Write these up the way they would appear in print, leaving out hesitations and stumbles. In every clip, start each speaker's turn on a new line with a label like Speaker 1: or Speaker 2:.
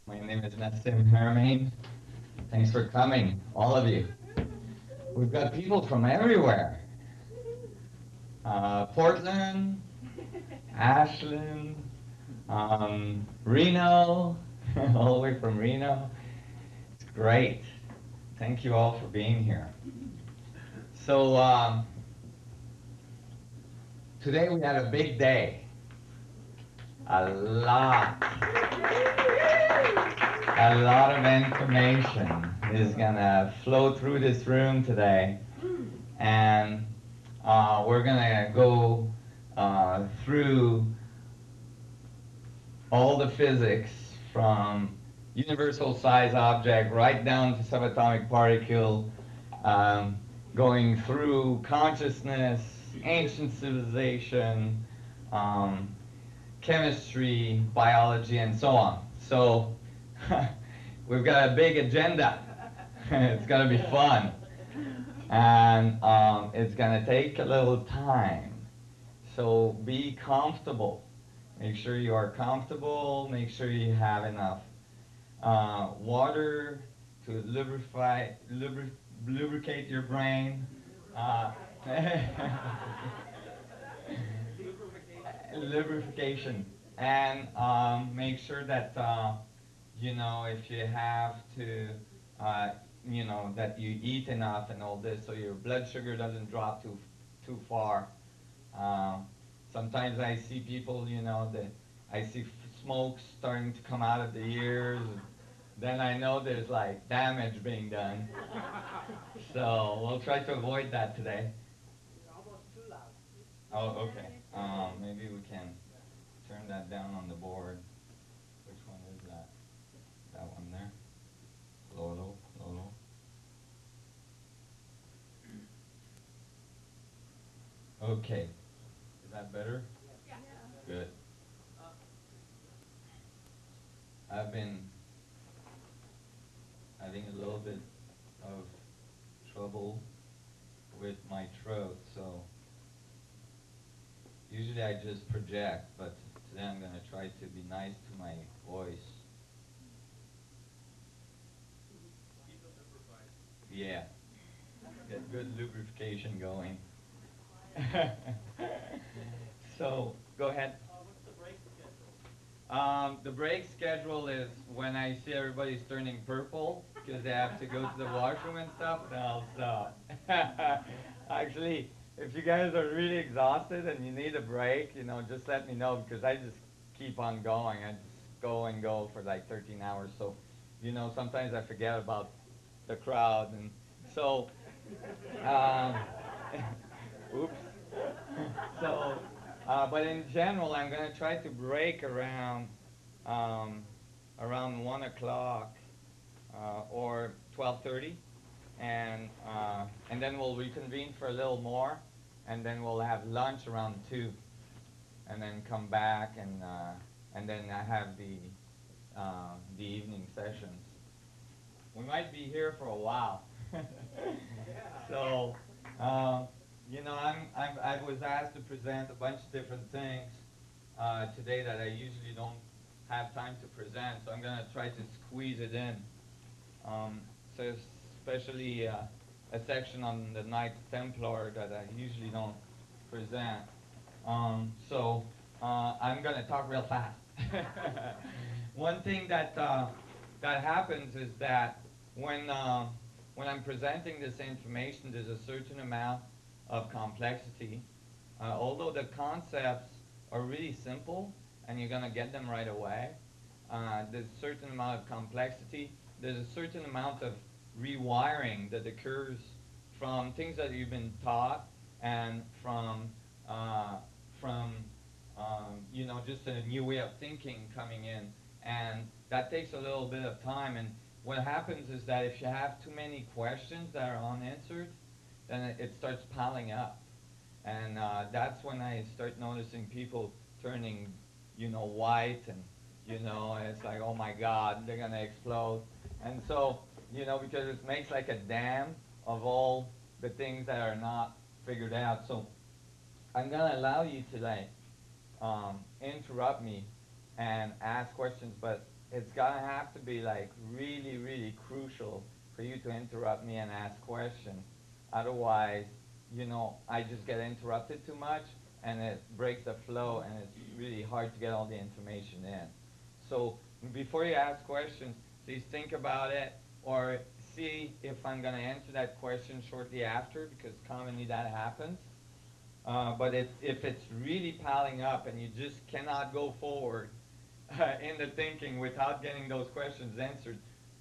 Speaker 1: My name is Nassim Haramein. Thanks for coming, all of you. We've got people from everywhere. Portland, Ashland, Reno, all the way from Reno. It's great. Thank you all for being here. So today we had a big day. A lot, a lot of information is gonna flow through this room today, and we're gonna go through all the physics from universal size object right down to subatomic particle, um, going through consciousness, ancient civilization, um, chemistry, biology, and so on. So we've got a big agenda. It's going to be fun. And it's going to take a little time. So be comfortable. Make sure you are comfortable. Make sure you have enough water to lubricate your brain. Uh, lubrication. And make sure that, if you have to, uh, that you eat enough and all this so your blood sugar doesn't drop too far. Um, Sometimes I see people, that I see smoke starting to come out of the ears. Then I know there's like damage being done. So we'll try to avoid that today. Oh, okay. Maybe we can turn that down on the board. Which one is that? That one there. Low, low, low, low. Okay. Is that better? Good. I've been having a little bit of trouble with my throat, so usually I just project, but today I'm going to try to be nice to my voice. Yeah, get good lubrication going. So, go ahead. The break schedule is when I see everybody's turning purple because they have to go to the washroom and stuff, then I'll stop. Actually, if you guys are really exhausted and you need a break, just let me know because I just keep on going. I just go and go for like 13 hours. So, sometimes I forget about the crowd. And so, um, oops. So, but in general, I'm going to try to break um, around 1 o'clock or 12:30, and then we'll reconvene for a little more, and then we'll have lunch around 2, and then come back, and then I have the evening sessions. We might be here for a while. So, uh, I was asked to present a bunch of different things today that I usually don't have time to present, so I'm going to try to squeeze it in. So especially a section on the Knights Templar that I usually don't present. So I'm going to talk real fast. One thing that happens is that when when I'm presenting this information, there's a certain amount of complexity. Although the concepts are really simple and you're going to get them right away, there's a certain amount of complexity. There's a certain amount of rewiring that occurs from things that you've been taught and uh, from just a new way of thinking coming in, and that takes a little bit of time. And what happens is that if you have too many questions that are unanswered, then it starts piling up, and that's when I start noticing people turning, white, and it's like, oh my God, they're gonna explode. And so, because it makes like a dam of all the things that are not figured out. So I'm gonna allow you to like interrupt me and ask questions, but it's gonna have to be like really, really crucial for you to interrupt me and ask questions. Otherwise, I just get interrupted too much and it breaks the flow and it's really hard to get all the information in. So before you ask questions, please think about it or see if I'm going to answer that question shortly after, because commonly that happens. But if it's really piling up and you just cannot go forward in the thinking without getting those questions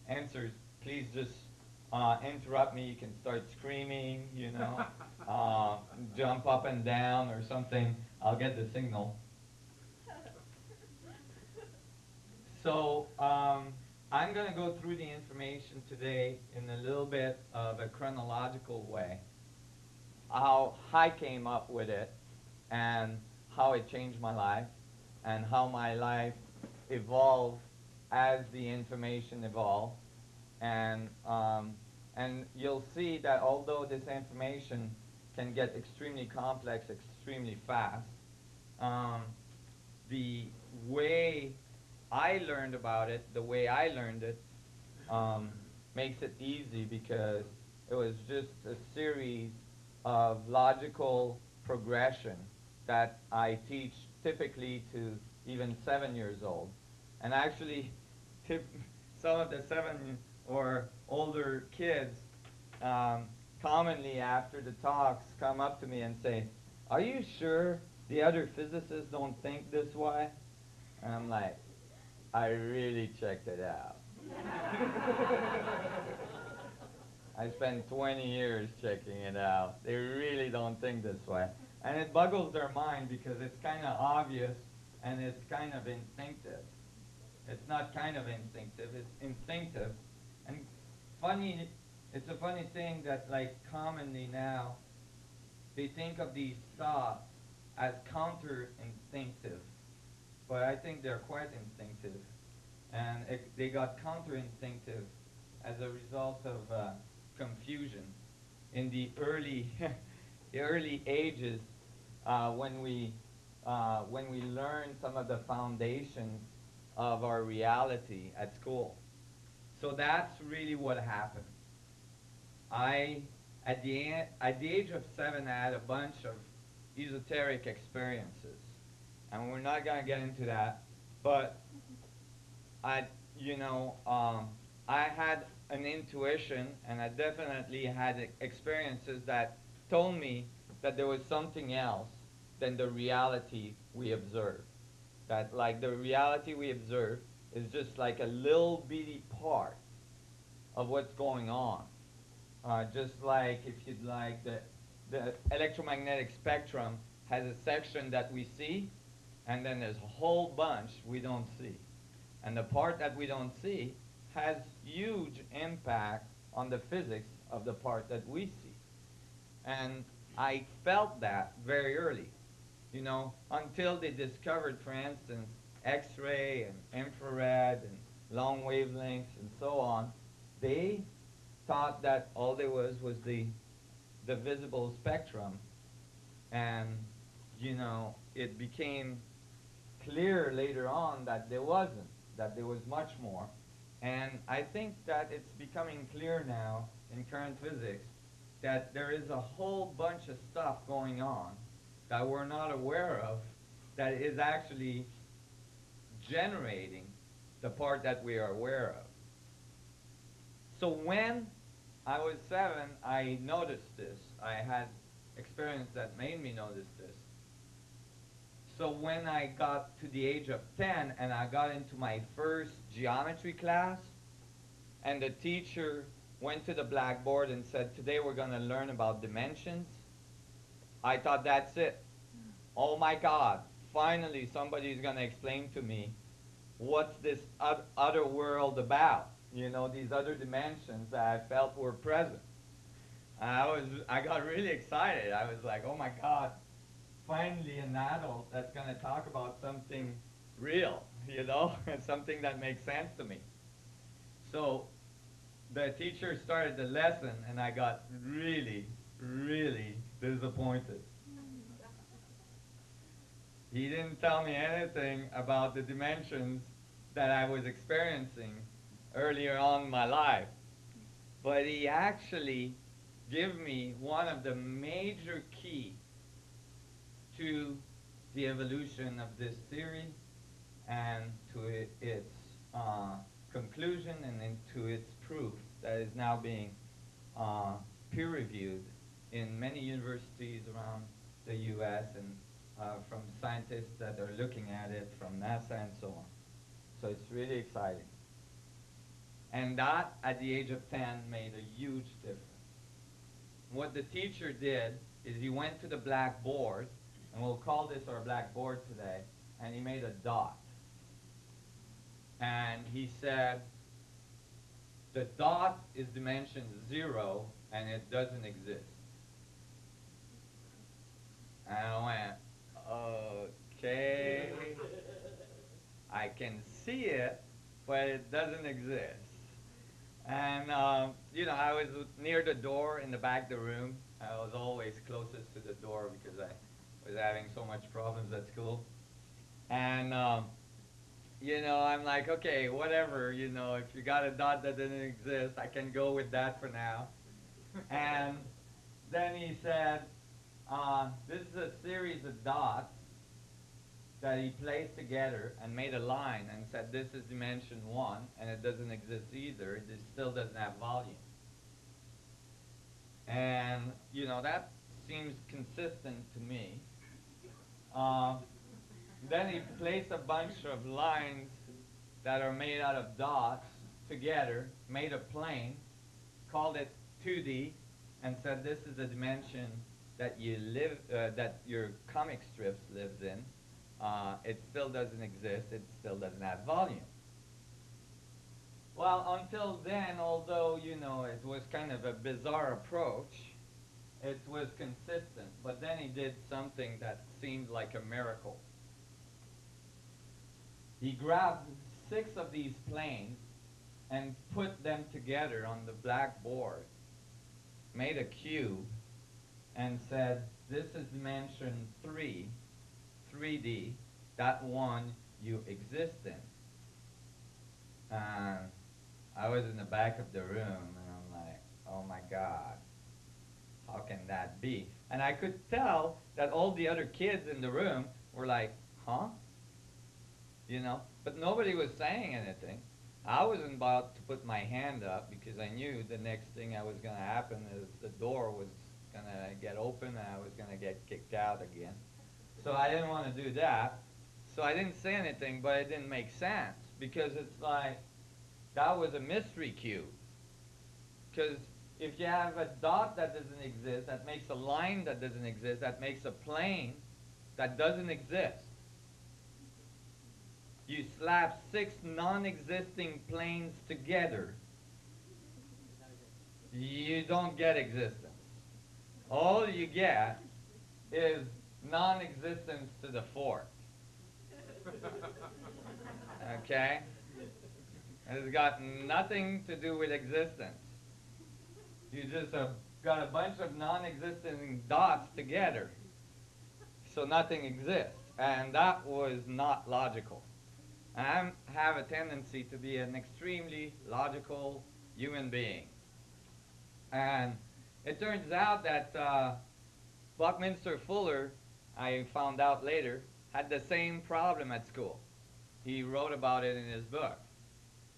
Speaker 1: answered, please just interrupt me. You can start screaming, jump up and down or something. I'll get the signal. So I'm going to go through the information today in a little bit of a chronological way. How I came up with it and how it changed my life and how my life evolved as the information evolved. And you'll see that although this information can get extremely complex extremely fast, the way I learned about it, the way I learned it, makes it easy because it was just a series of logical progression that I teach typically to even 7 years old. And actually, some of the 7 or older kids commonly after the talks come up to me and say, "Are you sure the other physicists don't think this way?" And I'm like, I really checked it out. I spent 20 years checking it out. They really don't think this way. And it boggles their mind because it's kind of obvious and it's kind of instinctive. It's not kind of instinctive, it's instinctive. And it's a funny thing that like commonly now, they think of these thoughts as counter-instinctive. But I think they're quite instinctive. And they got counter-instinctive as a result of confusion. In the early ages, when we learned some of the foundations of our reality at school. So that's really what happened. At the age of 7, I had a bunch of esoteric experiences, and we're not gonna get into that. But I had an intuition, and I definitely had experiences that told me that there was something else than the reality we observe. That like the reality we observe is just like a little bitty part of what's going on. Just like if you'd like the electromagnetic spectrum has a section that we see, and then there's a whole bunch we don't see. And the part that we don't see has huge impact on the physics of the part that we see. And I felt that very early, until they discovered, for instance, X-ray and infrared and long wavelengths and so on. They thought that all there was the visible spectrum. And, it became clear later on that there wasn't, that there was much more. And I think that it's becoming clear now in current physics that there is a whole bunch of stuff going on that we're not aware of that is actually generating the part that we are aware of. So when I was 7, I noticed this. I had experience that made me notice this. So when I got to the age of 10 and I got into my first geometry class, and the teacher went to the blackboard and said, "Today we're going to learn about dimensions," I thought, that's it. Oh my God, finally somebody's going to explain to me what's this other world about, these other dimensions that I felt were present. I got really excited. I was like, oh my God, finally an adult that's going to talk about something real, and something that makes sense to me. So the teacher started the lesson, and I got really, really disappointed. He didn't tell me anything about the dimensions that I was experiencing earlier on in my life. But he actually gave me one of the major key to the evolution of this theory and to its conclusion and into its proof that is now being uh, peer-reviewed in many universities around the U.S. and from scientists that are looking at it from NASA and so on. So it's really exciting. And that, at the age of 10, made a huge difference. What the teacher did is he went to the blackboard, and we'll call this our blackboard today, and he made a dot. And he said, the dot is dimension 0, and it doesn't exist. And I went, okay, I can see it, but it doesn't exist. And, you know, I was near the door in the back of the room. I was always closest to the door because I was having so much problems at school. And, you know, I'm like, okay, whatever, you know, if you got a dot that didn't exist, I can go with that for now. And then he said, this is a series of dots that he placed together and made a line and said, this is dimension 1, and it doesn't exist either. It still doesn't have volume. And, you know, that seems consistent to me. Then he placed a bunch of lines that are made out of dots together, made a plane, called it 2D, and said this is the dimension that you live, that your comic strips lives in. It still doesn't exist. It still doesn't have volume. Well, until then, although, you know, it was kind of a bizarre approach, it was consistent. But then he did something that seemed like a miracle. He grabbed 6 of these planes and put them together on the blackboard, made a cube, and said, this is dimension 3, 3D, that one you exist in. And I was in the back of the room, and I'm like, oh my God, how can that be? And I could tell that all the other kids in the room were like, huh? You know, but nobody was saying anything. I wasn't about to put my hand up because I knew the next thing that was going to happen is the door was going to get open and I was going to get kicked out again. So I didn't want to do that. So I didn't say anything, but it didn't make sense because it's like that was a mystery cube. Because if you have a dot that doesn't exist, that makes a line that doesn't exist, that makes a plane that doesn't exist. You slap 6 non-existing planes together, you don't get existence. All you get is non-existence to the 4th. Okay? It's got nothing to do with existence. You just got a bunch of non-existing dots together, so nothing exists. And that was not logical. I have a tendency to be an extremely logical human being. And it turns out that Buckminster Fuller, I found out later, had the same problem at school. He wrote about it in his book.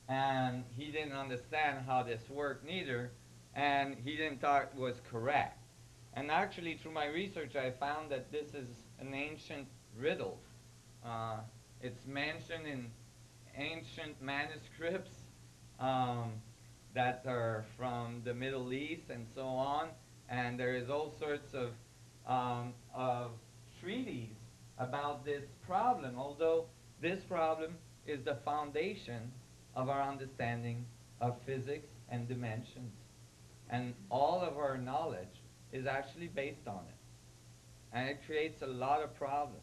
Speaker 1: And he didn't understand how this worked neither, and he didn't thought it was correct. And actually, through my research, I found that this is an ancient riddle. It's mentioned in ancient manuscripts that are from the Middle East and so on. And there is all sorts of treaties about this problem, although this problem is the foundation of our understanding of physics and dimensions. And all of our knowledge is actually based on it. And it creates a lot of problems.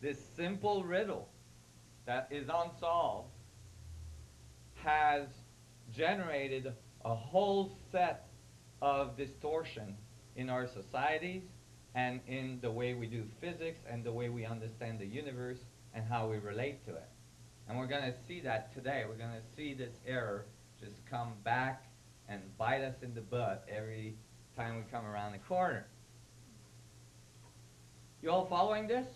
Speaker 1: This simple riddle that is unsolved has generated a whole set of distortion in our societies and in the way we do physics and the way we understand the universe and how we relate to it. And we're going to see that today. We're going to see this error just come back and bite us in the butt every time we come around the corner. You all following this?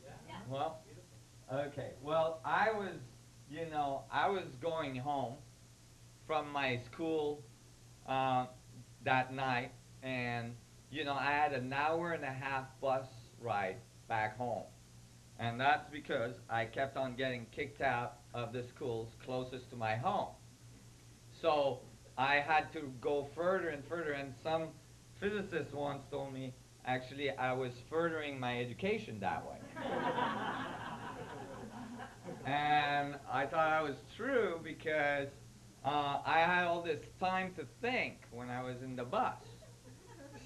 Speaker 2: Yeah.
Speaker 1: Well, okay. Well, I was going home from my school that night, and, I had an hour and a half bus ride back home. And that's because I kept on getting kicked out of the schools closest to my home. So I had to go further and further, and some physicist once told me, actually, I was furthering my education that way. And I thought that was true because I had all this time to think when I was in the bus.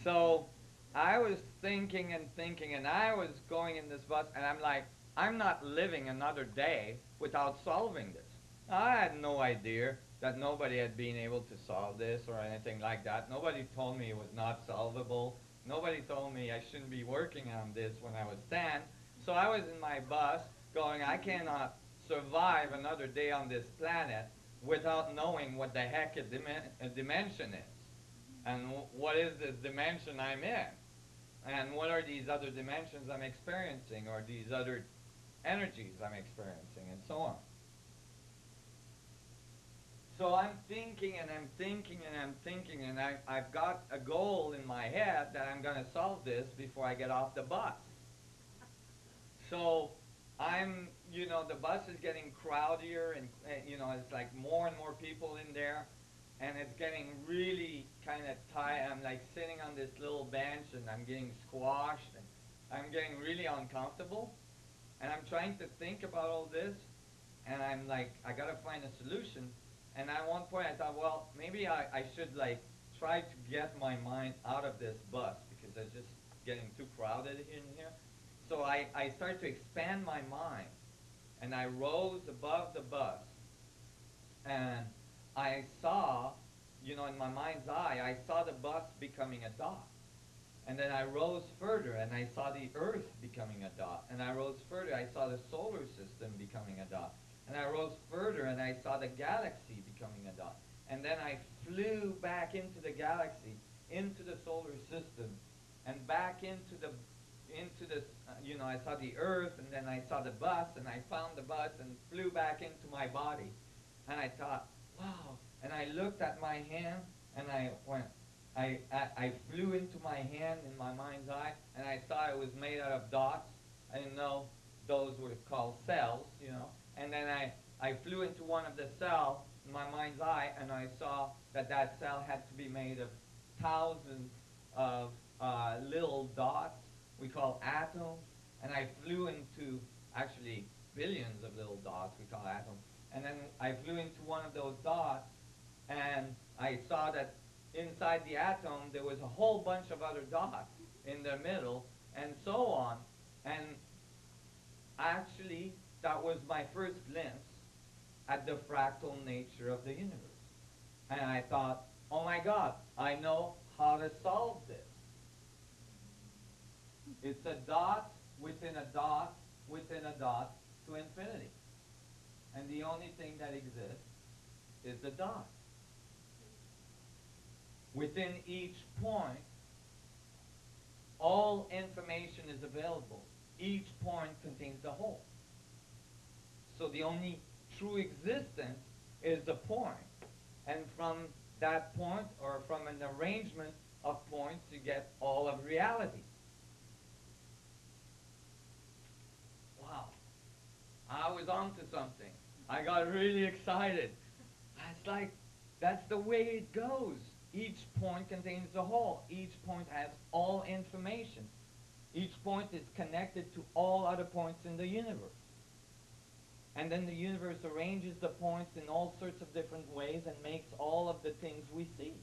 Speaker 1: So I was thinking and thinking, and I was going in this bus, and I'm like, I'm not living another day without solving this. I had no idea that nobody had been able to solve this or anything like that. Nobody told me it was not solvable. Nobody told me I shouldn't be working on this when I was 10. So I was in my bus going, I cannot survive another day on this planet without knowing what the heck a dimension is. And what is this dimension I'm in? And what are these other dimensions I'm experiencing, or these other energies I'm experiencing, and so on. So I'm thinking and I'm thinking and I'm thinking, and I've got a goal in my head that I'm going to solve this before I get off the bus. So the bus is getting crowdier, and, it's like more and more people in there, and it's getting really kind of tight. I'm like sitting on this little bench, and I'm getting squashed, and I'm getting really uncomfortable, and I'm trying to think about all this, and I'm like, I got to find a solution. And at one point I thought, well, maybe I should like try to get my mind out of this bus because it's just getting too crowded in here. So I started to expand my mind, and I rose above the bus, and I saw, in my mind's eye, I saw the bus becoming a dot. And then I rose further, and I saw the Earth becoming a dot. And I rose further, I saw the solar system becoming a dot. And I rose further, and I saw the galaxy becoming a dot. And then I flew back into the galaxy, into the solar system, and back into this, I saw the Earth, and then I saw the bus, and I found the bus and flew back into my body. And I thought, wow. And I looked at my hand, and I went, I flew into my hand in my mind's eye, and I saw it was made out of dots. I didn't know those were called cells, And then I flew into one of the cells in my mind's eye, and I saw that cell had to be made of thousands of little dots we call atoms. And I flew into, actually, billions of little dots we call atoms. And then I flew into one of those dots, and I saw that inside the atom there was a whole bunch of other dots in the middle, and so on. And actually, that was my first glimpse at the fractal nature of the universe. And I thought, oh my God, I know how to solve this. It's a dot within a dot within a dot to infinity. And the only thing that exists is the dot. Within each point, all information is available. Each point contains the whole. So the only true existence is the point. And from that point, or from an arrangement of points, you get all of reality. Wow. I was onto something. I got really excited. It's like, that's the way it goes. Each point contains the whole. Each point has all information. Each point is connected to all other points in the universe. And then the universe arranges the points in all sorts of different ways and makes all of the things we see.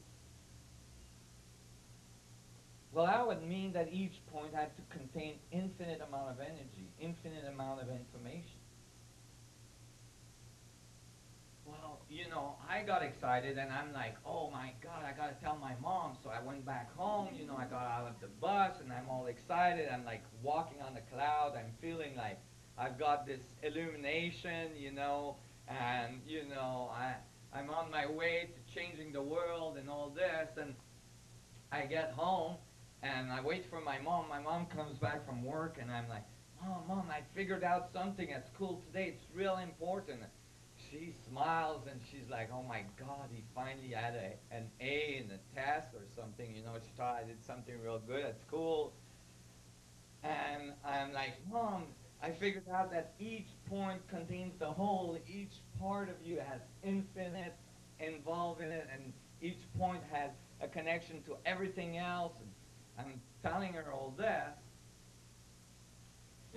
Speaker 1: Well, that would mean that each point had to contain infinite amount of energy, infinite amount of information. Well, I got excited, and I'm like, oh my God, I got to tell my mom. So I went back home, I got out of the bus, and I'm all excited. I'm like walking on the cloud. I'm feeling like I've got this illumination, and I'm on my way to changing the world and all this, and I get home and I wait for my mom. My mom comes back from work and I'm like, Mom, I figured out something at school today. It's real important. She smiles and she's like, oh my God, he finally had an A in the test or something. She thought I did something real good at school. And I'm like, Mom, I figured out that each point contains the whole. Each part of you has infinite involved in it, and each point has a connection to everything else. And I'm telling her all this,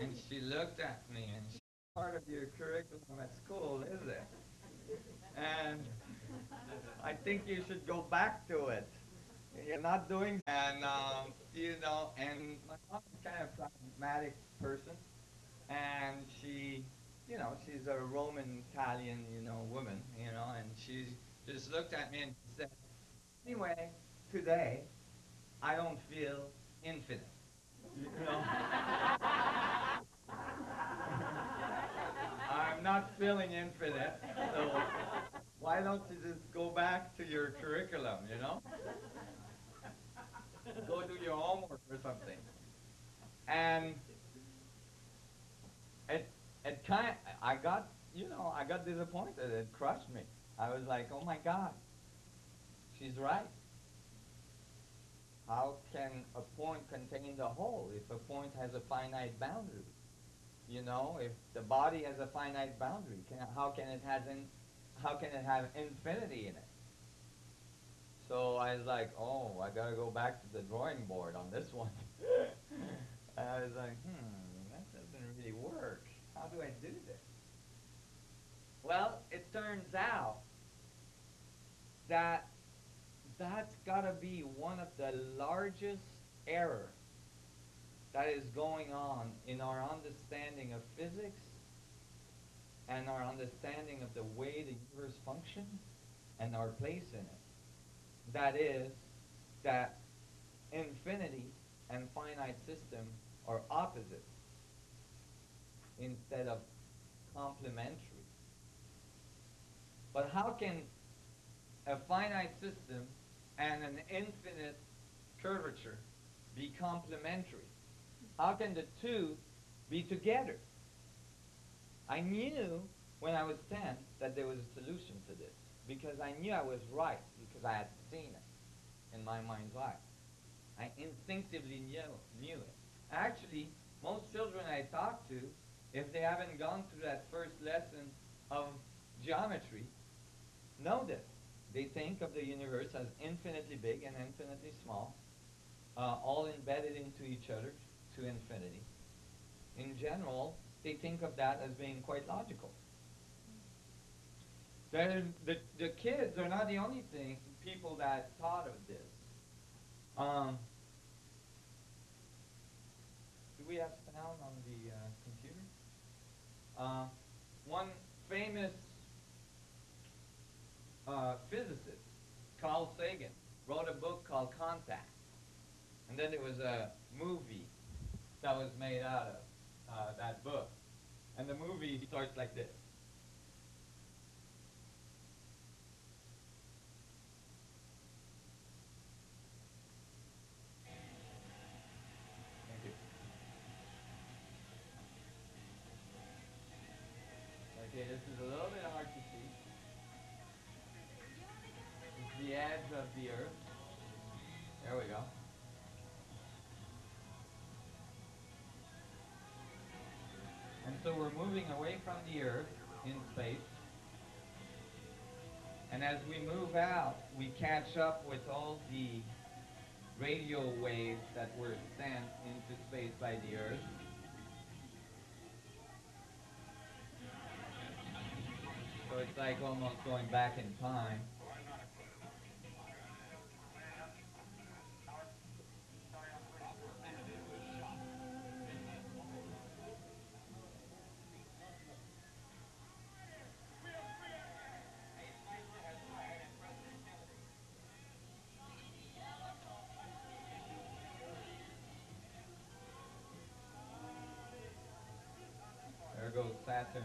Speaker 1: and she looked at me, and she, part of your curriculum at school, is it? And I think you should go back to it. You're not doing, and my mom's kind of a pragmatic person, and she's a Roman Italian, woman, and she just looked at me and said, anyway, today I don't feel infinite, you know. I'm not feeling infinite, so why don't you just go back to your curriculum, go do your homework or something. And it it kind of, I got disappointed. It crushed me. I was like, oh my God, she's right. How can a point contain the whole if a point has a finite boundary? If the body has a finite boundary, how can it have infinity in it? So I was like, oh, I gotta go back to the drawing board on this one. And I was like, that doesn't really work. How do I do this? Well, it turns out that that's gotta be one of the largest errors that is going on in our understanding of physics and our understanding of the way the universe functions and our place in it. That is, that infinity and finite system are opposites instead of complementary. But how can a finite system and an infinite curvature be complementary? How can the two be together? I knew when I was 10 that there was a solution to this because I knew I was right because I had seen it in my mind's eye. I instinctively knew it. Actually, most children I talk to, if they haven't gone through that first lesson of geometry, know this. They think of the universe as infinitely big and infinitely small, all embedded into each other to infinity. In general, they think of that as being quite logical. The kids are not the only people that thought of this. Um, do we have sound on the computer? One famous physicist, Carl Sagan, wrote a book called Contact. And then there was a movie that was made out of that book. And the movie starts like this. Thank you. Okay, this is a little bit hard to see. It's the edge of the Earth. There we go. And so we're moving away from the Earth in space. And as we move out, we catch up with all the radio waves that were sent into space by the Earth. So it's like almost going back in time. Saturn.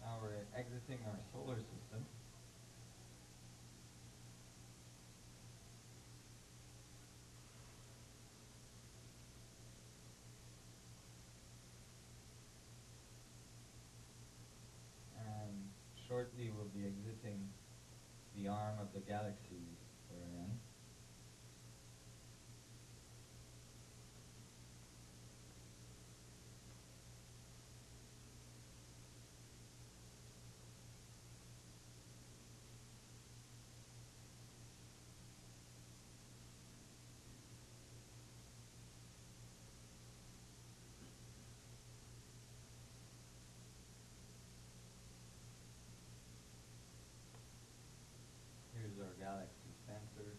Speaker 1: Now we're exiting our solar system. And shortly we'll be exiting the arm of the galaxy we're in. Here's our galaxy center.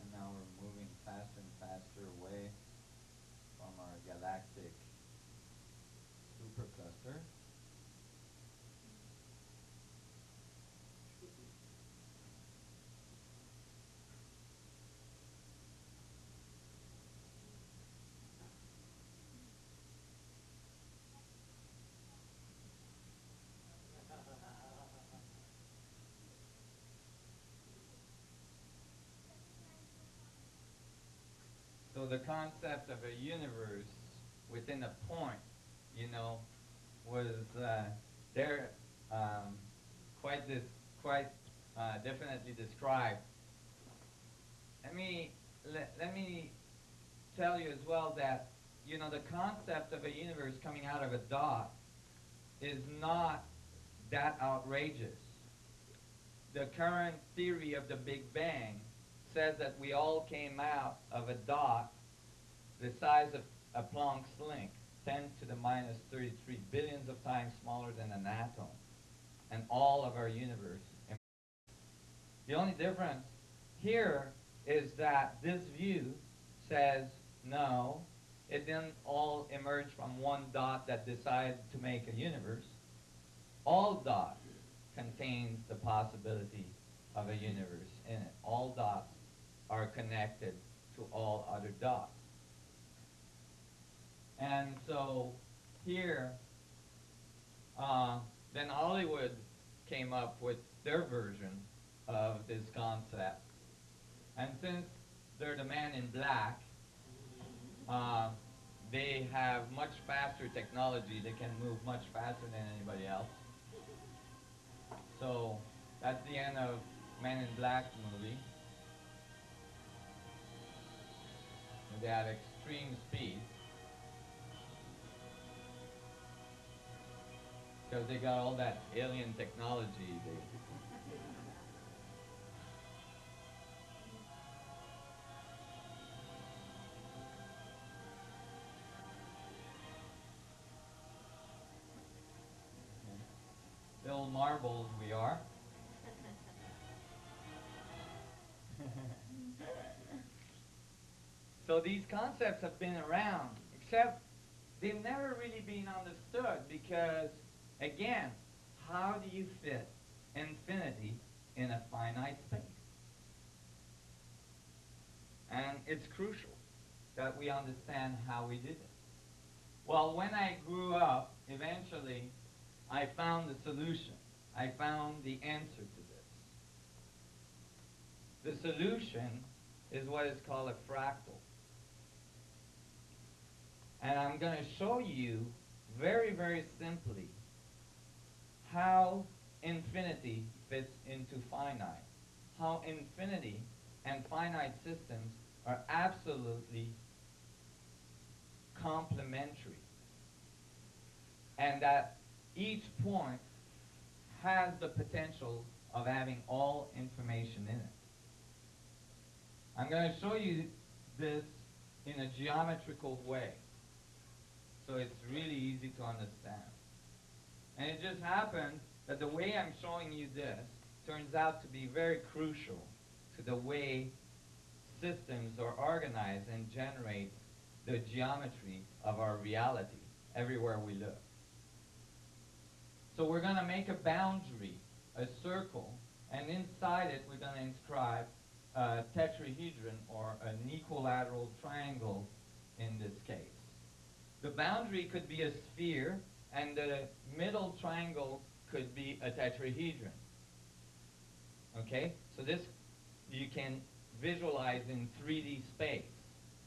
Speaker 1: And now we're moving faster and faster away from our galactic supercluster. So the concept of a universe within a point, was there quite definitely described. Let me tell you as well that the concept of a universe coming out of a dot is not that outrageous. The current theory of the Big Bang says that we all came out of a dot the size of a Planck's length, 10 to the minus 33 billions of times smaller than an atom, and all of our universe. The only difference here is that this view says, no, it didn't all emerge from one dot that decided to make a universe. All dots contain the possibility of a universe in it. All dots are connected to all other dots. And so here, then Hollywood came up with their version of this concept. And since they're the man in black, they have much faster technology. They can move much faster than anybody else. So that's the end of Man in Black movie. They have extreme speed because they got all that alien technology. Little marbles we are. So these concepts have been around, except they've never really been understood because, again, how do you fit infinity in a finite space? And it's crucial that we understand how we did it. Well, when I grew up, eventually, I found the solution. I found the answer to this. The solution is what is called a fractal. And I'm going to show you very, very simply how infinity fits into finite. How infinity and finite systems are absolutely complementary. And that each point has the potential of having all information in it. I'm going to show you this in a geometrical way, so it's really easy to understand. And it just happens that the way I'm showing you this turns out to be very crucial to the way systems are organized and generate the geometry of our reality everywhere we look. So we're going to make a boundary, a circle, and inside it we're going to inscribe a tetrahedron, or an equilateral triangle in this case. The boundary could be a sphere, and the middle triangle could be a tetrahedron. Okay? So this you can visualize in 3D space,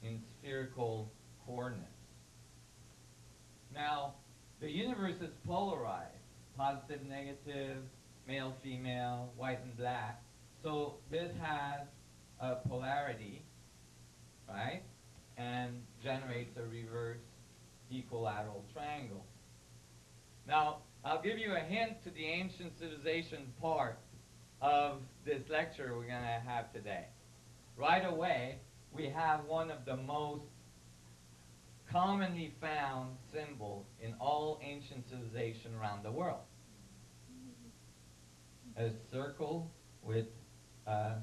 Speaker 1: in spherical coordinates. Now, the universe is polarized, positive, negative, male, female, white and black. So this has a polarity, right? And generates a reverse equilateral triangle. Now, I'll give you a hint to the ancient civilization part of this lecture we're going to have today. Right away, we have one of the most commonly found symbols in all ancient civilization around the world. A circle with a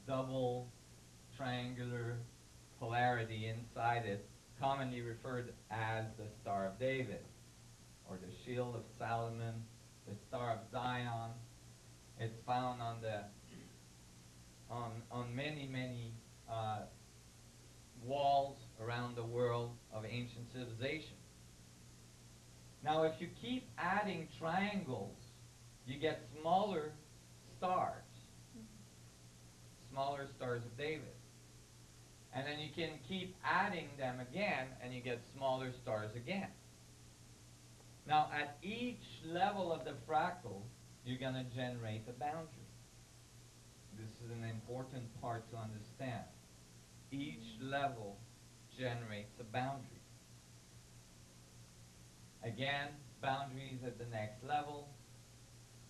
Speaker 1: double triangular polarity inside it, commonly referred as the Star of David, or the Shield of Solomon, the Star of Zion. It's found on the on many walls around the world of ancient civilization. Now, if you keep adding triangles, you get smaller stars, smaller stars of David. And then you can keep adding them again, and you get smaller stars again. Now, at each level of the fractal, you're going to generate a boundary. This is an important part to understand. Each level generates a boundary. Again, boundaries at the next level.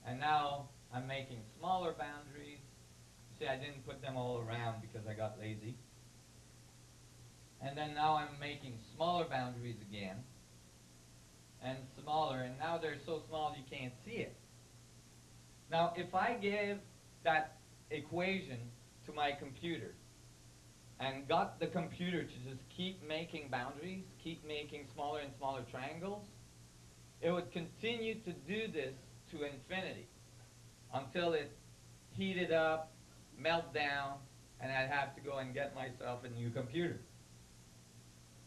Speaker 1: And now I'm making smaller boundaries. See, I didn't put them all around because I got lazy. And then now I'm making smaller boundaries again. And smaller, and now they're so small you can't see it. Now, if I give that equation to my computer and got the computer to just keep making boundaries, keep making smaller and smaller triangles, it would continue to do this to infinity until it heated up, melt down, and I'd have to go and get myself a new computer.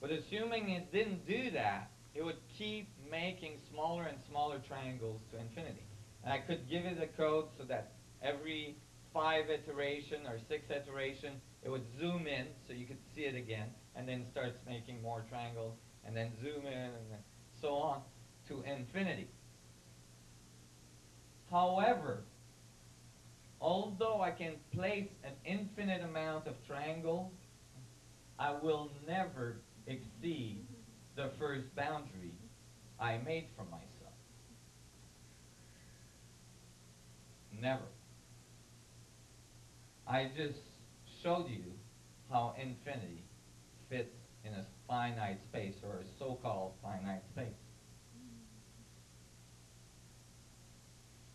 Speaker 1: But assuming it didn't do that, it would keep making smaller and smaller triangles to infinity. And I could give it a code so that every 5 iteration or 6 iteration, it would zoom in so you could see it again, and then starts making more triangles, and then zoom in, and then so on to infinity. However, although I can place an infinite amount of triangles, I will never exceed the first boundary I made for myself. Never. I just showed you how infinity fits in a finite space, or a so-called finite space.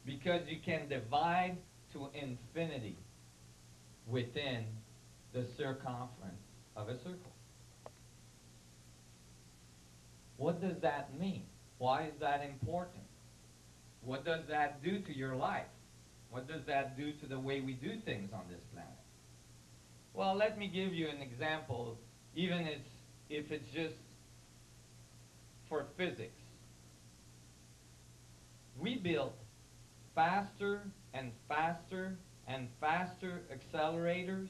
Speaker 1: Because you can divide to infinity within the circumference of a circle. What does that mean? Why is that important? What does that do to your life? What does that do to the way we do things on this planet? Well, let me give you an example, even if it's just for physics. We built faster and faster and faster accelerators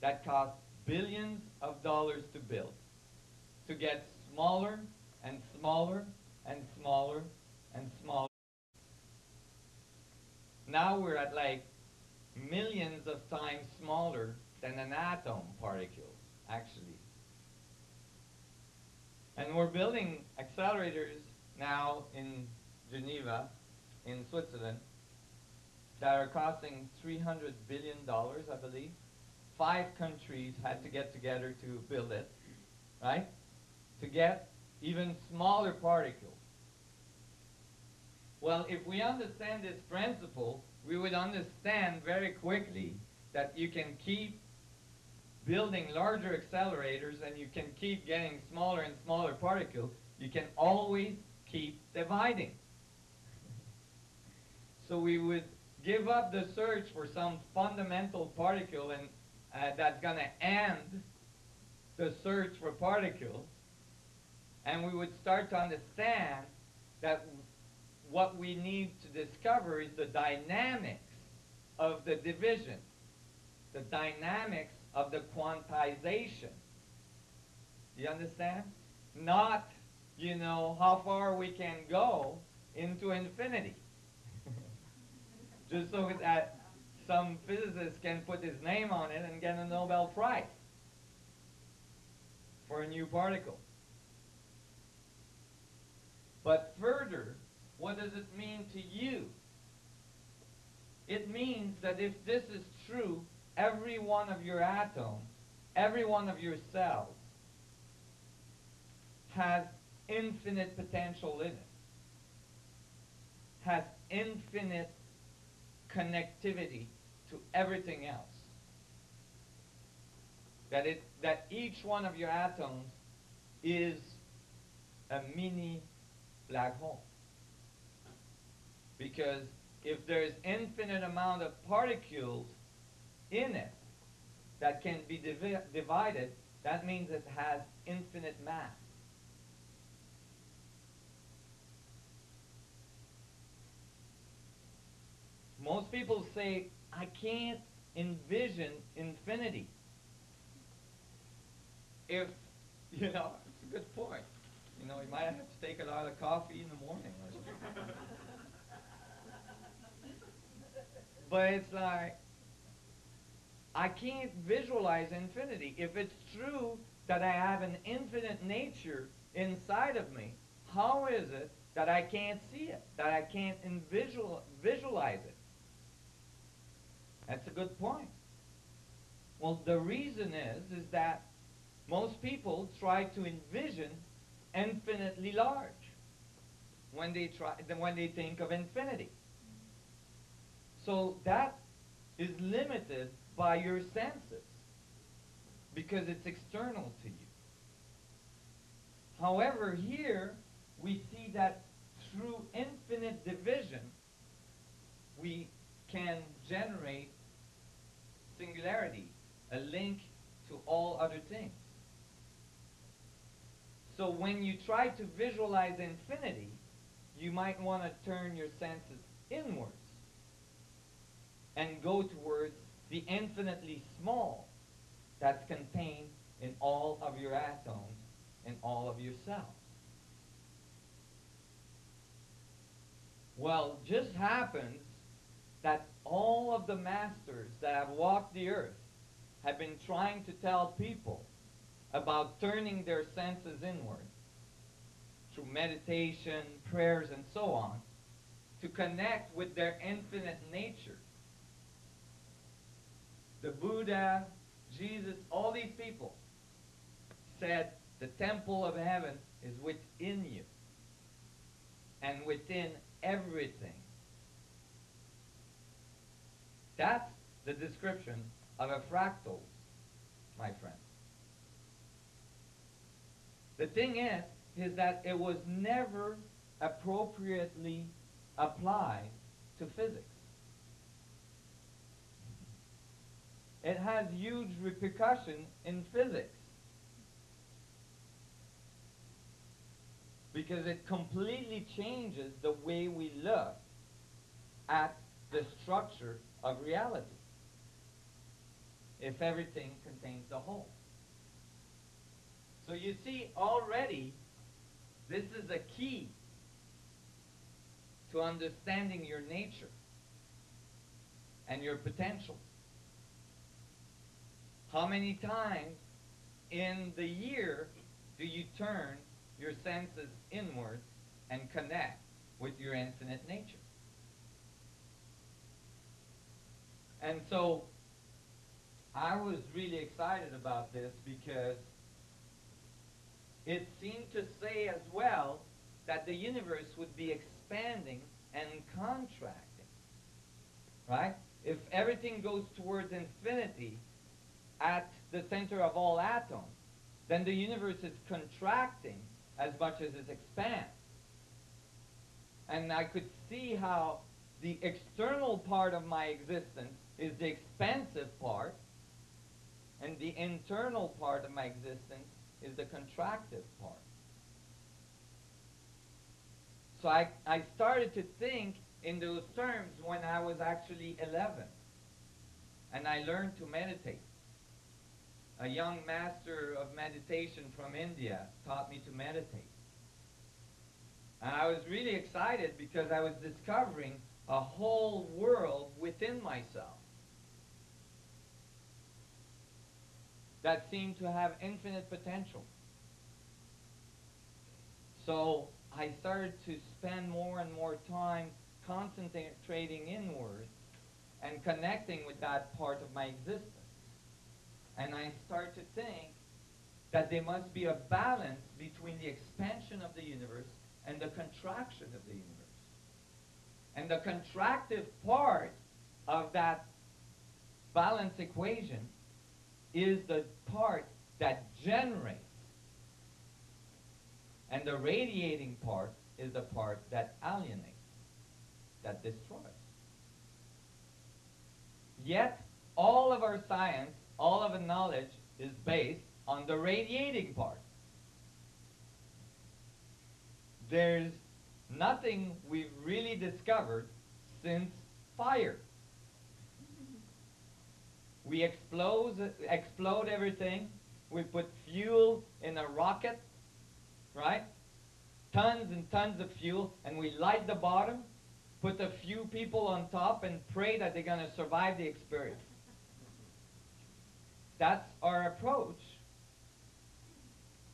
Speaker 1: that cost billions of dollars to build, to get smaller and smaller and smaller and smaller. Now we're at like millions of times smaller than an atom particle, actually. And we're building accelerators now in Geneva in Switzerland that are costing $300 billion, I believe. 5 countries had to get together to build it, right? To get even smaller particles. Well, if we understand this principle, we would understand very quickly that you can keep building larger accelerators and you can keep getting smaller and smaller particles. You can always keep dividing. So we would give up the search for some fundamental particle and that's going to end the search for particles, and we would start to understand that what we need to discover is the dynamics of the division, the dynamics of the quantization. You understand? Not, you know, how far we can go into infinity. Just so that some physicist can put his name on it and get a Nobel Prize for a new particle. But further, what does it mean to you? It means that if this is true, every one of your atoms, every one of your cells has infinite potential in it, has infinite connectivity to everything else. That each one of your atoms is a mini black hole. Because if there's infinite amount of particles in it that can be divided, that means it has infinite mass. Most people say, I can't envision infinity. If, you know, it's a good point. You know, you might have to take a lot of coffee in the morning or something. But it's like, I can't visualize infinity. If it's true that I have an infinite nature inside of me, how is it that I can't see it, that I can't visualize it? That's a good point. Well, the reason is that most people try to envision infinitely large when they think of infinity. So that is limited by your senses because it's external to you. However, here we see that through infinite division, we can generate singularity, a link to all other things. So when you try to visualize infinity, you might want to turn your senses inwards and go towards the infinitely small that's contained in all of your atoms and all of your cells. Well, just happens that all of the masters that have walked the earth have been trying to tell people about turning their senses inward through meditation, prayers, and so on, to connect with their infinite nature. The Buddha, Jesus, all these people said the temple of heaven is within you and within everything. That's the description of a fractal, my friend. The thing is that it was never appropriately applied to physics. It has huge repercussions in physics because it completely changes the way we look at the structure of reality if everything contains the whole. So you see, already, this is a key to understanding your nature and your potential. How many times in the year do you turn your senses inward and connect with your infinite nature? And so I was really excited about this because it seemed to say as well that the universe would be expanding and contracting, right? If everything goes towards infinity at the center of all atoms, then the universe is contracting as much as it expands. And I could see how the external part of my existence is the expansive part, and the internal part of my existence is the contractive part. So I started to think in those terms when I was actually 11, and I learned to meditate. A young master of meditation from India taught me to meditate. And I was really excited because I was discovering a whole world within myself that seemed to have infinite potential. So I started to spend more and more time concentrating inward and connecting with that part of my existence. And I start to think that there must be a balance between the expansion of the universe and the contraction of the universe. And the contractive part of that balance equation is the part that generates. And the radiating part is the part that alienates, that destroys. Yet, all of our science, all of the knowledge is based on the radiating part. There's nothing we've really discovered since fire. We explode everything. We put fuel in a rocket, right? Tons and tons of fuel, and we light the bottom, put a few people on top, and pray that they're going to survive the experience. That's our approach.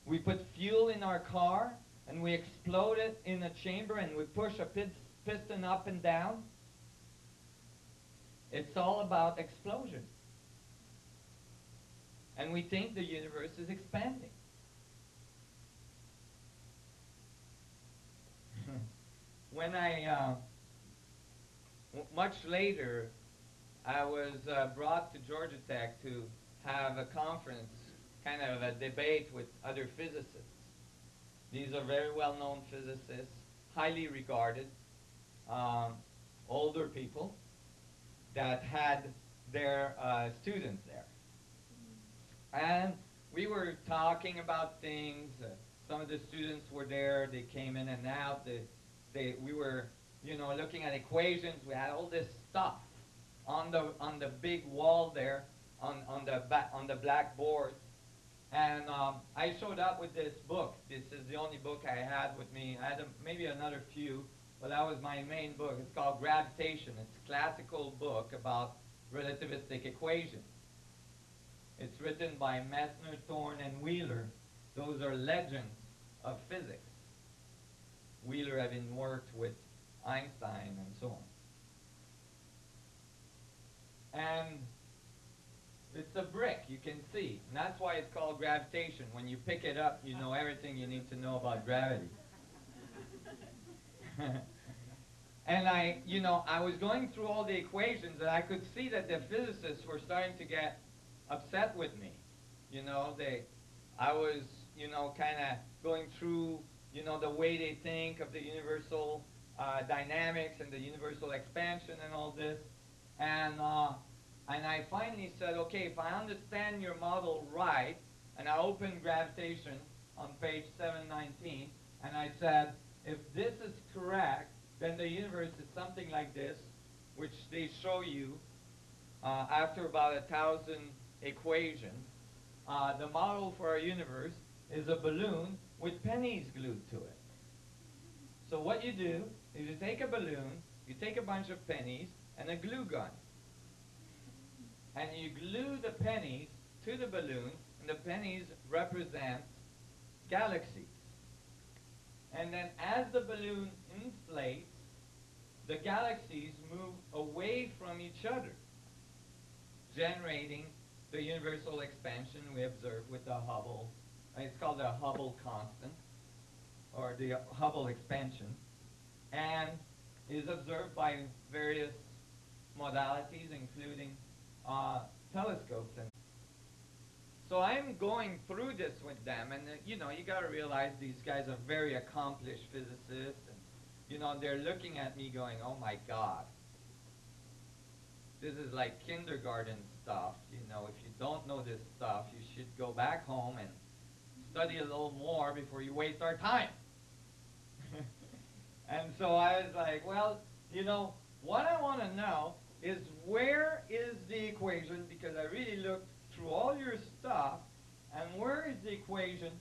Speaker 1: We put fuel in our car, and we explode it in a chamber, and we push a piston up and down. It's all about explosion. And we think the universe is expanding. When much later, I was brought to Georgia Tech to have a conference, kind of a debate with other physicists. These are very well-known physicists, highly regarded, older people that had their students there. And we were talking about things. Some of the students were there. They came in and out. We were, looking at equations. We had all this stuff on the big wall there, on the blackboard. And I showed up with this book. This is the only book I had with me. I had maybe another few, but that was my main book. It's called Gravitation. It's a classical book about relativistic equations. It's written by Messner, Thorne, and Wheeler. Those are legends of physics. Wheeler having worked with Einstein and so on. And it's a brick, you can see. And that's why it's called gravitation. When you pick it up, you know everything you need to know about gravity. And I was going through all the equations, and I could see that the physicists were starting to get upset with me. I was, kind of going through, the way they think of the universal dynamics and the universal expansion and all this. And I finally said, okay, if I understand your model right, and I opened Gravitation on page 719, and I said, if this is correct, then the universe is something like this, which they show you after about 1,000 equations. The model for our universe is a balloon with pennies glued to it. So what you do is you take a balloon, you take a bunch of pennies, and a glue gun. And you glue the pennies to the balloon, and the pennies represent galaxies. And then as the balloon inflates, the galaxies move away from each other. generating the universal expansion we observe with the Hubble. It's called the Hubble constant, or the Hubble expansion, and is observed by various modalities, including telescopes. And so I'm going through this with them, and you know, you got to realize these guys are very accomplished physicists, and you know, they're looking at me going, "Oh my God, this is like kindergarten stuff. You know, if you don't know this stuff, you should go back home and study a little more before you waste our time." And so I was like, well, you know, what I want to know is where is the equation, because I really looked through all your stuff, and where is the equation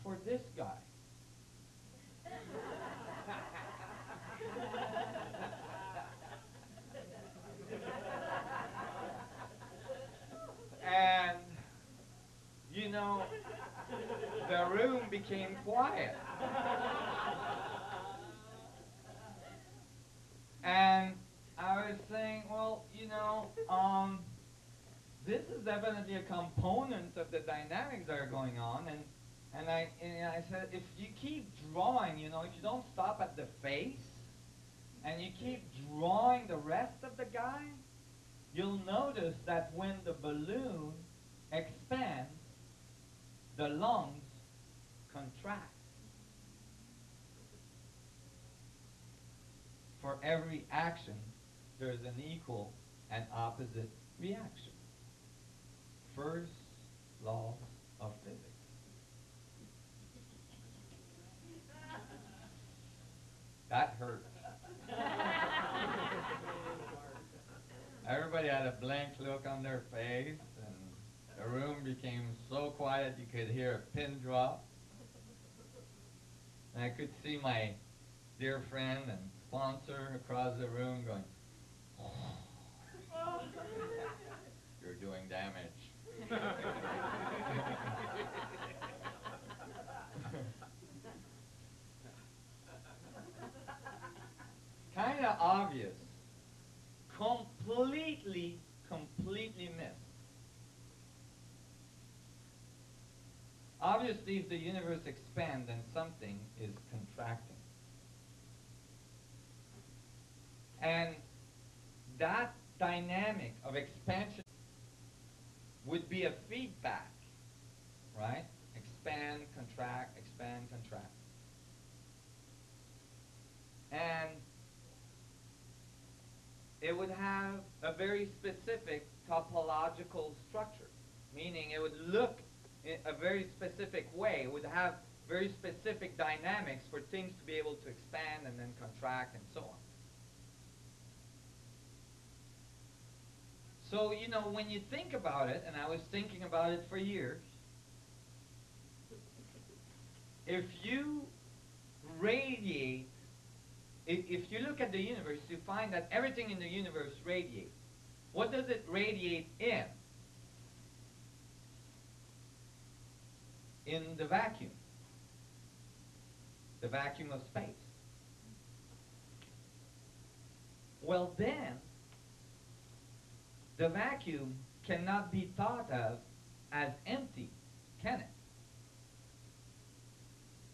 Speaker 1: for this guy? And, you know, the room became quiet. And I was saying, well, you know, this is definitely a component of the dynamics that are going on. And I said, if you keep drawing, you know, if you don't stop at the face, and you keep drawing the rest of the guy, you'll notice that when the balloon expands, the lungs contract. For every action, there's an equal and opposite reaction. First law of physics. That hurt. Everybody had a blank look on their face, and the room became so quiet you could hear a pin drop. And I could see my dear friend and sponsor across the room going, "You're doing damage." Kind of obvious. Completely missed. Obviously, if the universe expands, then something is contracting. And that dynamic of expansion would be a feedback, right? Expand, contract, expand, contract. And it would have a very specific topological structure, meaning it would look in a very specific way. It would have very specific dynamics for things to be able to expand and then contract and so on. So, you know, when you think about it, and I was thinking about it for years, if you radiate, if you look at the universe, you find that everything in the universe radiates. What does it radiate in? In the vacuum. The vacuum of space. Well then, the vacuum cannot be thought of as empty, can it?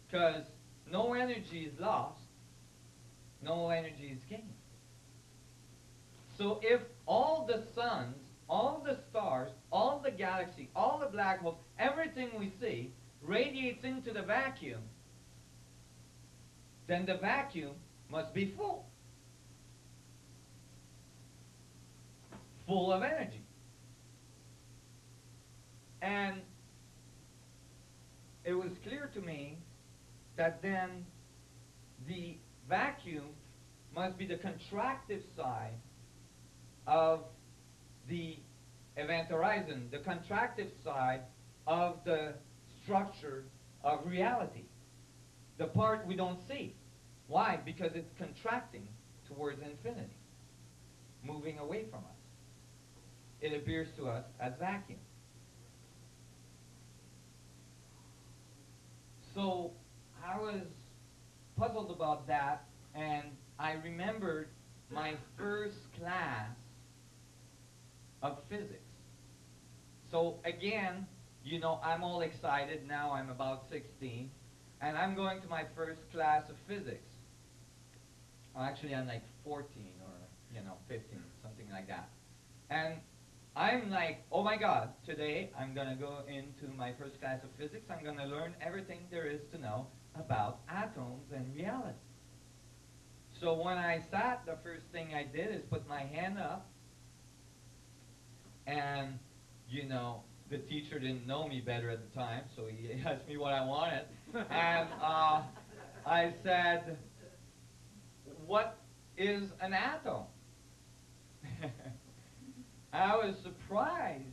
Speaker 1: Because no energy is lost, no energy is gained. So if all the suns, all the stars, all the galaxies, all the black holes, everything we see radiates into the vacuum, then the vacuum must be full. Full of energy. And it was clear to me that then the vacuum must be the contractive side of the event horizon, the contractive side of the structure of reality, the part we don't see. Why? Because it's contracting towards infinity, moving away from us. It appears to us as vacuum. So I was puzzled about that, and I remembered my first class of physics. So again, you know, I'm all excited now. I'm about 16, and I'm going to my first class of physics. Well, actually, I'm like 14 or, you know, 15, something like that. And I'm like, oh my God, today I'm going to go into my first class of physics. I'm going to learn everything there is to know about atoms and reality. So when I sat, the first thing I did is put my hand up, and, you know, the teacher didn't know me better at the time, so he asked me what I wanted. And I said, what is an atom? I was surprised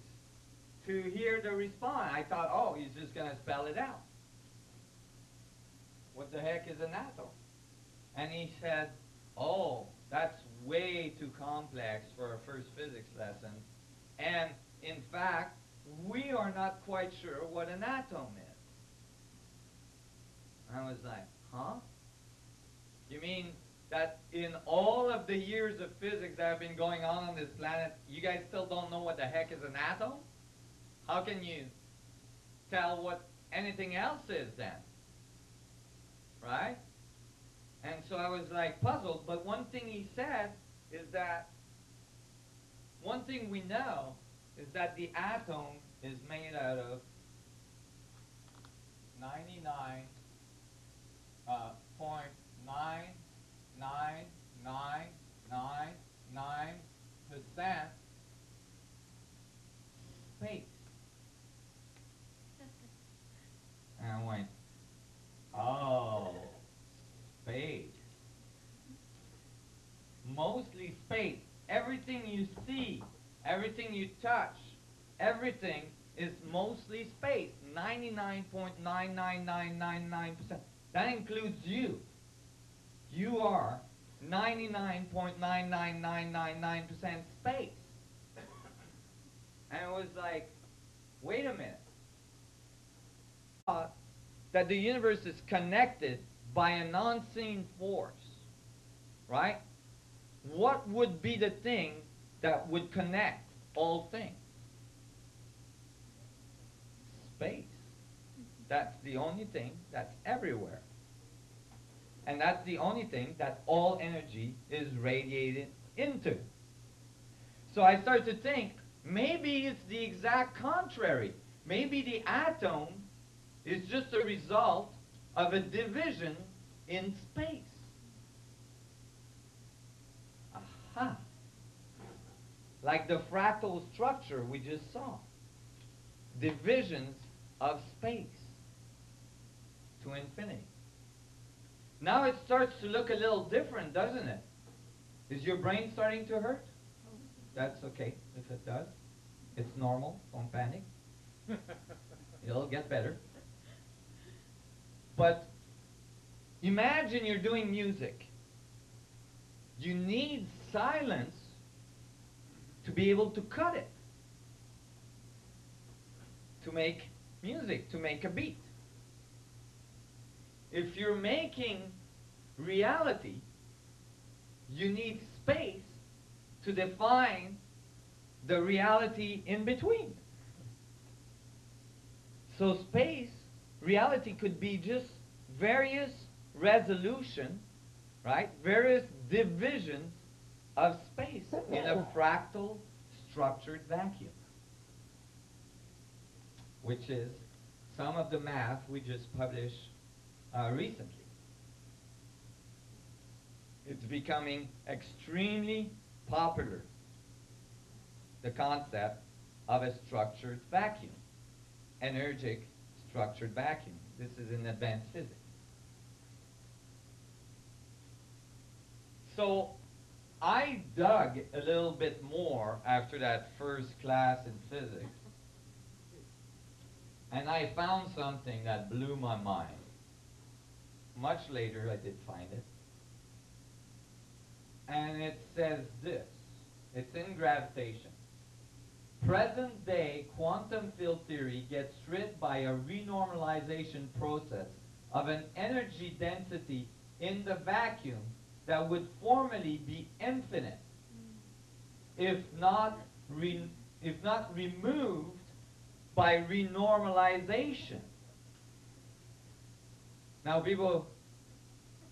Speaker 1: to hear the response. I thought, oh, he's just going to spell it out. What the heck is an atom? And he said, oh, that's way too complex for a first physics lesson. And in fact, we are not quite sure what an atom is. I was like, huh? You mean that in all of the years of physics that have been going on this planet, you guys still don't know what the heck is an atom? How can you tell what anything else is then? Right? And so I was like puzzled, but one thing he said is that one thing we know is that the atom is made out of 99.99999% space. And I went, oh, space. Mostly space. Everything you see, everything you touch, everything is mostly space. 99.99999%. That includes you. You are 99.99999% space. And it was like, wait a minute. That the universe is connected by an unseen force, right? What would be the thing that would connect all things? Space. That's the only thing that's everywhere. And that's the only thing that all energy is radiated into. So I started to think, maybe it's the exact contrary. Maybe the atom is just a result of a division in space. Aha. Like the fractal structure we just saw. Divisions of space to infinity. Now it starts to look a little different, doesn't it? Is your brain starting to hurt? That's okay if it does. It's normal. Don't panic. It'll get better. But imagine you're doing music. You need silence to be able to cut it, to make music, to make a beat. If you're making reality, you need space to define the reality in between. So space, reality could be just various resolution, right? Various divisions of space in a fractal structured vacuum, which is some of the math we just published recently. It's becoming extremely popular, the concept of a structured vacuum, energetic structured vacuum. This is in advanced physics. So I dug a little bit more after that first class in physics, and I found something that blew my mind. Much later I did find it. And it says this. It's in gravitation. Present-day quantum field theory gets rid by a renormalization process of an energy density in the vacuum that would formerly be infinite, if not if not removed, by renormalization. Now people,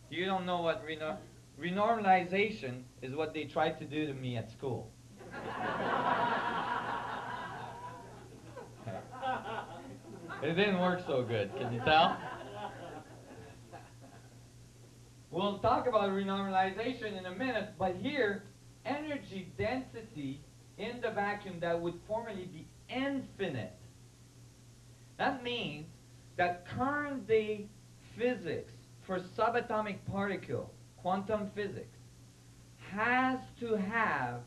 Speaker 1: you don't know what renormalization is. What they tried to do to me at school. It didn't work so good, can you tell? We'll talk about renormalization in a minute, but here, energy density in the vacuum that would formerly be infinite. That means that current day physics for subatomic particle, quantum physics, has to have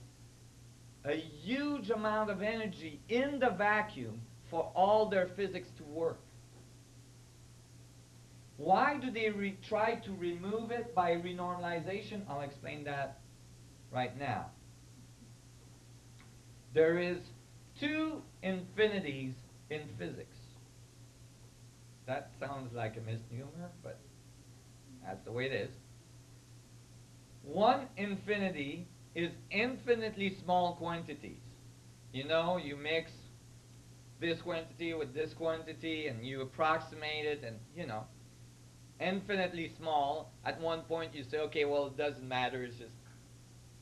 Speaker 1: a huge amount of energy in the vacuum for all their physics to work. Why do they try to remove it by renormalization? I'll explain that right now. There is two infinities in physics. That sounds like a misnomer, but that's the way it is. One infinity is infinitely small quantities. You know, you mix this quantity with this quantity and you approximate it, and you know, infinitely small. At one point you say, okay, well, it doesn't matter, it's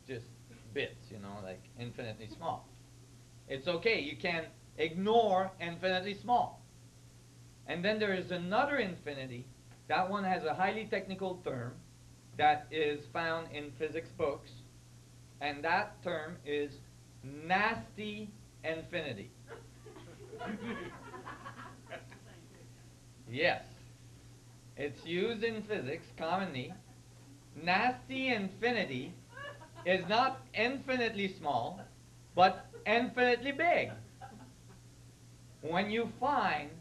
Speaker 1: just bits, you know, like infinitely small. It's okay, you can ignore infinitely small. And then there is another infinity. That one has a highly technical term that is found in physics books, and that term is nasty infinity. Yes, it's used in physics commonly. Nasty infinity is not infinitely small, but infinitely big. When you find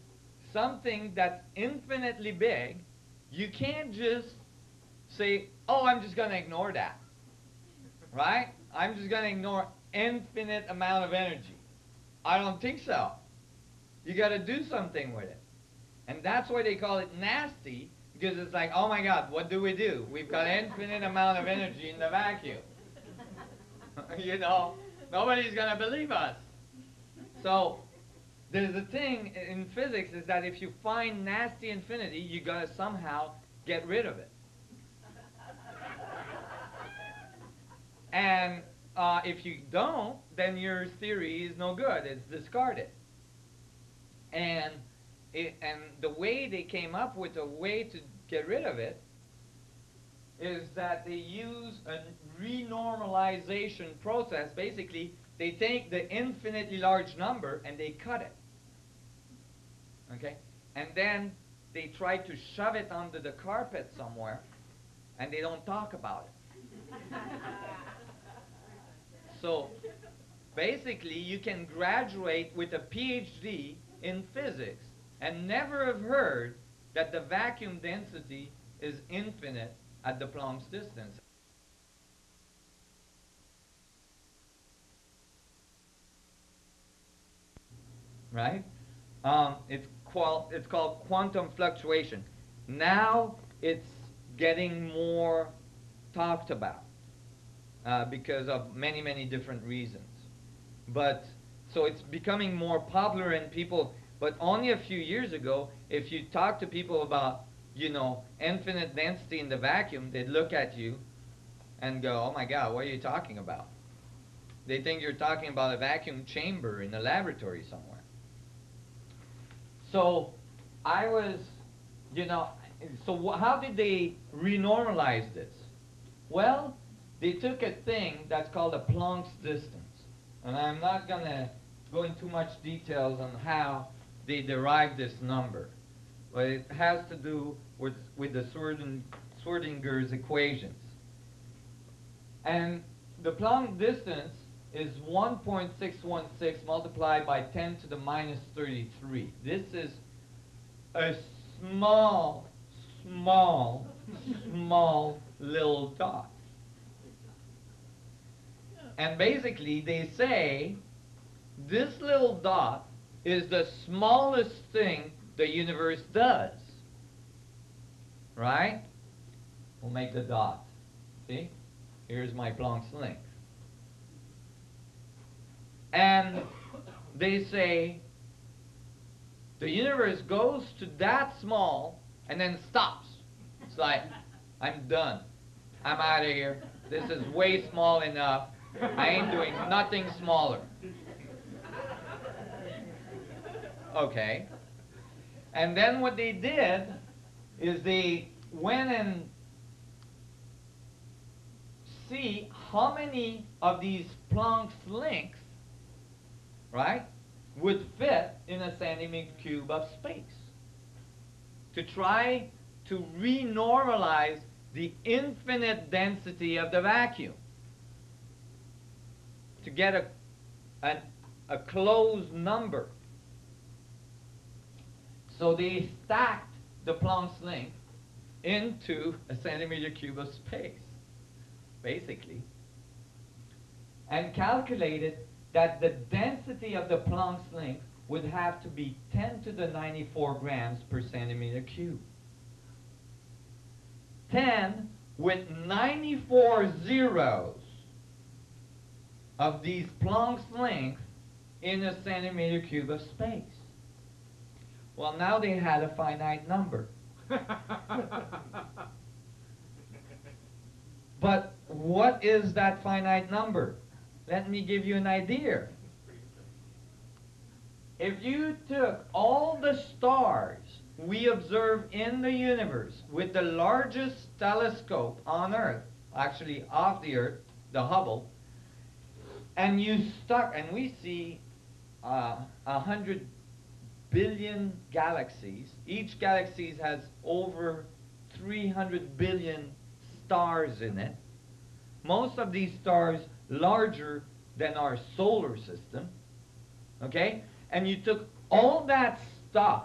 Speaker 1: something that's infinitely big, you can't just say, oh, I'm just going to ignore that. Right? I'm just going to ignore infinite amount of energy. I don't think so. You got to do something with it. And that's why they call it nasty, because it's like, oh my God, what do? We've got infinite amount of energy in the vacuum. You know, nobody's going to believe us. So there's a thing in physics is that if you find nasty infinity, you got to somehow get rid of it. And if you don't, then your theory is no good. It's discarded. And the way they came up with a way to get rid of it is that they use a renormalization process. Basically, they take the infinitely large number and they cut it. Okay? And then they try to shove it under the carpet somewhere, and they don't talk about it. So basically, you can graduate with a PhD in physics and never have heard that the vacuum density is infinite at the Planck's distance. Right? It's called quantum fluctuation. Now it's getting more talked about because of many, many different reasons. But so it's becoming more popular in people. But only a few years ago, if you talk to people about, you know, infinite density in the vacuum, they'd look at you and go, oh my God, what are you talking about? They think you're talking about a vacuum chamber in a laboratory somewhere. So I was, you know, so how did they renormalize this? Well, they took a thing that's called a Planck's distance. And I'm not going to go into much details on how they derived this number. But it has to do with the Schrodinger's equations. And the Planck distance is 1.616 multiplied by 10 to the minus 33. This is a small, small, small little dot. And basically they say this little dot is the smallest thing the universe does. Right? We'll make the dot. See? Here's my Planck's length. And they say the universe goes to that small and then stops. It's like, I'm done. I'm out of here. This is way small enough. I ain't doing nothing smaller. Okay. And then what they did is they went and see how many of these Planck's lengths, right, would fit in a centimeter cube of space, to try to renormalize the infinite density of the vacuum, to get a closed number. So they stacked the Planck's length into a centimeter cube of space, basically, and calculated that the density of the Planck's length would have to be 10 to the 94 grams per centimeter cube. 10 with 94 zeros of these Planck's length in a centimeter cube of space. Well, now they had a finite number. But what is that finite number? Let me give you an idea. If you took all the stars we observe in the universe with the largest telescope on Earth, actually off the Earth, the Hubble, and you stuck, and we see 100 billion galaxies. Each galaxy has over 300 billion stars in it. Most of these stars larger than our solar system. Okay? And you took all that stuff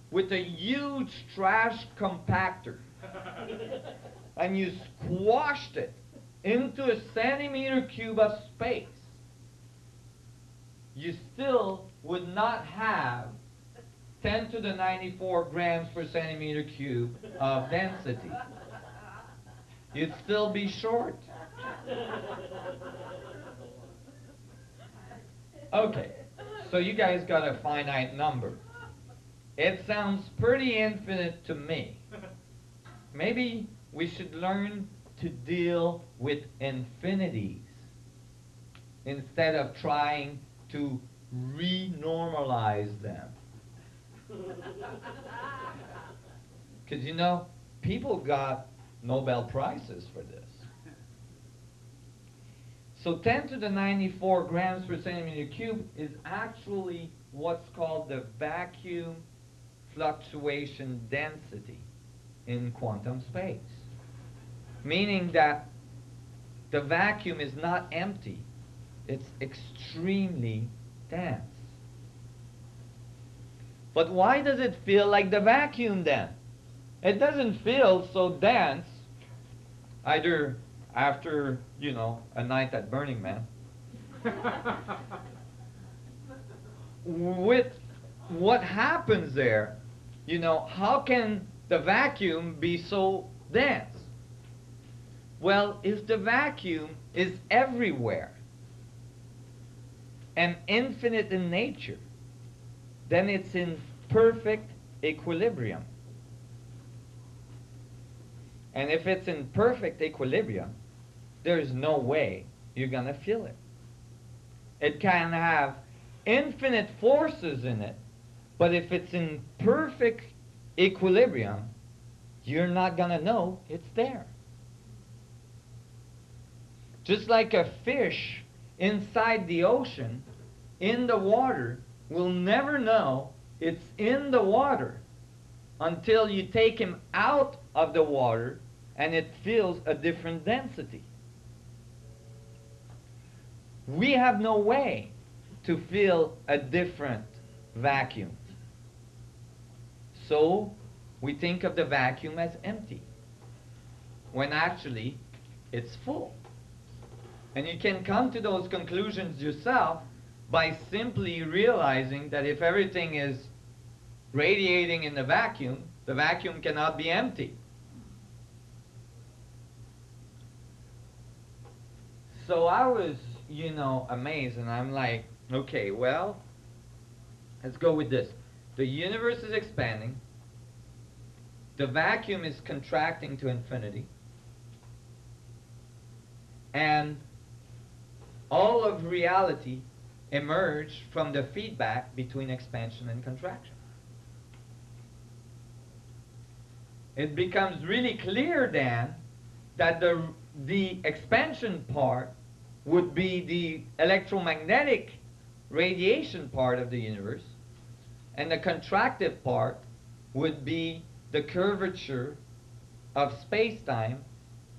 Speaker 1: with a huge trash compactor and you squashed it into a centimeter cube of space, you still would not have 10 to the 94 grams per centimeter cube of density. You'd still be short. Okay, so you guys got a finite number. It sounds pretty infinite to me. Maybe we should learn to deal with infinities instead of trying to renormalize them. Because you know, people got Nobel Prizes for this. So 10 to the 94 grams per centimeter cube is actually what's called the vacuum fluctuation density in quantum space. Meaning that the vacuum is not empty, it's extremely dense. But why does it feel like the vacuum then? It doesn't feel so dense, either after, you know, a night at Burning Man. With what happens there, you know, how can the vacuum be so dense? Well, if the vacuum is everywhere and infinite in nature, then it's in perfect equilibrium. And if it's in perfect equilibrium, there's no way you're going to feel it. It can have infinite forces in it, but if it's in perfect equilibrium, you're not going to know it's there. Just like a fish inside the ocean, in the water, will never know it's in the water until you take him out of the water and it feels a different density. We have no way to feel a different vacuum. So we think of the vacuum as empty, when actually it's full. And you can come to those conclusions yourself by simply realizing that if everything is radiating in the vacuum cannot be empty. So I was, you know, amazed, and I'm like, Okay, well, let's go with this. The universe is expanding. The vacuum is contracting to infinity. And all of reality emerged from the feedback between expansion and contraction. It becomes really clear then that the expansion part would be the electromagnetic radiation part of the universe, and the contractive part would be the curvature of space-time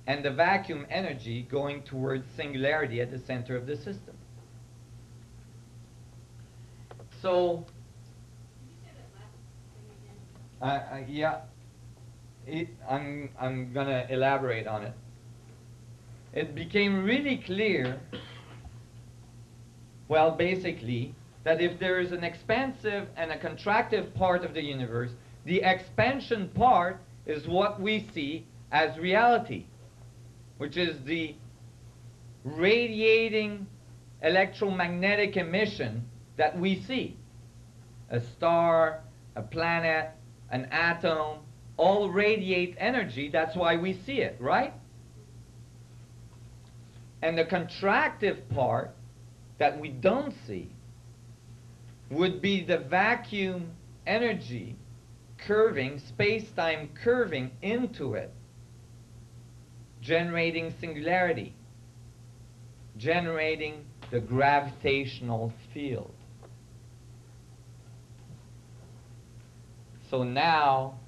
Speaker 1: and the vacuum energy going towards singularity at the center of the system. So, yeah, I'm gonna elaborate on it. It became really clear, well, basically, that if there is an expansive and a contractive part of the universe, the expansion part is what we see as reality, which is the radiating electromagnetic emission that we see. A star, a planet, an atom, all radiate energy. That's why we see it, right? And the contractive part that we don't see would be the vacuum energy curving, space-time curving into it, generating singularity, generating the gravitational field. So now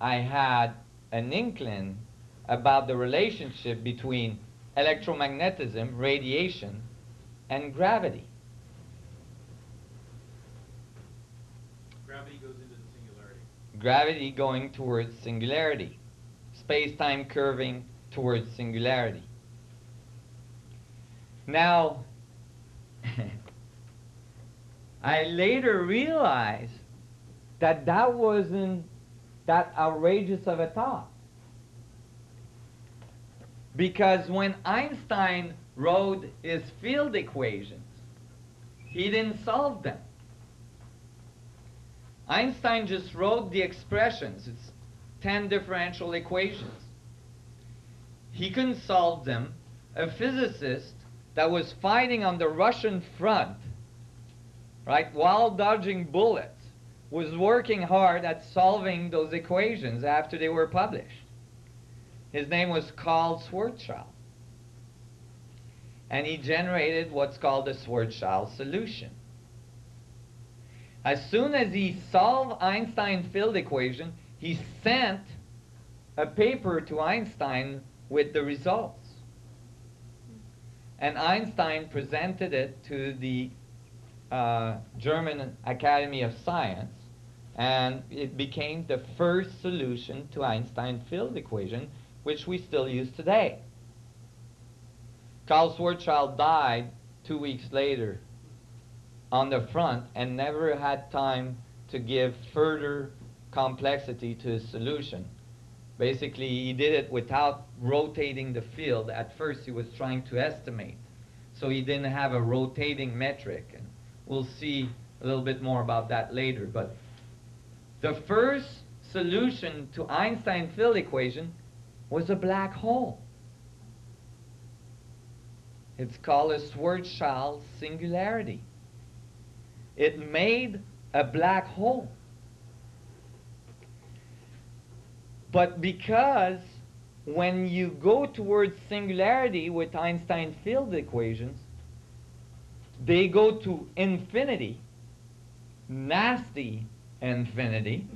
Speaker 1: I had an inkling about the relationship between electromagnetism, radiation, and gravity.
Speaker 2: Gravity goes into the singularity.
Speaker 1: Gravity going towards singularity. Space-time curving towards singularity. Now, I later realized that that wasn't that outrageous of a thought. Because when Einstein wrote his field equations, he didn't solve them. Einstein just wrote the expressions. It's 10 differential equations. He couldn't solve them. A physicist that was fighting on the Russian front, right, while dodging bullets, was working hard at solving those equations after they were published. His name was Karl Schwarzschild. And he generated what's called the Schwarzschild solution. As soon as he solved Einstein's field equation, he sent a paper to Einstein with the results. And Einstein presented it to the German Academy of Science, and it became the first solution to Einstein's field equation, which we still use today. Karl Schwarzschild died 2 weeks later on the front and never had time to give further complexity to his solution. Basically, he did it without rotating the field. At first, he was trying to estimate, so he didn't have a rotating metric. And we'll see a little bit more about that later. But the first solution to Einstein's field equation was a black hole. It's called a Schwarzschild singularity. It made a black hole. But because when you go towards singularity with Einstein's field equations, they go to infinity, nasty infinity,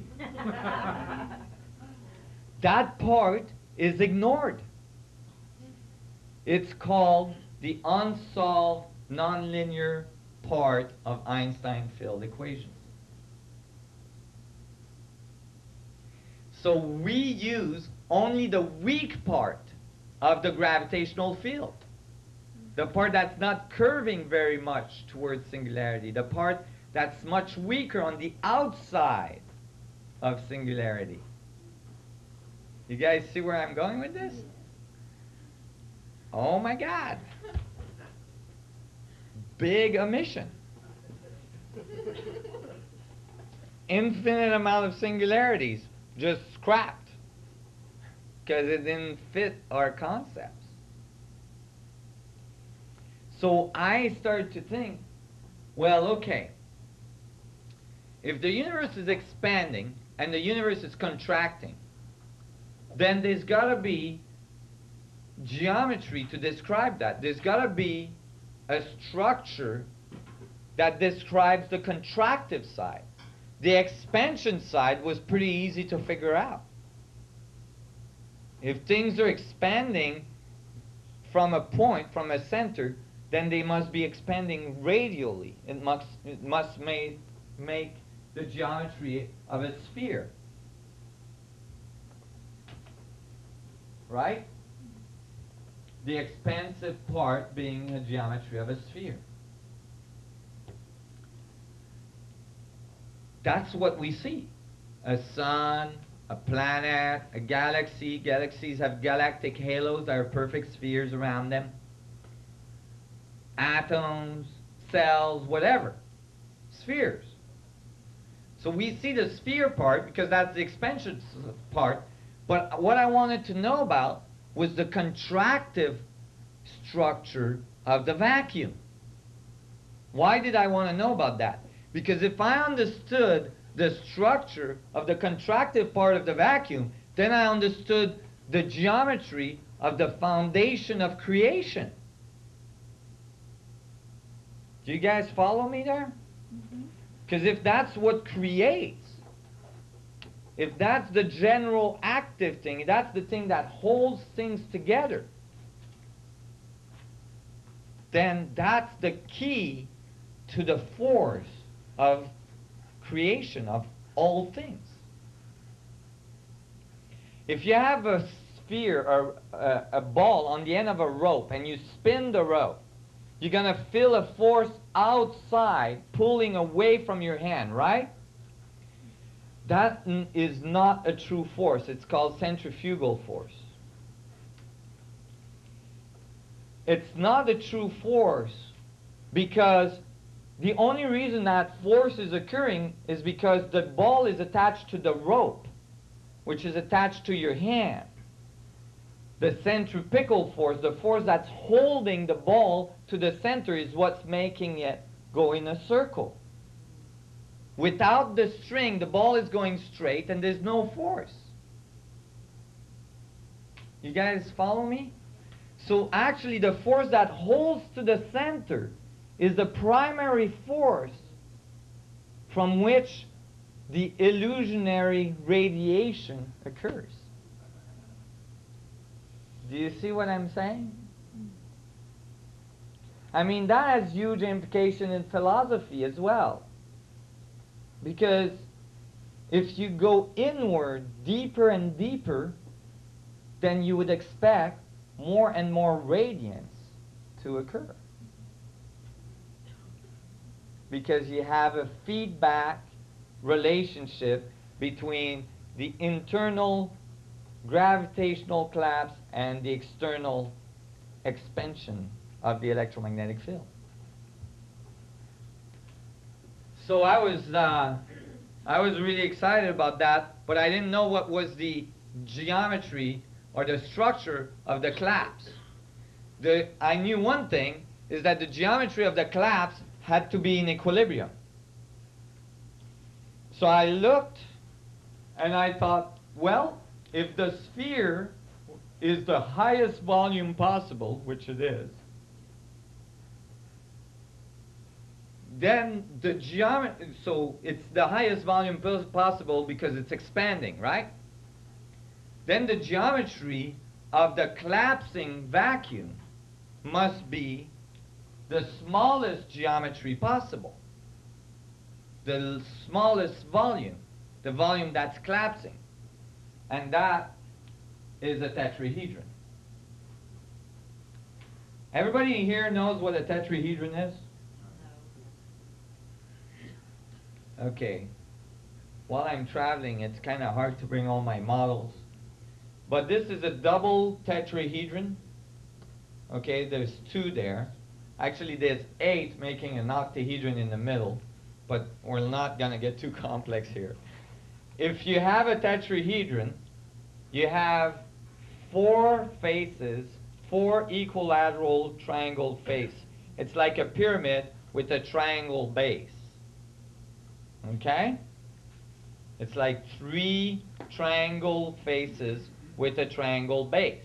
Speaker 1: that part is ignored. It's called the unsolved nonlinear part of Einstein's field equations. So we use only the weak part of the gravitational field. The part that's not curving very much towards singularity. The part that's much weaker on the outside of singularity. You guys see where I'm going with this? Oh my God. Big omission. Infinite amount of singularities just scrapped because it didn't fit our concepts. So I started to think, well, okay, if the universe is expanding and the universe is contracting, then there's got to be geometry to describe that. There's got to be a structure that describes the contractive side. The expansion side was pretty easy to figure out. If things are expanding from a point, from a center, then they must be expanding radially. It must make the geometry of a sphere. Right? The expansive part being a geometry of a sphere. That's what we see. A sun, a planet, a galaxy. Galaxies have galactic halos that are perfect spheres around them. Atoms, cells, whatever. Spheres. So we see the sphere part because that's the expansion part. But what I wanted to know about was the contractive structure of the vacuum. Why did I want to know about that? Because if I understood the structure of the contractive part of the vacuum, then I understood the geometry of the foundation of creation. Do you guys follow me there? Because if that's what creates, if that's the general active thing, that's the thing that holds things together, then that's the key to the force of creation of all things. If you have a sphere or a ball on the end of a rope and you spin the rope, you're going to feel a force outside pulling away from your hand, right? That is not a true force. It's called centrifugal force. It's not a true force because the only reason that force is occurring is because the ball is attached to the rope, which is attached to your hand. The centripetal force, the force that's holding the ball to the center, is what's making it go in a circle. Without the string, the ball is going straight and there's no force. You guys follow me? So actually the force that holds to the center is the primary force from which the illusionary radiation occurs. Do you see what I'm saying? I mean, that has huge implication in philosophy as well. Because if you go inward, deeper and deeper, then you would expect more and more radiance to occur. Because you have a feedback relationship between the internal gravitational collapse and the external expansion of the electromagnetic field. So I was really excited about that, but I didn't know what was the geometry or the structure of the collapse. I knew one thing, is that the geometry of the collapse had to be in equilibrium. So I looked and I thought, well, if the sphere is the highest volume possible, which it is, then the geometry, so it's the highest volume possible because it's expanding, right? Then the geometry of the collapsing vacuum must be the smallest geometry possible. The smallest volume, the volume that's collapsing. And that is a tetrahedron. Everybody here knows what a tetrahedron is? Okay. While I'm traveling, it's kind of hard to bring all my models. But this is a double tetrahedron. Okay, there's two there. Actually, there's 8 making an octahedron in the middle. but we're not going to get too complex here. If you have a tetrahedron, you have four faces, four equilateral triangle face. It's like a pyramid with a triangle base. Okay? It's like three triangle faces with a triangle base.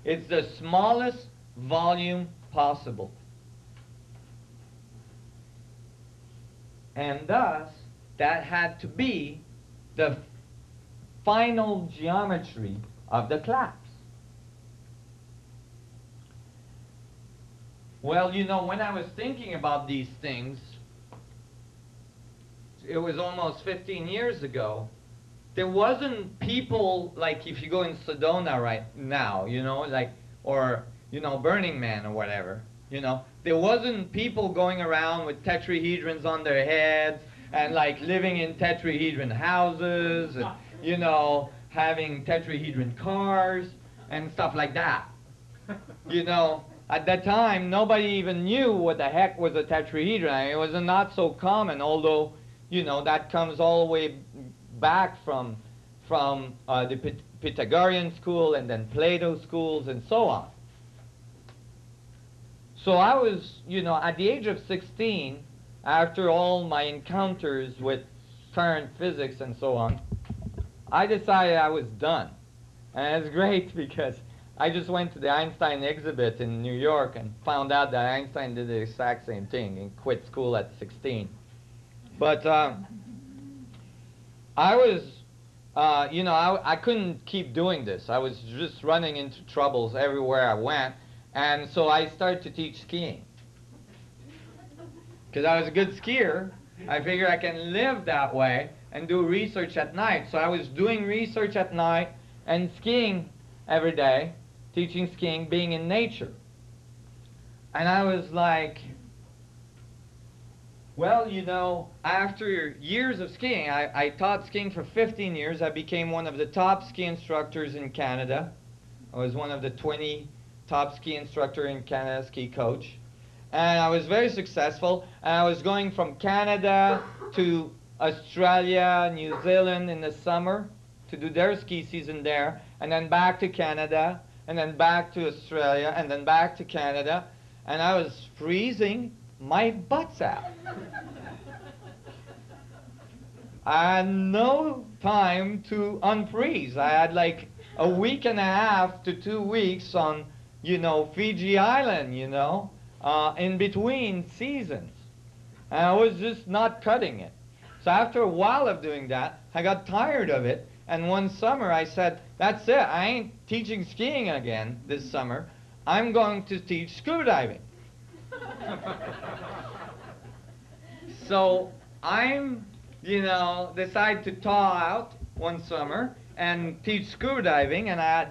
Speaker 1: It's the smallest volume possible. And thus, that had to be the final geometry of the collapse. Well, you know, when I was thinking about these things, it was almost 15 years ago, there wasn't people like if you go in Sedona right now, you know, like, or, you know, Burning Man or whatever, you know, there wasn't people going around with tetrahedrons on their heads and like living in tetrahedron houses and, you know, having tetrahedron cars and stuff like that. You know, at that time, nobody even knew what the heck was a tetrahedron. I mean, it was not so common, although, you know, that comes all the way back from the Pythagorean school and then Plato schools and so on. So I was, you know, at the age of 16, after all my encounters with current physics and so on, I decided I was done. And it's great because I just went to the Einstein exhibit in New York and found out that Einstein did the exact same thing and quit school at 16. But I was, you know, I couldn't keep doing this. I was just running into troubles everywhere I went. And so I started to teach skiing. Because I was a good skier, I figured I can live that way and do research at night. So I was doing research at night and skiing every day, teaching skiing, being in nature. And I was like, well, you know, after years of skiing, I taught skiing for 15 years. I became one of the top ski instructors in Canada. I was one of the 20 top ski instructor in Canada, ski coach. And I was very successful. And I was going from Canada to Australia, New Zealand in the summer to do their ski season there, and then back to Canada, and then back to Australia, and then back to Canada. And I was freezing my butts out. I had no time to unfreeze. I had like a week and a half to 2 weeks on, you know, Fiji Island, you know, in between seasons. And I was just not cutting it. So after a while of doing that, I got tired of it. And one summer I said, that's it. I ain't teaching skiing again this summer. I'm going to teach scuba diving. So I'm, you know, decided to thaw out one summer and teach scuba diving. And I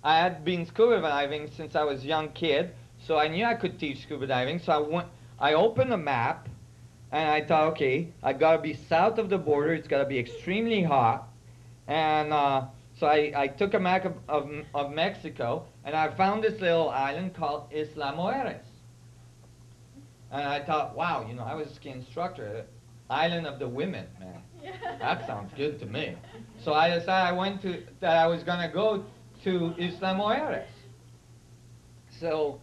Speaker 1: had been scuba diving since I was a young kid. So I knew I could teach scuba diving. So I opened a map and I thought, okay, I gotta be south of the border. It's gotta be extremely hot. And so I took a map of Mexico and I found this little island called Isla Mujeres. And I thought, wow, you know, I was a ski instructor. Island of the women, man. That sounds good to me. So I decided I was going to go to Isla Mujeres. So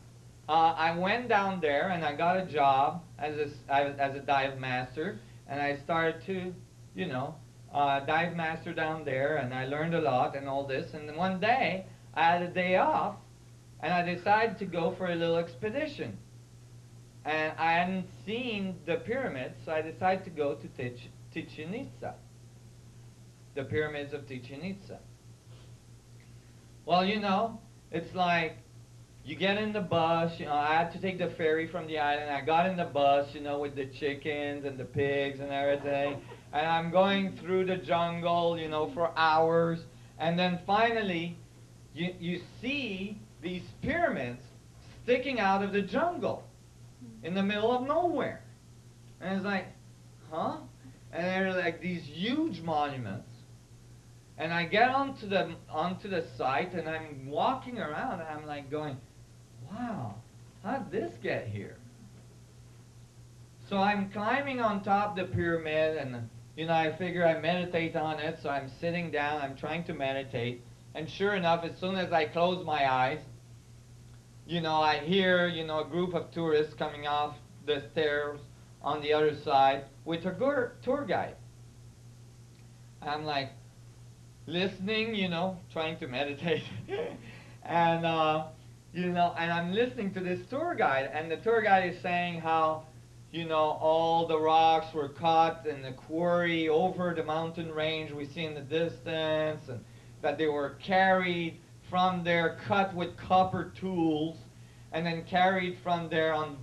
Speaker 1: I went down there and I got a job as a dive master. And I started to, you know, dive master down there. And I learned a lot and all this. And then one day, I had a day off. And I decided to go for a little expedition. And I hadn't seen the pyramids, so I decided to go to Chichen Itza, the pyramids of Chichen Itza. Well, you know, it's like you get in the bus, you know, I had to take the ferry from the island. I got in the bus, you know, with the chickens and the pigs and everything. And I'm going through the jungle, you know, for hours. And then finally, you see these pyramids sticking out of the jungle in the middle of nowhere. And it's like, huh? And they're like these huge monuments. And I get onto the site and I'm walking around and I'm like going, wow, how did this get here? So I'm climbing on top of the pyramid, and I figure I meditate on it, so I'm sitting down, I'm trying to meditate, and sure enough, as soon as I close my eyes, I hear, a group of tourists coming off the stairs on the other side with a tour guide. I'm like listening, trying to meditate, and and I'm listening to this tour guide, and the tour guide is saying how, all the rocks were cut in the quarry over the mountain range we see in the distance, and that they were carried from there, cut with copper tools, and then carried from there on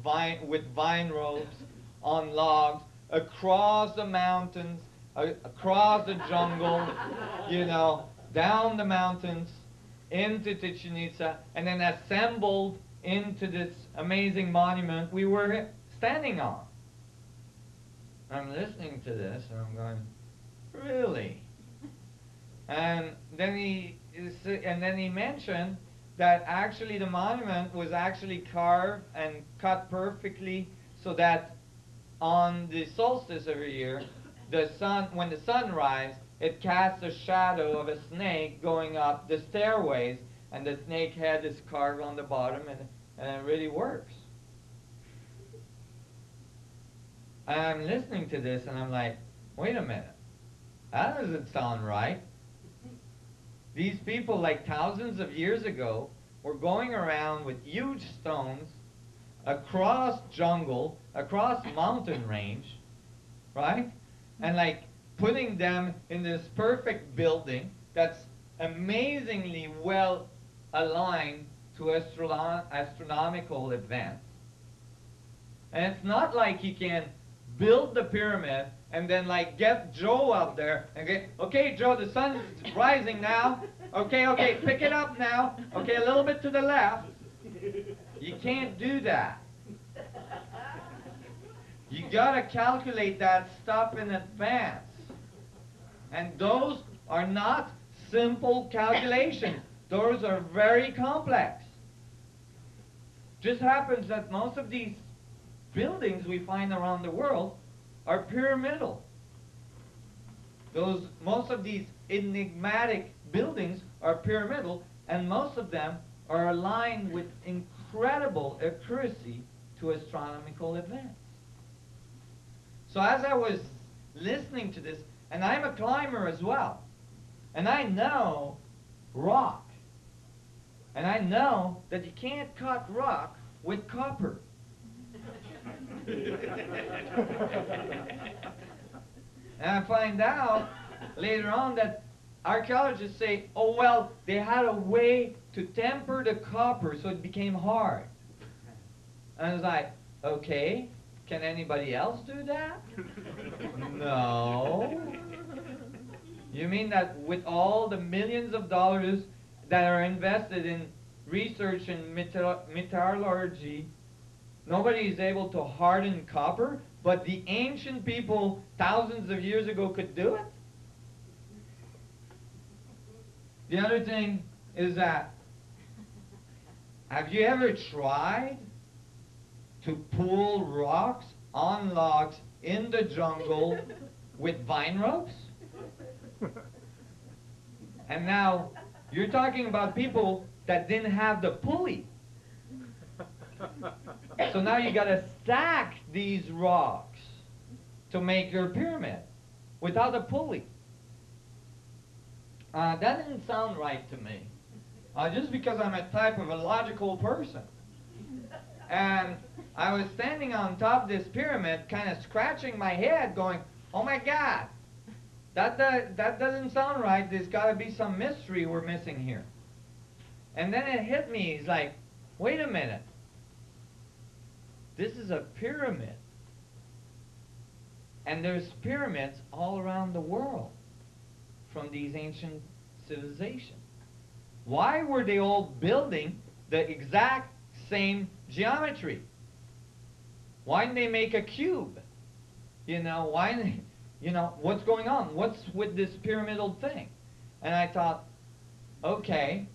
Speaker 1: with vine ropes on logs across the mountains, across the jungle, down the mountains into Chichen Itza, and then assembled into this amazing monument we were standing on. I'm listening to this, and I'm going, really? And then he mentioned that actually the monument was actually carved and cut perfectly so that on the solstice every year, when the sun rises, it casts a shadow of a snake going up the stairways, and the snake head is carved on the bottom, and it really works. And I'm listening to this, and I'm like, wait a minute, that doesn't sound right. These people, like thousands of years ago, were going around with huge stones across jungle, across mountain range, right? And like putting them in this perfect building that's amazingly well aligned to astronomical events. And it's not like you can build the pyramid and then like get Joe up there and get, okay, Joe, the sun's rising now. Okay, pick it up now. Okay, a little bit to the left. You can't do that. You gotta calculate that stuff in advance. And those are not simple calculations. Those are very complex. Just happens that most of these buildings we find around the world are pyramidal. Most of these enigmatic buildings are pyramidal, and most of them are aligned with incredible accuracy to astronomical events. So as I was listening to this, and I'm a climber as well, and I know rock, and I know that you can't cut rock with copper. And I find out later on that archaeologists say, oh well, they had a way to temper the copper so it became hard. And I was like, okay, can anybody else do that? No. You mean that with all the millions of dollars that are invested in research and metallurgy, nobody is able to harden copper, but the ancient people thousands of years ago could do it? The other thing is that, have you ever tried to pull rocks on logs in the jungle with vine ropes? And now, you're talking about people that didn't have the pulley. So now you gotta stack these rocks to make your pyramid without a pulley. That didn't sound right to me. Just because I'm a type of a logical person. And I was standing on top of this pyramid, kind of scratching my head, going, oh my God, that doesn't sound right. There's got to be some mystery we're missing here. And then it hit me. It's like, wait a minute. This is a pyramid. And there's pyramids all around the world from these ancient civilizations. Why were they all building the exact same geometry? Why didn't they make a cube? What's going on? What's with this pyramidal thing? And I thought, okay,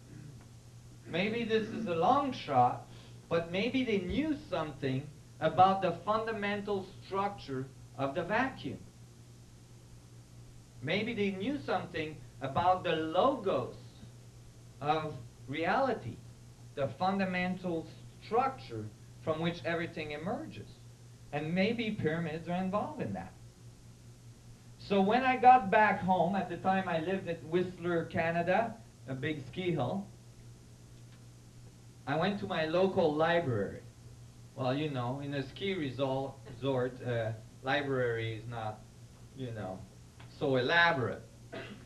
Speaker 1: maybe this is a long shot, but maybe they knew something about the fundamental structure of the vacuum. Maybe they knew something about the logos of reality, the fundamental structure from which everything emerges. And maybe pyramids are involved in that. So when I got back home, at the time I lived at Whistler, Canada, a big ski hill, I went to my local library. Well, you know, in a ski resort, library is not, you know, so elaborate.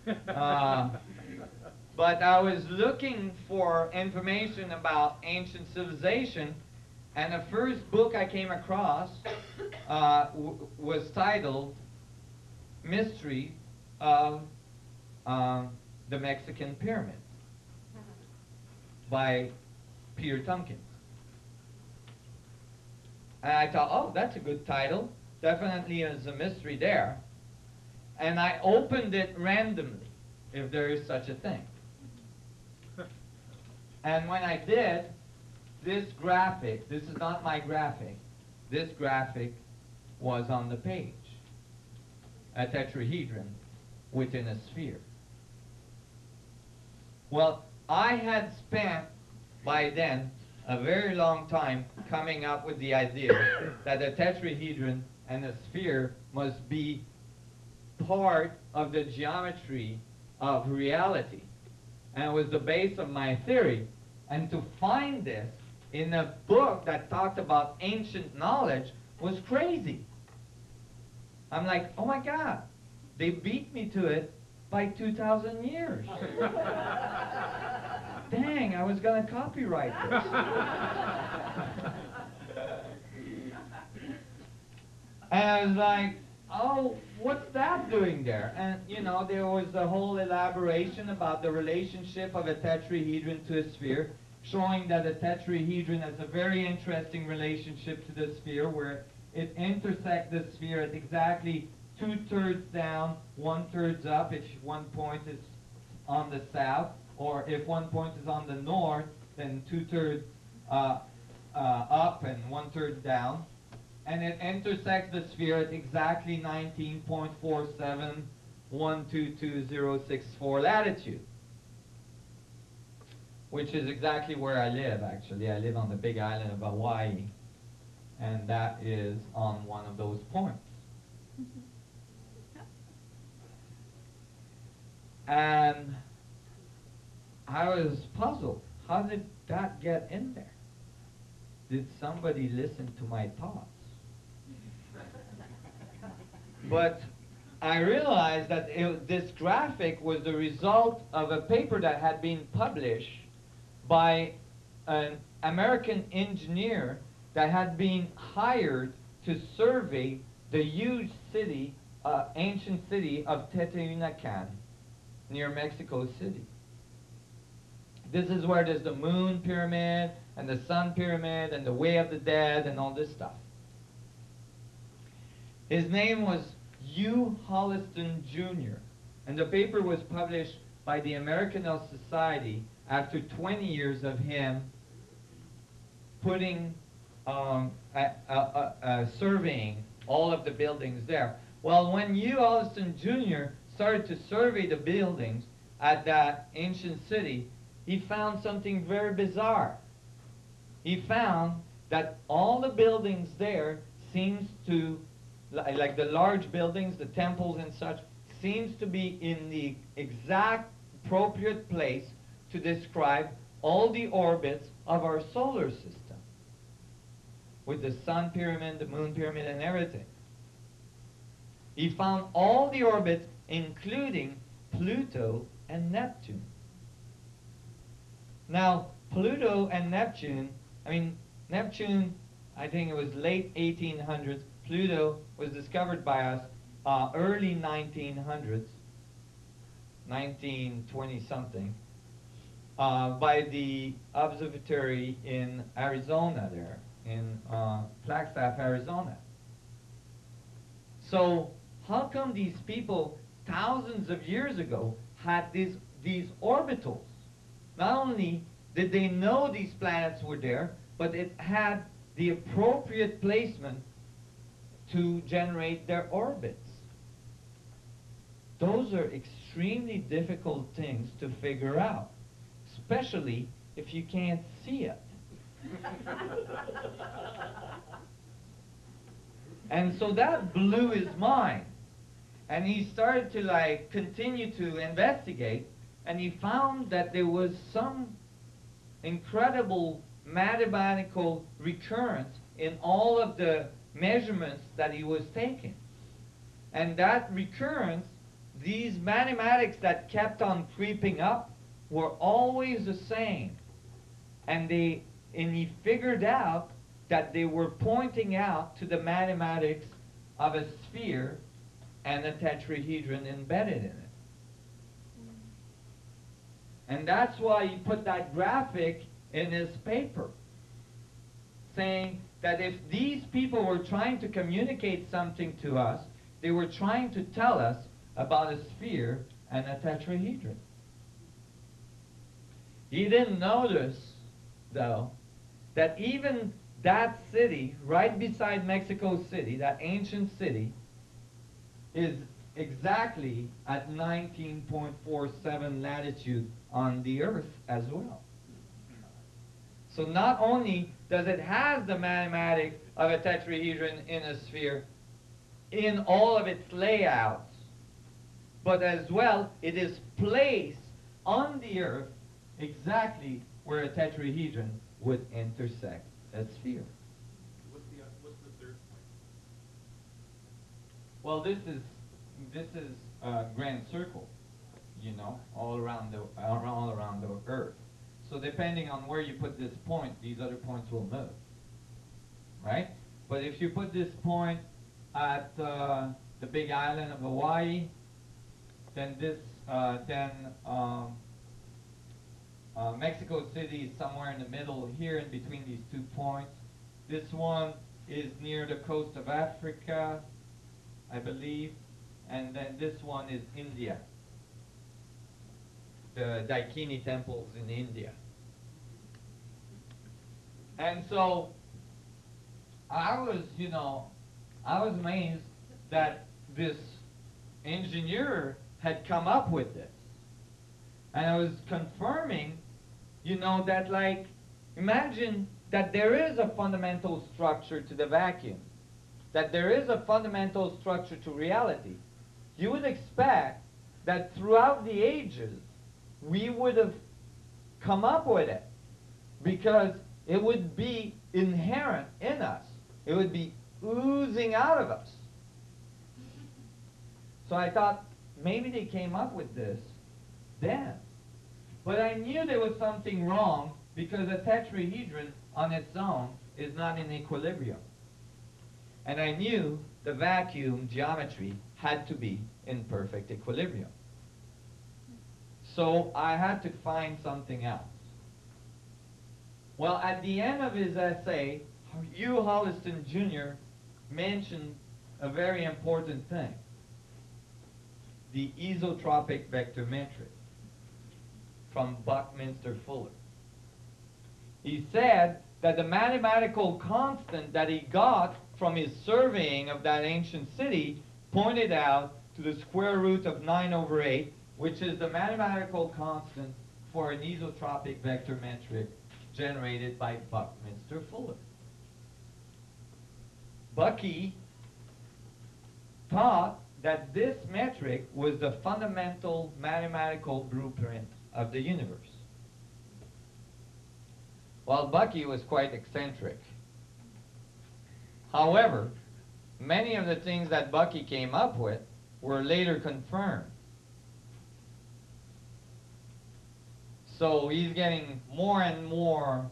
Speaker 1: But I was looking for information about ancient civilization, and the first book I came across was titled Mystery of the Mexican Pyramids by Peter Tompkins. And I thought, oh, that's a good title. Definitely is a mystery there. And I opened it randomly, if there is such a thing. And when I did, this graphic, this is not my graphic, this graphic was on the page. A tetrahedron within a sphere. Well, I had spent by then a very long time coming up with the idea that a tetrahedron and a sphere must be part of the geometry of reality. And it was the base of my theory. And to find this in a book that talked about ancient knowledge was crazy. I'm like, oh my God, they beat me to it by 2,000 years. Dang, I was going to copyright this. And I was like, oh, what's that doing there? And, you know, there was a whole elaboration about the relationship of a tetrahedron to a sphere, showing that a tetrahedron has a very interesting relationship to the sphere, where it intersects the sphere at exactly 2/3 down, 1/3 up, if one point is on the south, or if one point is on the north, then 2/3 up and 1/3 down. And it intersects the sphere at exactly 19.471222064 latitude, which is exactly where I live, actually. I live on the big island of Hawaii, and that is on one of those points. And I was puzzled. How did that get in there? Did somebody listen to my thoughts? But I realized that this graphic was the result of a paper that had been published by an American engineer that had been hired to survey the huge city, ancient city of Teotihuacan near Mexico City. This is where there's the moon pyramid and the sun pyramid and the way of the dead and all this stuff. His name was Hugh Holliston Jr., and the paper was published by the American Health Society after 20 years of him putting, surveying all of the buildings there. Well, when Hugh Holliston Jr. started to survey the buildings at that ancient city, he found something very bizarre. He found that all the buildings there seems to, like the large buildings, the temples and such, seems to be in the exact appropriate place to describe all the orbits of our solar system, with the sun pyramid, the moon pyramid, and everything. He found all the orbits, including Pluto and Neptune. Now, Pluto and Neptune, Neptune, I think it was late 1800s. Pluto was discovered by us early 1900s, 1920-something, by the observatory in Arizona there, in Flagstaff, Arizona. So how come these people thousands of years ago had these orbitals? Not only did they know these planets were there, but it the appropriate placement to generate their orbits. Those are extremely difficult things to figure out, especially if you can't see it. And so that blew his mind. And he started to like continue to investigate, and he found that there was some incredible mathematical recurrence in all of the measurements that he was taking. And that recurrence, these mathematics that kept on creeping up, were always the same. And he figured out that they were pointing out to the mathematics of a sphere and a tetrahedron embedded in it. And that's why he put that graphic in his paper, saying that if these people were trying to communicate something to us, they were trying to tell us about a sphere and a tetrahedron. He didn't notice, though, that even that city, right beside Mexico City, that ancient city, is exactly at 19.47 latitude on the Earth as well. So not only does it have the mathematics of a tetrahedron in a sphere in all of its layouts, but as well it is placed on the Earth exactly where a tetrahedron would intersect a sphere.
Speaker 2: What's the third point?
Speaker 1: Well, this is a grand circle, you know, all around the Earth. So depending on where you put this point, these other points will move, right? But if you put this point at the big island of Hawaii, then Mexico City is somewhere in the middle here, in between these 2 points. This one is near the coast of Africa, I believe, and then this one is India, the Daikini temples in India. And so I was amazed that this engineer had come up with this. And I was confirming, that like, imagine that there is a fundamental structure to the vacuum, that there is a fundamental structure to reality. You would expect that throughout the ages, we would have come up with it, because it would be inherent in us. It would be oozing out of us. So I thought, maybe they came up with this then. But I knew there was something wrong, because a tetrahedron on its own is not in equilibrium. And I knew the vacuum geometry had to be in perfect equilibrium. So I had to find something else. Well, at the end of his essay, Hugh Holliston Jr. mentioned a very important thing: the isotropic vector metric from Buckminster Fuller. He said that the mathematical constant that he got from his surveying of that ancient city pointed out to the square root of 9/8, which is the mathematical constant for an isotropic vector metric generated by Buckminster Fuller. Bucky thought that this metric was the fundamental mathematical blueprint of the universe. Well, Bucky was quite eccentric. However, many of the things that Bucky came up with were later confirmed. So he's getting more and more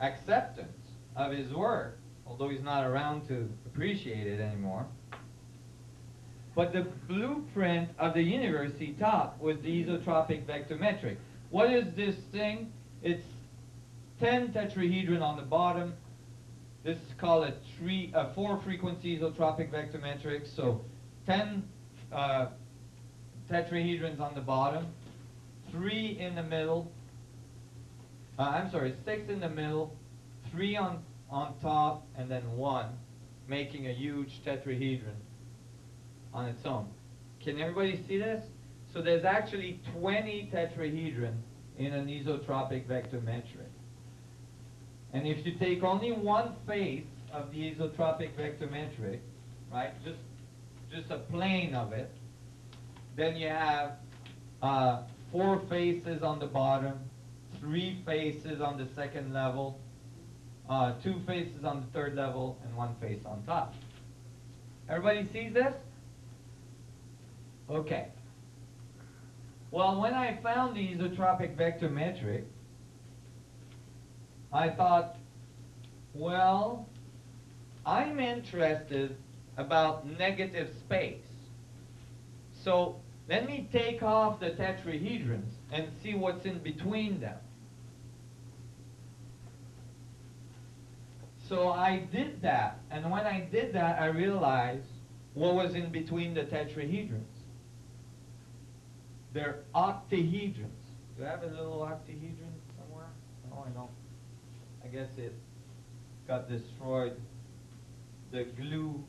Speaker 1: acceptance of his work, although he's not around to appreciate it anymore. But the blueprint of the universe, he thought, was the isotropic vector metric. What is this thing? It's 10 tetrahedron on the bottom. This is called a 4-frequency isotropic vector metric. So 10 tetrahedrons on the bottom, 3 in the middle, I'm sorry, 6 in the middle, 3 on top, and then 1, making a huge tetrahedron on its own. Can everybody see this? So there's actually 20 tetrahedron in an isotropic vector metric. And if you take only one face of the isotropic vector metric, right, just a plane of it, then you have 4 faces on the bottom, 3 faces on the second level, 2 faces on the third level, and 1 face on top. Everybody sees this? Okay. Well, when I found the isotropic vector metric, I thought, well, I'm interested about negative space. So let me take off the tetrahedrons and see what's in between them. So I did that, and when I did that, I realized what was in between the tetrahedrons. They're octahedrons. Do I have a little octahedron somewhere? No, I don't. I guess it got destroyed. The glue,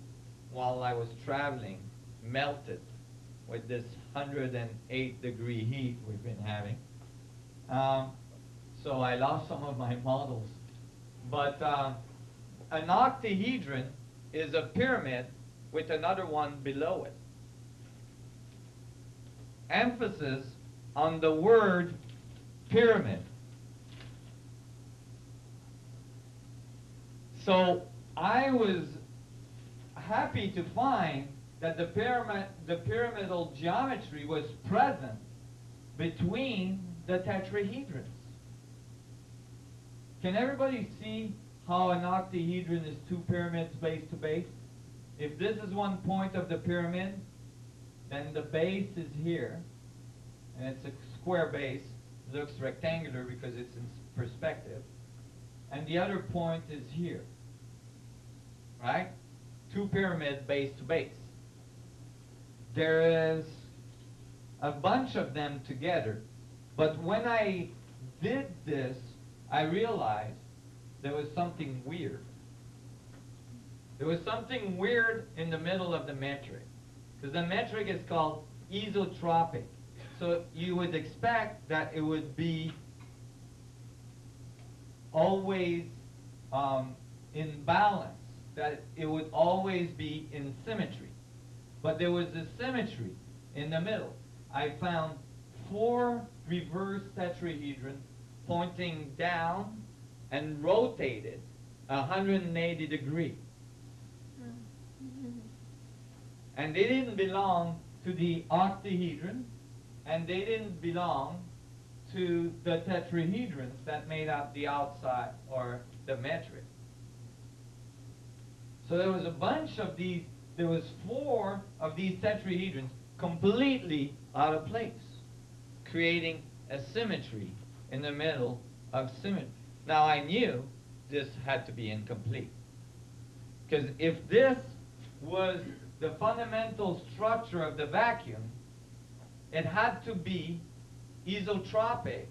Speaker 1: while I was traveling, melted with this 108-degree heat we've been having. So I lost some of my models. But an octahedron is a pyramid with another one below it. Emphasis on the word pyramid. So I was happy to find that the pyramidal geometry was present between the tetrahedrons. Can everybody see how an octahedron is 2 pyramids base to base? If this is one point of the pyramid, then the base is here, and it's a square base. It looks rectangular because it's in perspective. And the other point is here, right? 2 pyramids base to base. There is a bunch of them together, but when I did this, I realized there was something weird. There was something weird in the middle of the metric, because the metric is called isotropic. So you would expect that it would be always in balance, that it would always be in symmetry. But there was a symmetry in the middle. I found 4 reverse tetrahedrons pointing down and rotated 180 degrees. And they didn't belong to the octahedron, and they didn't belong to the tetrahedrons that made up the outside or the metric. So there was a bunch of these, there was 4 of these tetrahedrons completely out of place, creating a symmetry in the middle of symmetry. Now I knew this had to be incomplete, because if this was the fundamental structure of the vacuum, it had to be isotropic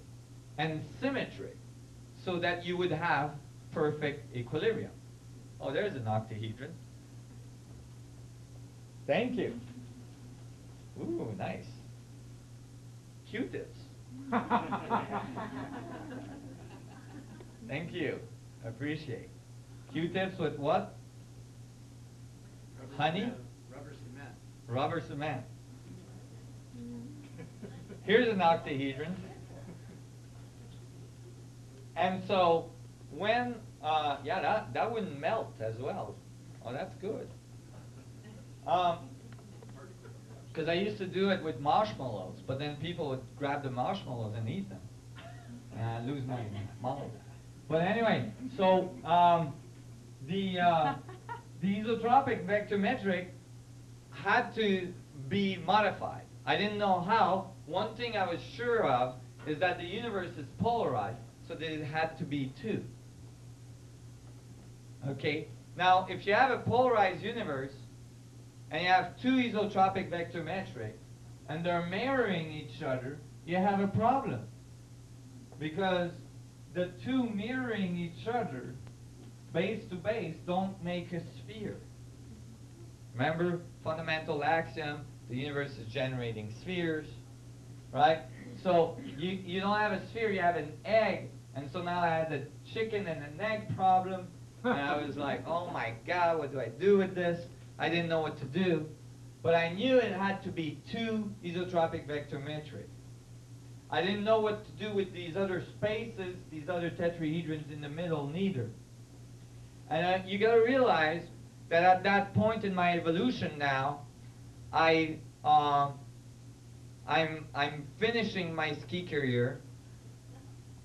Speaker 1: and symmetric so that you would have perfect equilibrium. Oh, there's an octahedron. Thank you. Ooh, nice. Q-tips. Thank you. Appreciate. Q-tips with what? Honey?
Speaker 2: Rubber cement.
Speaker 1: Rubber cement. Here's an octahedron. And so when, yeah, that wouldn't melt as well. Oh, that's good. Because I used to do it with marshmallows, but then people would grab the marshmallows and eat them. And I'd lose my model. But anyway, so the isotropic vector metric had to be modified. I didn't know how. One thing I was sure of is that the universe is polarized, so that it had to be 2. Okay? Now, if you have a polarized universe, and you have 2 isotropic vector metrics, and they're mirroring each other, you have a problem. Because the two mirroring each other, base to base, don't make a sphere. Remember, fundamental axiom, the universe is generating spheres, right? So you don't have a sphere, you have an egg. And so now I had the chicken and an egg problem. And I was like, oh my God, what do I do with this? I didn't know what to do. But I knew it had to be two isotropic vector metric. I didn't know what to do with these other spaces, these other tetrahedrons in the middle, neither. And you got to realize that at that point in my evolution now, I'm finishing my ski career.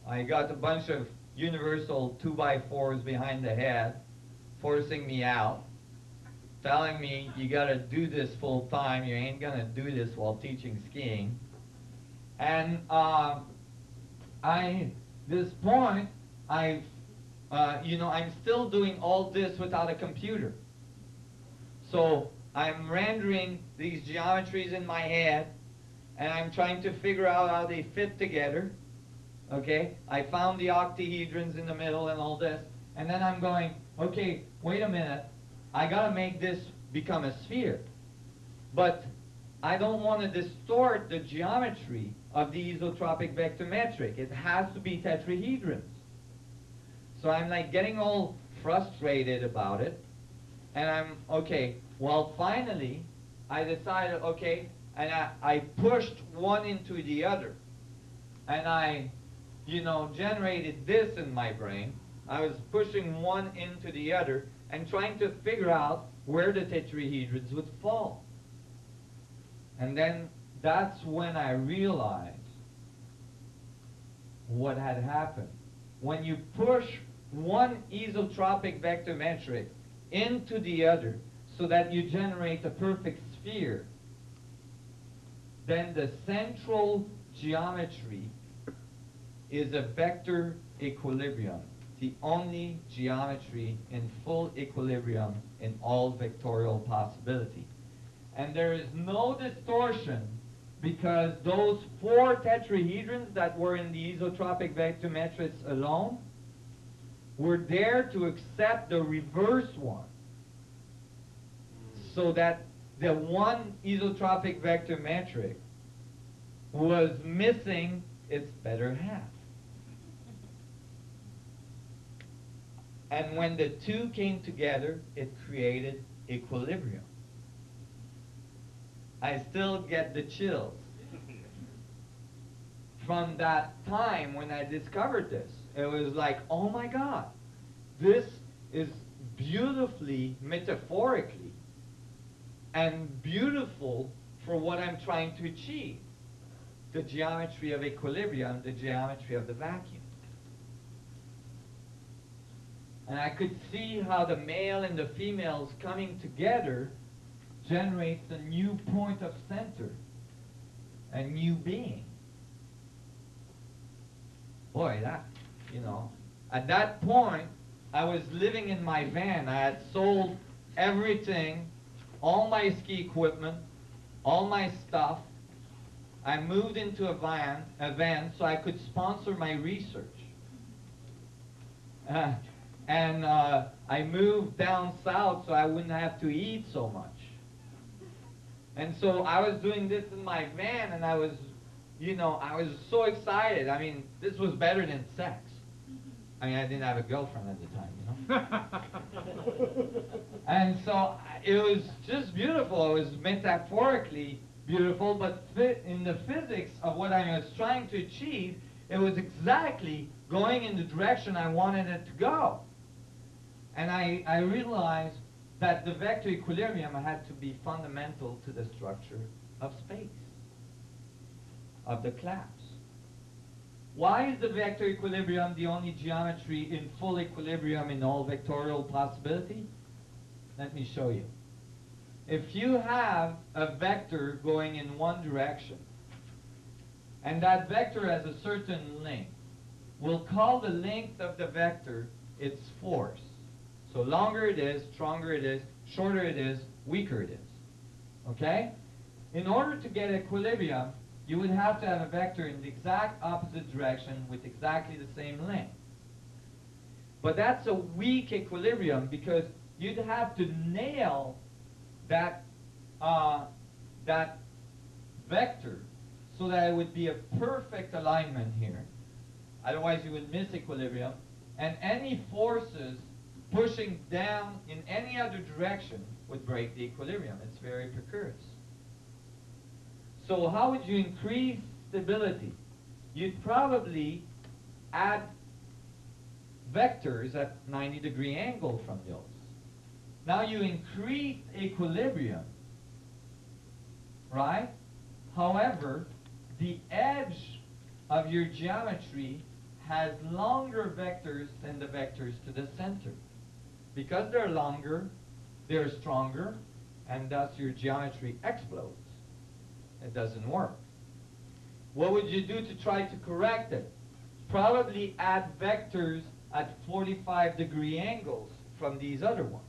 Speaker 1: I got a bunch of universal 2x4s behind the head, forcing me out, telling me you got to do this full time. You ain't gonna do this while teaching skiing. And this point, I'm still doing all this without a computer. So I'm rendering these geometries in my head, and I'm trying to figure out how they fit together. Okay, I found the octahedrons in the middle and all this, and then I'm going, okay, wait a minute, I gotta make this become a sphere. But I don't want to distort the geometry of the isotropic vector metric. It has to be tetrahedrons. So I'm like getting all frustrated about it. And I'm, okay, well finally I decided, okay, and I pushed one into the other. And I, generated this in my brain. I was pushing one into the other and trying to figure out where the tetrahedrons would fall. And then that's when I realized what had happened. When you push one isotropic vector metric into the other so that you generate a perfect sphere, then the central geometry is a vector equilibrium, the only geometry in full equilibrium in all vectorial possibility. And there is no distortion because those four tetrahedrons that were in the isotropic vector matrix alone were there to accept the reverse one, so that the one isotropic vector metric was missing its better half. And when the two came together, it created equilibrium. I still get the chills from that time when I discovered this. It was like, oh my God, this is beautifully, metaphorically, and beautiful for what I'm trying to achieve. The geometry of equilibrium, the geometry of the vacuum. And I could see how the male and the females coming together generates a new point of center, a new being. Boy, that, at that point, I was living in my van. I had sold everything, all my ski equipment, all my stuff. I moved into a van so I could sponsor my research. And I moved down south so I wouldn't have to eat so much. And so I was doing this in my van, and I was so excited. I mean, this was better than sex. I mean, I didn't have a girlfriend at the time, And so it was just beautiful. It was metaphorically beautiful, but in the physics of what I was trying to achieve, it was exactly going in the direction I wanted it to go. And I realized that the vector equilibrium had to be fundamental to the structure of space, of the collapse. Why is the vector equilibrium the only geometry in full equilibrium in all vectorial possibility? Let me show you. If you have a vector going in one direction, and that vector has a certain length, we'll call the length of the vector its force. So longer it is, stronger it is, shorter it is, weaker it is. Okay? In order to get equilibrium, you would have to have a vector in the exact opposite direction with exactly the same length. But that's a weak equilibrium because you'd have to nail that, that vector so that it would be a perfect alignment here. Otherwise you would miss equilibrium, and any forces pushing down in any other direction would break the equilibrium. It's very precarious. So how would you increase stability? You'd probably add vectors at 90-degree angle from those. Now you increase equilibrium, right? However, the edge of your geometry has longer vectors than the vectors to the center. Because they're longer, they're stronger, and thus your geometry explodes. It doesn't work. What would you do to try to correct it? Probably add vectors at 45-degree angles from these other ones.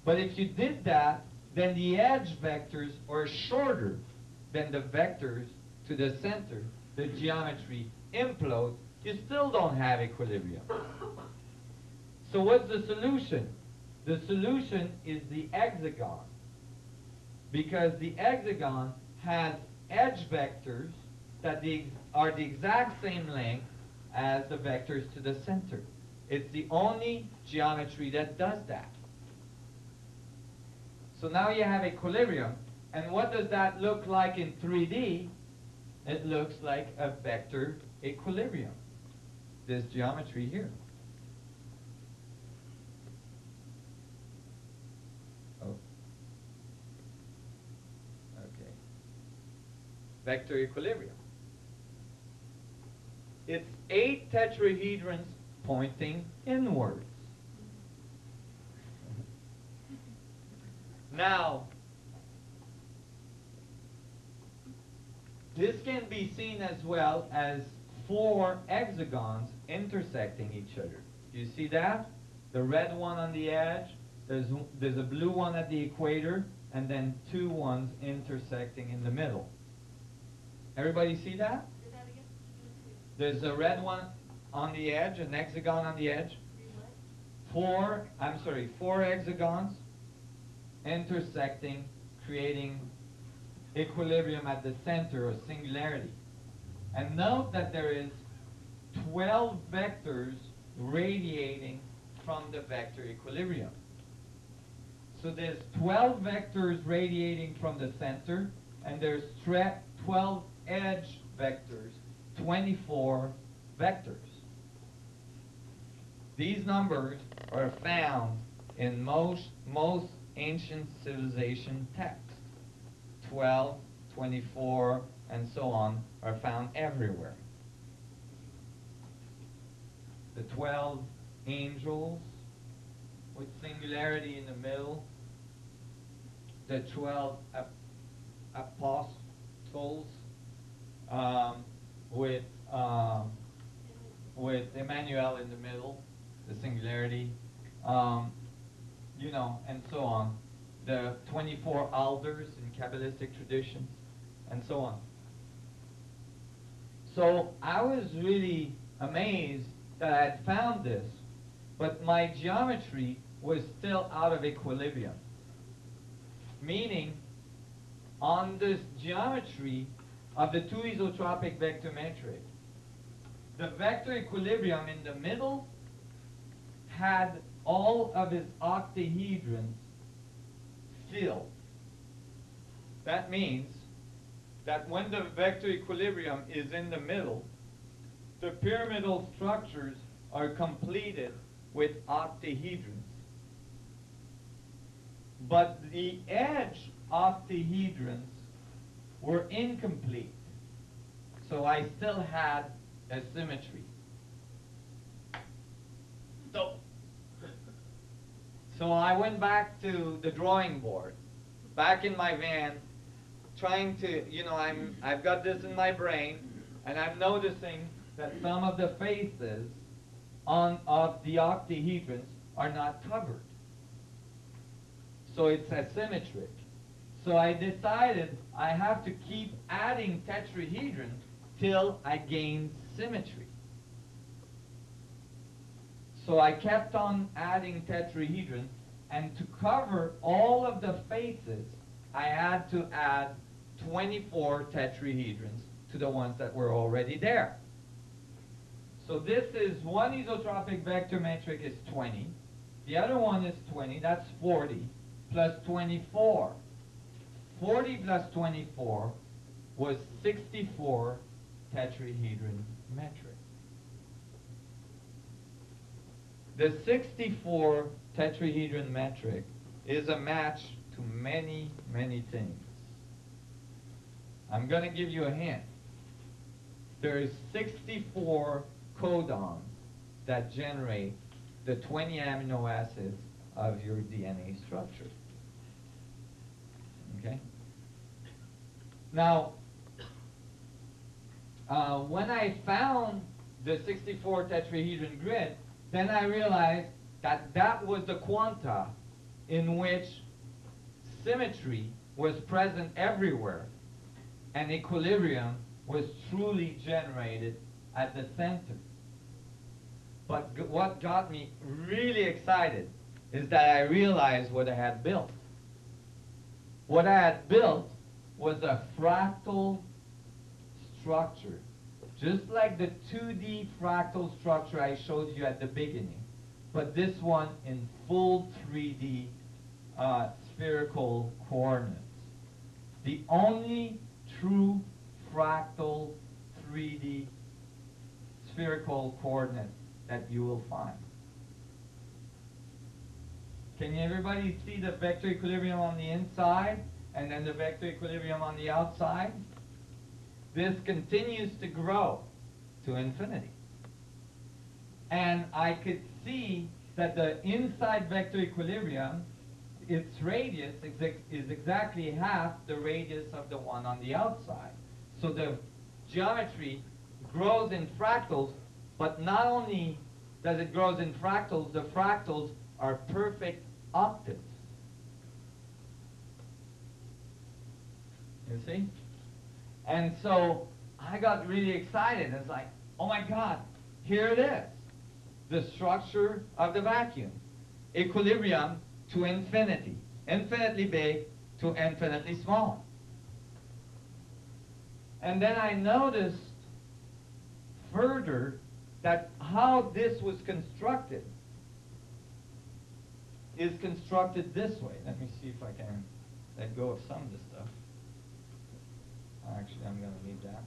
Speaker 1: But if you did that, then the edge vectors are shorter than the vectors to the center. The geometry implodes. You still don't have equilibrium. So what's the solution? The solution is the hexagon. Because the hexagon has edge vectors that are the exact same length as the vectors to the center. It's the only geometry that does that. So now you have equilibrium. And what does that look like in 3D? It looks like a vector equilibrium. This geometry here. Oh. Okay. Vector equilibrium. It's 8 tetrahedrons pointing inwards. Now, this can be seen as well as 4 hexagons intersecting each other. You see that? The red one on the edge, there's a blue one at the equator, and then 2 ones intersecting in the middle. Everybody see that?
Speaker 3: Say that again.
Speaker 1: There's a red one on the edge, an hexagon on the edge. 4 hexagons intersecting, creating equilibrium at the center, or singularity. And note that there is 12 vectors radiating from the vector equilibrium. So there's 12 vectors radiating from the center, and there's 12 edge vectors, 24 vectors. These numbers are found in most ancient civilization texts. 12, 24, and so on are found everywhere. The 12 angels with singularity in the middle, the 12 apostles with Emmanuel in the middle, the singularity, and so on. The 24 elders in Kabbalistic traditions, and so on. So I was really amazed that I had found this, but my geometry was still out of equilibrium. Meaning, on this geometry of the 2 isotropic vector metric, the vector equilibrium in the middle had all of its octahedrons filled. That means that when the vector equilibrium is in the middle, the pyramidal structures are completed with octahedrons. But the edge octahedrons were incomplete. So I still had a symmetry. So I went back to the drawing board, back in my van, trying to, I've got this in my brain, and I'm noticing that some of the faces of the octahedrons are not covered. So it's asymmetric. So I decided I have to keep adding tetrahedrons till I gain symmetry. So I kept on adding tetrahedrons, and to cover all of the faces, I had to add 24 tetrahedrons to the ones that were already there. So this is one isotropic vector metric is 20. The other one is 20. That's 40 plus 24. 40 plus 24 was 64 tetrahedron metric. The 64 tetrahedron metric is a match to many, many things. I'm going to give you a hint. There is 64 codons that generate the 20 amino acids of your DNA structure. Okay? Now, when I found the 64 tetrahedron grid, then I realized that that was the quanta in which symmetry was present everywhere, and equilibrium was truly generated at the center. But what got me really excited is that I realized what I had built. What I had built was a fractal structure, just like the 2D fractal structure I showed you at the beginning, but this one in full 3D spherical coordinates. The only true fractal 3D spherical coordinate that you will find. Can everybody see the vector equilibrium on the inside and then the vector equilibrium on the outside? This continues to grow to infinity. And I could see that the inside vector equilibrium, its radius is exactly half the radius of the one on the outside. So the geometry grows in fractals, but not only does it grow in fractals, the fractals are perfect octaves. You see? And so I got really excited. It's like, oh my God, here it is. The structure of the vacuum. Equilibrium to infinity. Infinitely big to infinitely small. And then I noticed further that how this was constructed is constructed this way. Let me see if I can let go of some of the stuff. Actually, I'm going to leave that.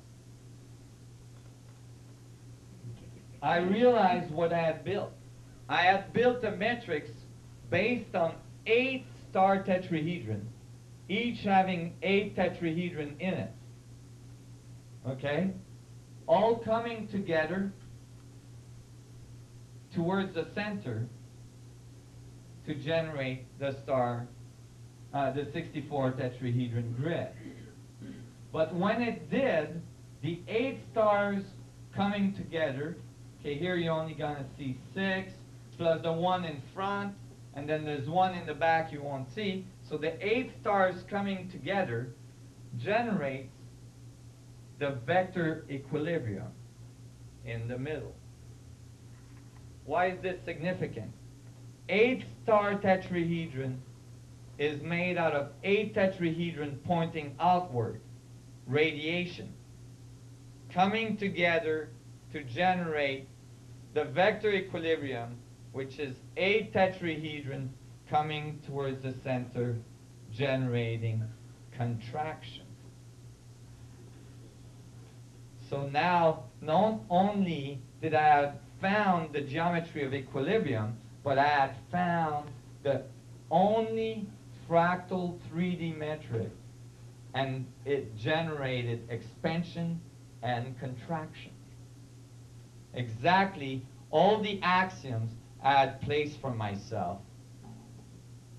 Speaker 1: I realized what I had built. I had built a matrix based on 8 star tetrahedrons, each having 8 tetrahedron in it. Okay? All coming together towards the center to generate the star, the 64 tetrahedron grid. But when it did, the 8 stars coming together, okay, here you're only going to see 6, plus the 1 in front, and then there's 1 in the back you won't see. So the 8 stars coming together generates the vector equilibrium in the middle. Why is this significant? 8 star tetrahedron is made out of 8 tetrahedron pointing outward, radiation, coming together to generate the vector equilibrium, which is 8 tetrahedron coming towards the center, generating contraction. So now, not only did I have found the geometry of equilibrium, but I had found the only fractal 3D metric, and it generated expansion and contraction. Exactly all the axioms I had placed for myself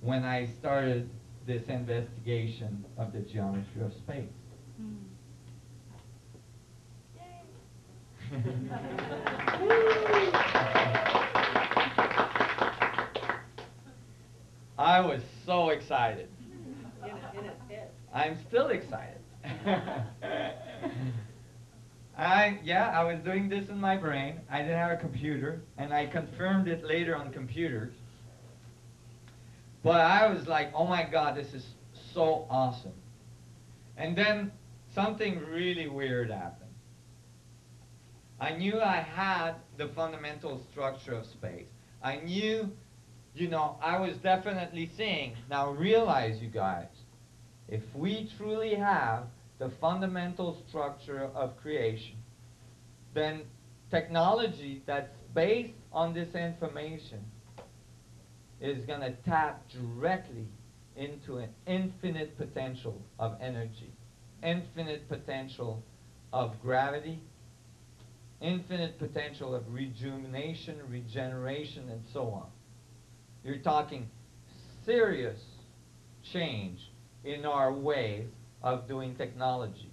Speaker 1: when I started this investigation of the geometry of space. I was so excited.
Speaker 3: In its head.
Speaker 1: I'm still excited. I was doing this in my brain. I didn't have a computer, and I confirmed it later on computers. But I was like, oh my God, this is so awesome. And then something really weird happened. I knew I had the fundamental structure of space. I knew, I was definitely seeing. Now realize, you guys, if we truly have the fundamental structure of creation, then technology that's based on this information is going to tap directly into an infinite potential of energy, infinite potential of gravity, infinite potential of rejuvenation, regeneration, and so on. You're talking serious change in our ways of doing technology.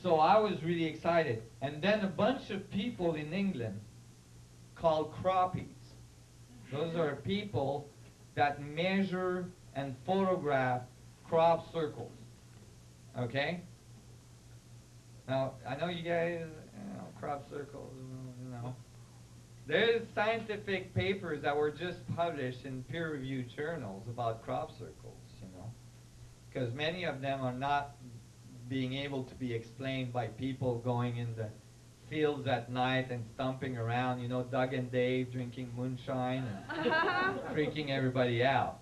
Speaker 1: So I was really excited. And then a bunch of people in England called croppies. Those are people that measure and photograph crop circles. Okay? Now, I know you guys, crop circles, There's scientific papers that were just published in peer-reviewed journals about crop circles, because many of them are not being able to be explained by people going in the fields at night and stomping around, Doug and Dave drinking moonshine and freaking everybody out.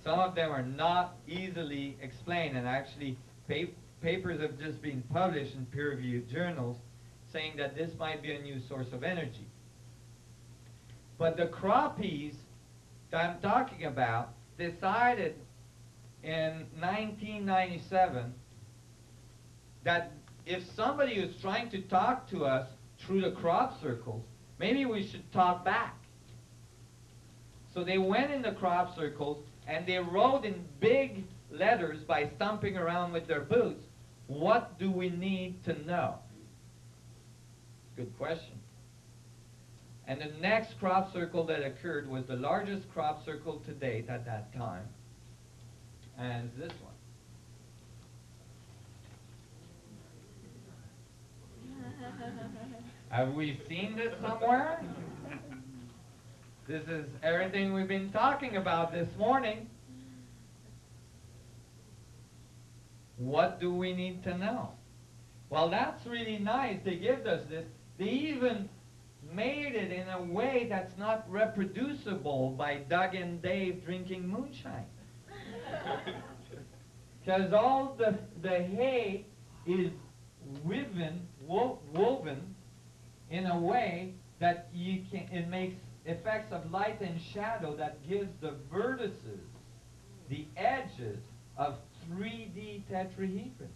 Speaker 1: Some of them are not easily explained, and actually papers have just been published in peer-reviewed journals saying that this might be a new source of energy. But the croppies that I'm talking about decided in 1997 that if somebody is trying to talk to us through the crop circles, maybe we should talk back. So they went in the crop circles and they wrote in big letters by stomping around with their boots, what do we need to know? Good question. And the next crop circle that occurred was the largest crop circle to date at that time, and it's this one. Have we seen this somewhere? This is everything we've been talking about this morning. What do we need to know? Well, that's really nice. They give us this. They even made it in a way that's not reproducible by Doug and Dave drinking moonshine. Because all the hay is woven in a way that it makes effects of light and shadow that gives the vertices, the edges of 3D tetrahedrons.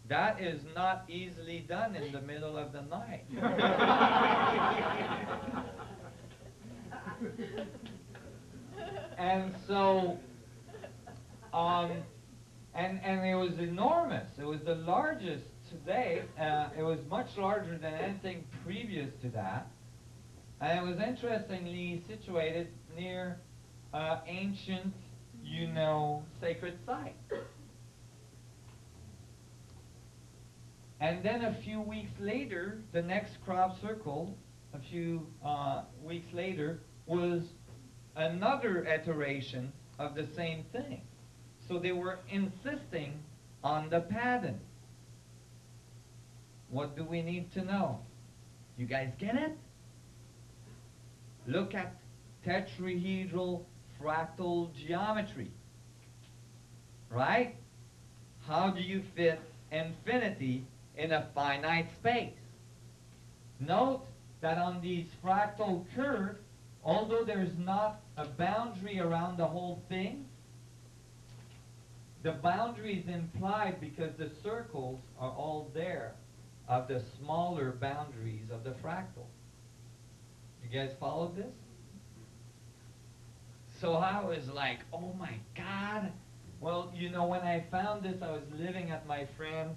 Speaker 1: That is not easily done in the middle of the night. And so, and it was enormous. It was the largest today. It was much larger than anything previous to that. And it was interestingly situated near ancient, sacred site. And then a few weeks later, the next crop circle, a few weeks later, was another iteration of the same thing. So they were insisting on the pattern. What do we need to know? You guys get it? Look at tetrahedral fractal geometry. Right? How do you fit infinity in a finite space? Note that on these fractal curves, although there's not a boundary around the whole thing, the boundary is implied because the circles are all there of the smaller boundaries of the fractal. You guys follow this? So I was like, oh my God. Well, when I found this, I was living at my friend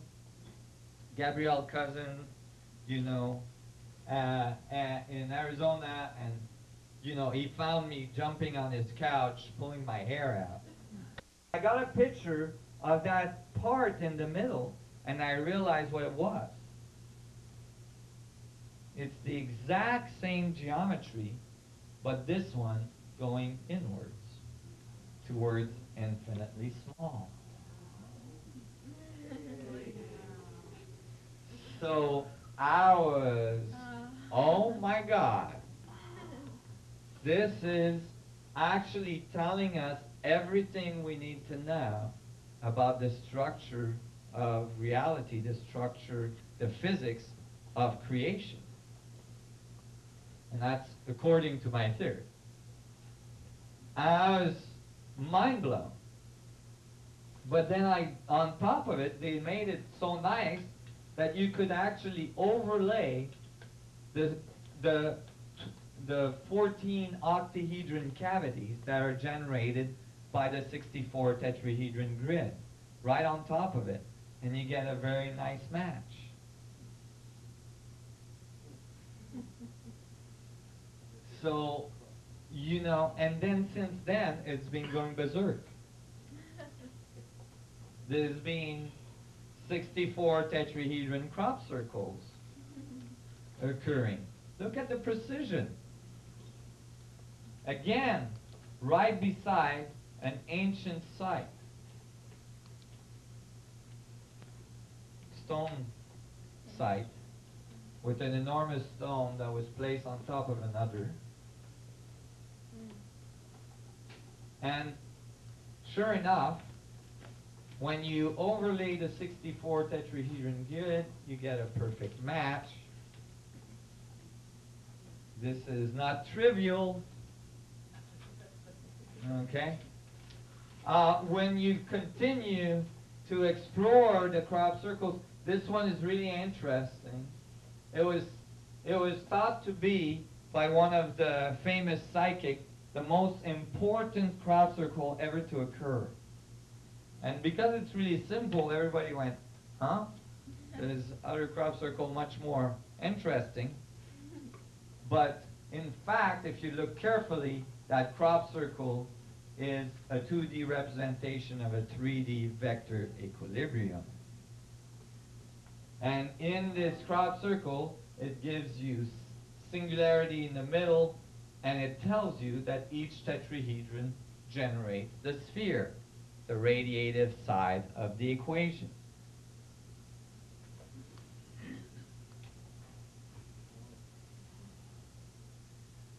Speaker 1: Gabrielle Cousin, in Arizona, and you know, he found me jumping on his couch, pulling my hair out. I got a picture of that part in the middle, and I realized what it was. It's the exact same geometry, but this one going inwards, towards infinitely small. So I was, oh my God, this is actually telling us everything we need to know about the structure of reality, the structure, the physics of creation. And that's according to my theory. I was mind blown. But then on top of it, they made it so nice that you could actually overlay the 14 octahedron cavities that are generated by the 64 tetrahedron grid right on top of it, and you get a very nice match. So, you know, and then since then, it's been going berserk. There's been 64 tetrahedron crop circles occurring. Look at the precision. Again, right beside an ancient site. Stone site with an enormous stone that was placed on top of another. And sure enough, when you overlay the 64 tetrahedron grid, you get a perfect match. This is not trivial. Okay? When you continue to explore the crop circles, this one is really interesting. It was thought to be by one of the famous psychics the most important crop circle ever to occur. And because it's really simple, everybody went, huh? There's other crop circle much more interesting. But in fact, if you look carefully, that crop circle is a 2D representation of a 3D vector equilibrium. And in this crop circle, it gives you singularity in the middle, and it tells you that each tetrahedron generates the sphere, the radiative side of the equation.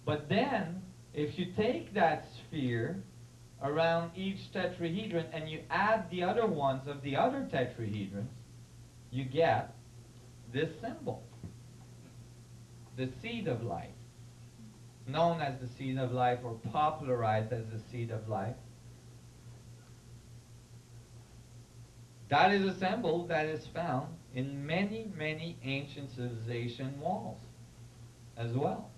Speaker 1: But then, if you take that sphere around each tetrahedron and you add the other ones of the other tetrahedrons, you get this symbol, the seed of life, known as the seed of life or popularized as the seed of life. That is a symbol that is found in many, many ancient civilization walls as well.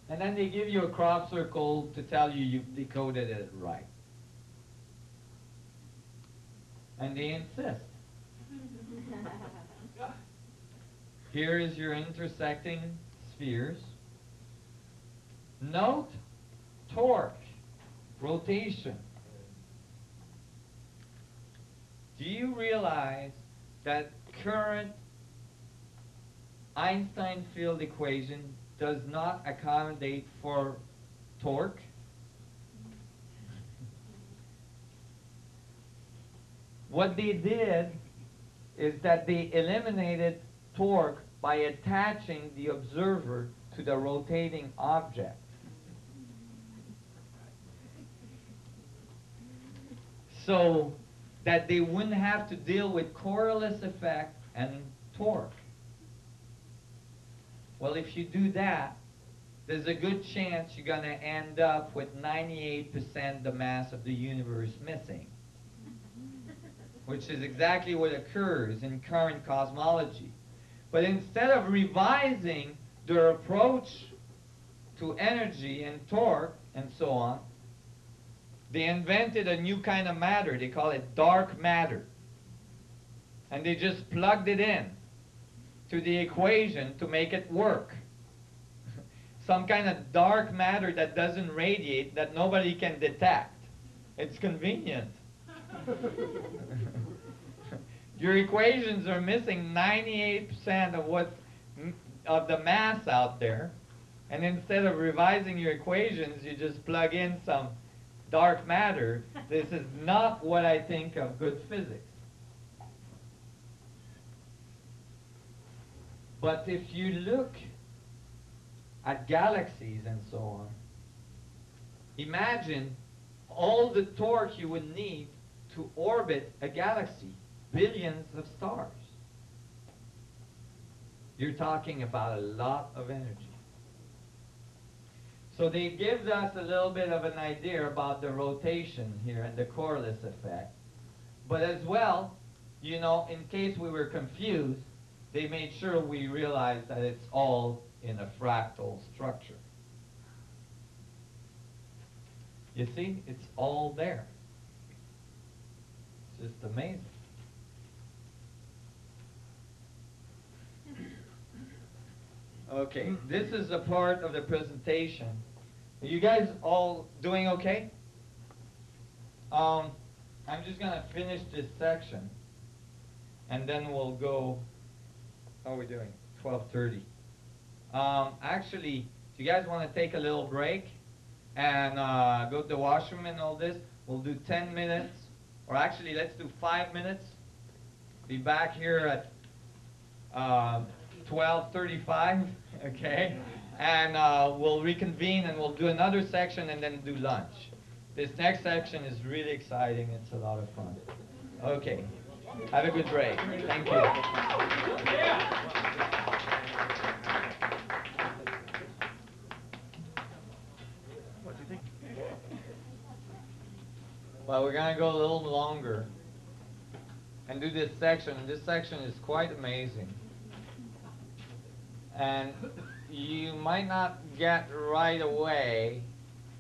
Speaker 1: And then they give you a crop circle to tell you you've decoded it right. And they insist. Here is your intersecting spheres. Note torque, rotation. Do you realize that current Einstein field equation does not accommodate for torque? What they did is that they eliminated torque by attaching the observer to the rotating object. So that they wouldn't have to deal with Coriolis effect and torque. Well, if you do that, there's a good chance you're going to end up with 98% the mass of the universe missing, which is exactly what occurs in current cosmology. But instead of revising their approach to energy and torque and so on, they invented a new kind of matter. They call it dark matter. And they just plugged it in to the equation to make it work. some kind of dark matter that doesn't radiate, that nobody can detect. It's convenient. Your equations are missing 98% of the mass out there, and instead of revising your equations, you just plug in some dark matter. This is not what I think of good physics. But if you look at galaxies and so on, imagine all the torque you would need to orbit a galaxy, billions of stars. You're talking about a lot of energy. So they give us a little bit of an idea about the rotation here and the Coriolis effect. But as well, you know, in case we were confused, they made sure we realized that it's all in a fractal structure. You see, it's all there. It's just amazing. Okay, this is a part of the presentation. Are you guys all doing okay? I'm just going to finish this section, and then we'll go. How are we doing? 12:30. Actually, if you guys want to take a little break and go to the washroom and all this, we'll do 10 minutes, or actually, let's do 5 minutes. Be back here at 12:35, okay? And we'll reconvene and we'll do another section and then do lunch. This next section is really exciting. It's a lot of fun. Okay. Have a good break. Thank you.
Speaker 2: What do you think?
Speaker 1: Well, we're going to go a little longer and do this section. This section is quite amazing. And you might not get right away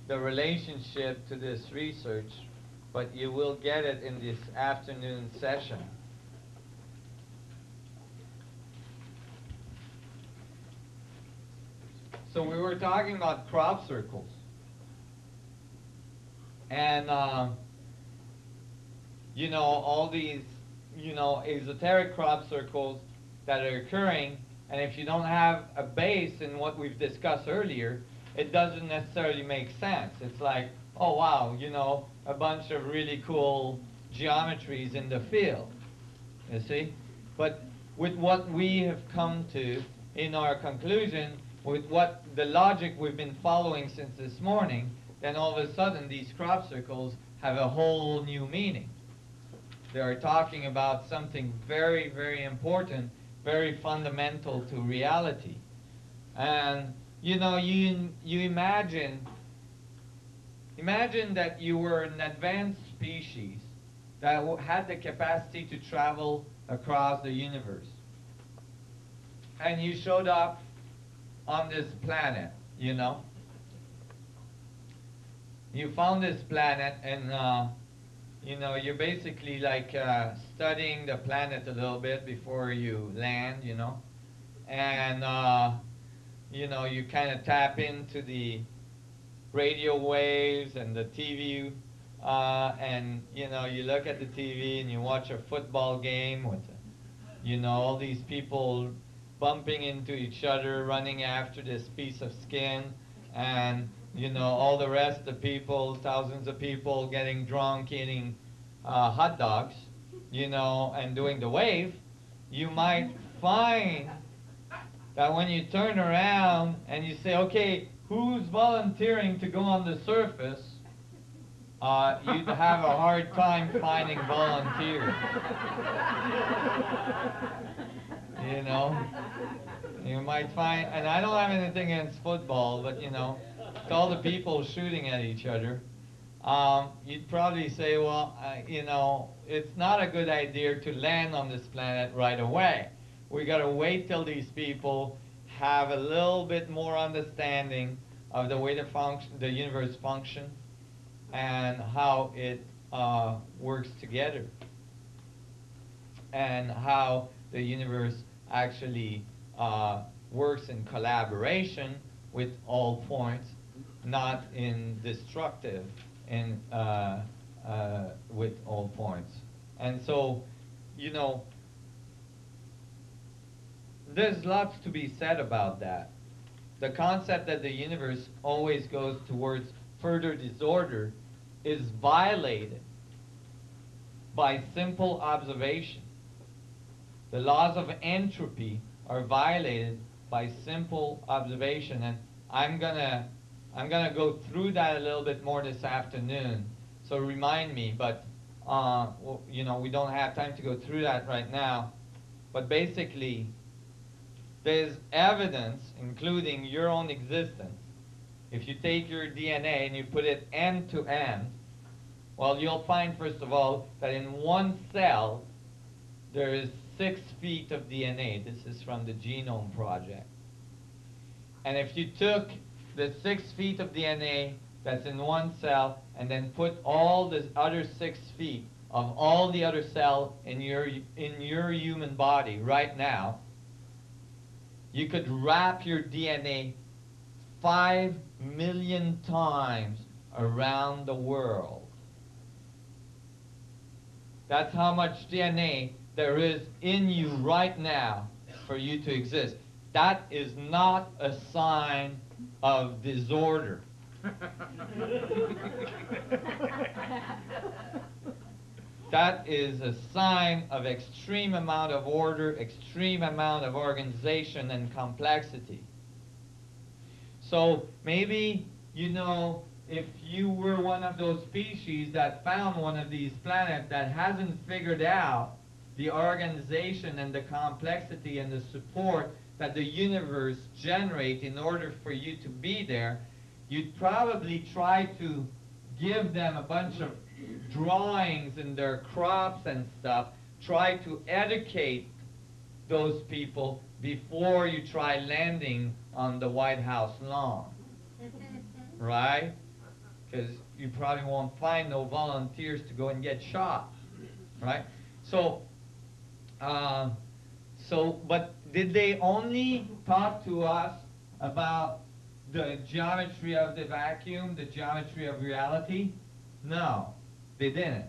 Speaker 1: the relationship to this research, but you will get it in this afternoon session. So we were talking about crop circles. And, you know, all these, you know, esoteric crop circles that are occurring, and if you don't have a base in what we've discussed earlier, it doesn't necessarily make sense. It's like, oh wow, you know, a bunch of really cool geometries in the field, you see? But with what we have come to in our conclusion, with what the logic we've been following since this morning, then all of a sudden these crop circles have a whole new meaning. They are talking about something very, very important, very fundamental to reality. And you know, you imagine that you were an advanced species that had the capacity to travel across the universe. And you showed up on this planet, you know. You found this planet and you know, you're basically like studying the planet a little bit before you land, you know. And you know, you kind of tap into the radio waves and the TV, and you know, you look at the TV and you watch a football game with, you know, all these people bumping into each other, running after this piece of skin, and you know, all the rest of the people, thousands of people getting drunk, eating hot dogs, you know, and doing the wave. You might find that when you turn around and you say, okay, who's volunteering to go on the surface, you'd have a hard time finding volunteers. You know? You might find, and I don't have anything against football, but you know, it's all the people shooting at each other. You'd probably say, well, you know, it's not a good idea to land on this planet right away. We got to wait till these people have a little bit more understanding of the way the universe functions and how it works together, and how the universe actually works in collaboration with all points, not in destructive and with all points. And so, you know, there's lots to be said about that. The concept that the universe always goes towards further disorder is violated by simple observation. The laws of entropy are violated by simple observation, and I'm gonna go through that a little bit more this afternoon. So remind me, but well, you know, we don't have time to go through that right now. But basically, there's evidence, including your own existence. If you take your DNA and you put it end to end, well, you'll find, first of all, that in one cell, there is 6 feet of DNA. This is from the Genome Project. And if you took the 6 feet of DNA that's in one cell and then put all the other 6 feet of all the other cells in your human body right now, you could wrap your DNA 5 million times around the world. That's how much DNA there is in you right now for you to exist. That is not a sign of disorder. That is a sign of extreme amount of order, extreme amount of organization and complexity. So maybe, you know, if you were one of those species that found one of these planets that hasn't figured out the organization and the complexity and the support that the universe generates in order for you to be there, you'd probably try to give them a bunch of drawings in their crops and stuff, try to educate those people before you try landing on the White House lawn, right? Because you probably won't find no volunteers to go and get shot, right? So, but did they only talk to us about the geometry of the vacuum, the geometry of reality? No, they didn't.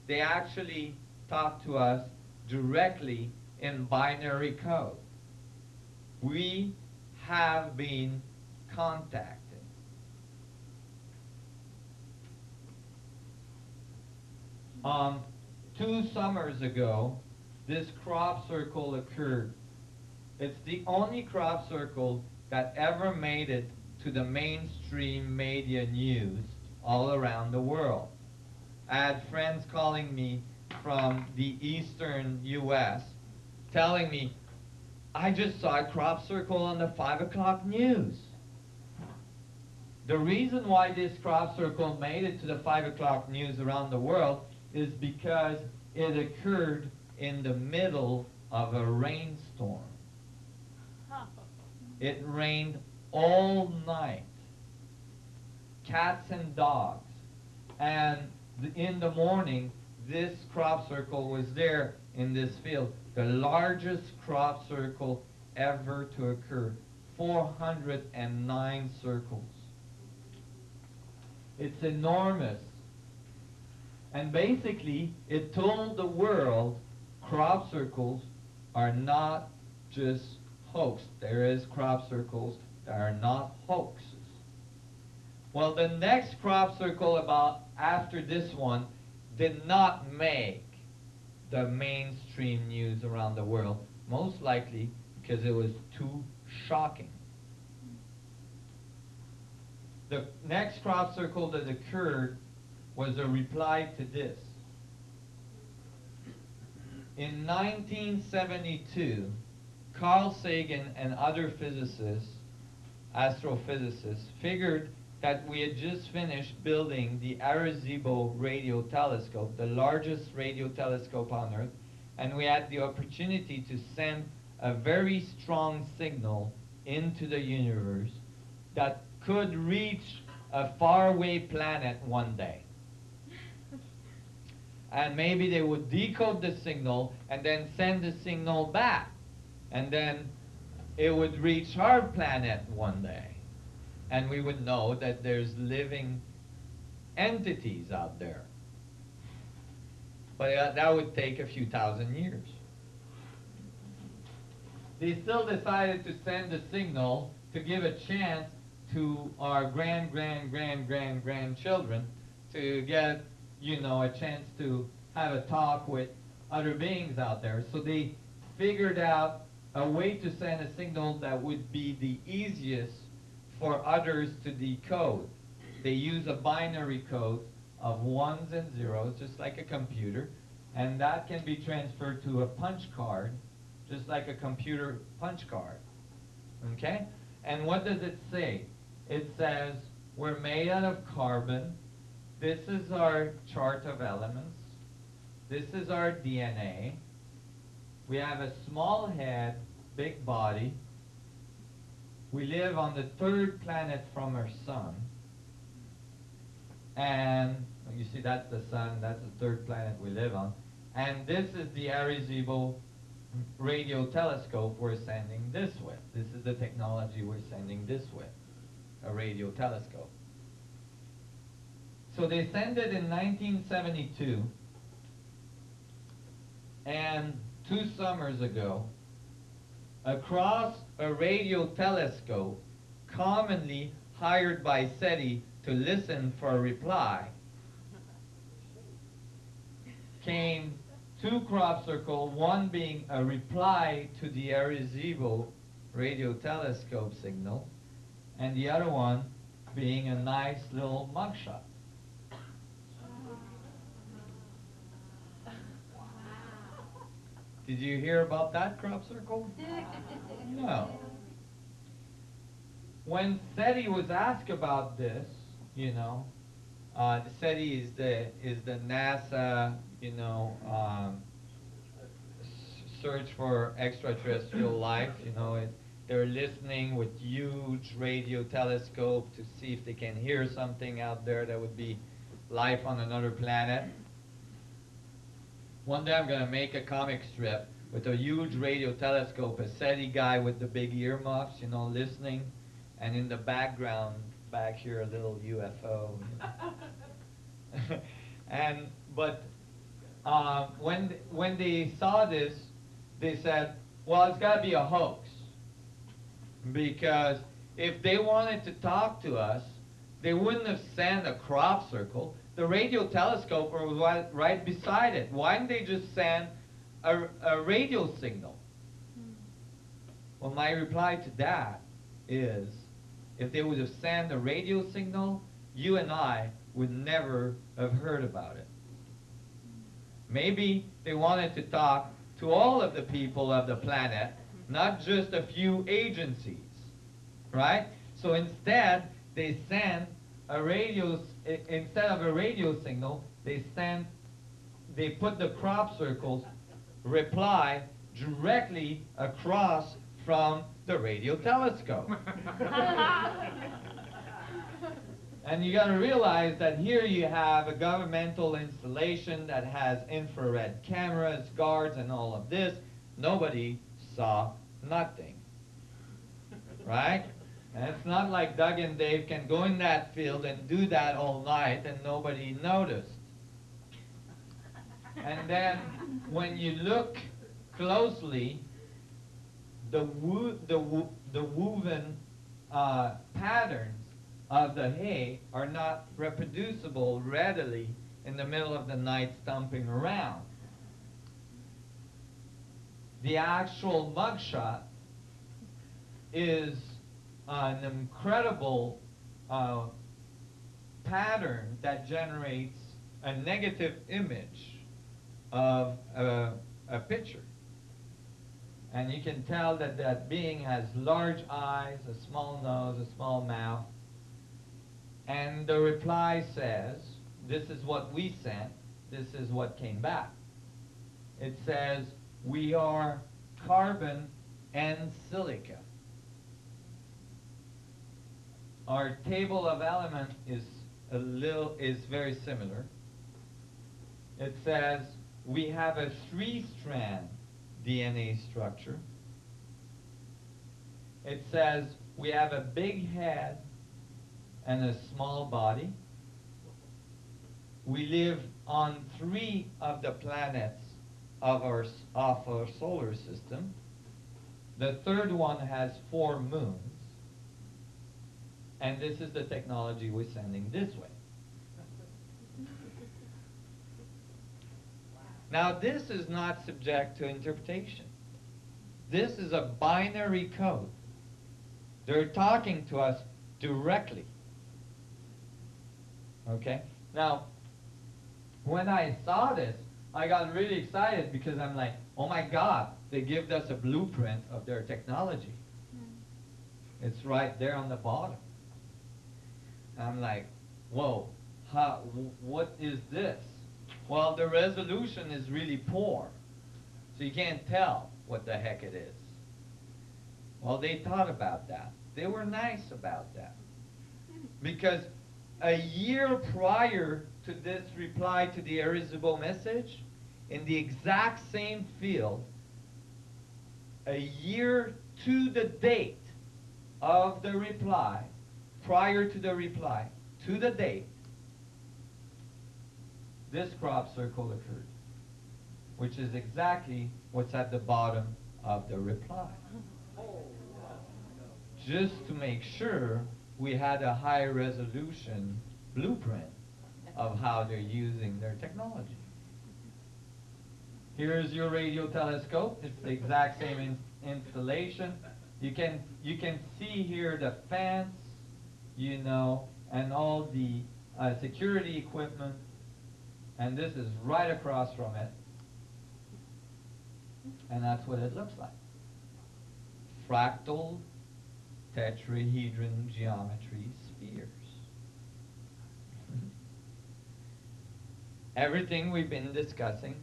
Speaker 1: They actually talked to us directly in binary code. We have been contacted. 2 summers ago, this crop circle occurred. It's the only crop circle that ever made it to the mainstream media news all around the world. I had friends calling me from the eastern U.S. telling me, I just saw a crop circle on the 5 o'clock news. The reason why this crop circle made it to the 5 o'clock news around the world is because it occurred in the middle of a rainstorm. It rained all night. Cats and dogs. And in the morning, this crop circle was there in this field. The largest crop circle ever to occur. 409 circles. It's enormous. And basically, it told the world crop circles are not just hoax. There is crop circles that are not hoaxes. Well, the next crop circle about after this one did not make the mainstream news around the world, most likely because it was too shocking. The next crop circle that occurred was a reply to this. In 1972, Carl Sagan and other physicists, astrophysicists, figured that we had just finished building the Arecibo radio telescope, the largest radio telescope on Earth, and we had the opportunity to send a very strong signal into the universe that could reach a faraway planet one day. And maybe they would decode the signal and then send the signal back. And then it would reach our planet one day. and we would know that there's living entities out there. But that would take a few thousand years. They still decided to send a signal to give a chance to our grandchildren to get, a chance to have a talk with other beings out there. So they figured out a way to send a signal that would be the easiest for others to decode. They use a binary code of ones and zeros, just like a computer, and that can be transferred to a punch card, just like a computer punch card. Okay? And what does it say? It says, we're made out of carbon. This is our chart of elements. This is our DNA. We have a small head, big body. We live on the third planet from our sun. And you see, that's the sun, that's the third planet we live on. And this is the Arecibo radio telescope we're sending this with. This is the technology we're sending this with, a radio telescope. So they sent it in 1972, and 2 summers ago, across a radio telescope commonly hired by SETI to listen for a reply, came 2 crop circles, one being a reply to the Arecibo radio telescope signal, and the other one being a nice little mugshot. Did you hear about that crop circle? No. When SETI was asked about this, the SETI is the NASA, search for extraterrestrial life. They're listening with huge radio telescope to see if they can hear something out there that would be life on another planet. One day I'm going to make a comic strip with a huge radio telescope, a SETI guy with the big earmuffs, listening, and in the background, back here, a little UFO. When they saw this, they said, well, it's got to be a hoax. Because if they wanted to talk to us, they wouldn't have sent a crop circle. The radio telescope was right beside it. Why didn't they just send a radio signal? Well, my reply to that is, if they would have sent a radio signal, you and I would never have heard about it. Maybe they wanted to talk to all of the people of the planet, not just a few agencies, right? So instead, they sent instead of a radio signal, they put the crop circles reply directly across from the radio telescope. And you got to realize that here you have a governmental installation that has infrared cameras, guards, and all of this. Nobody saw nothing, right? And it's not like Doug and Dave can go in that field and do that all night and nobody noticed. And then when you look closely, the woven patterns of the hay are not reproducible readily in the middle of the night stomping around. The actual mugshot is an incredible pattern that generates a negative image of a picture. And you can tell that that being has large eyes, a small nose, a small mouth. And the reply says, this is what we sent, this is what came back. It says, we are carbon and silica. Our table of elements is very similar. It says we have a 3-strand DNA structure. It says we have a big head, and a small body. We live on 3 of the planets of our solar system. The third one has 4 moons. And this is the technology we're sending this way. Now, this is not subject to interpretation. This is a binary code. They're talking to us directly. Okay? Now, when I saw this, I got really excited because I'm like, oh my God, they give us a blueprint of their technology. It's right there on the bottom. I'm like, whoa, what is this? Well, the resolution is really poor, so you can't tell what the heck it is. Well, they thought about that. They were nice about that. Because a year prior to this reply to the irresistible message, in the exact same field, a year to the date of the reply, prior to the reply, to the date, this crop circle occurred, which is exactly what's at the bottom of the reply. Just to make sure we had a high resolution blueprint of how they're using their technology. Here's your radio telescope. It's the exact same installation. You can see here the fence, you know, and all the security equipment. And this is right across from it. And that's what it looks like. Fractal tetrahedron geometry spheres. Everything we've been discussing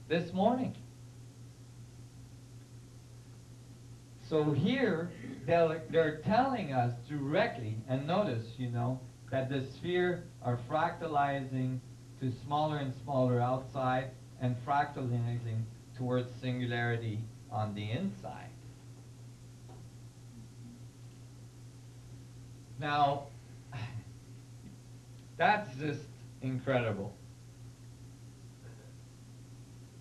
Speaker 1: this morning. So here, they're telling us directly, and notice, you know, that the sphere are fractalizing to smaller and smaller outside and fractalizing towards singularity on the inside. Now, that's just incredible.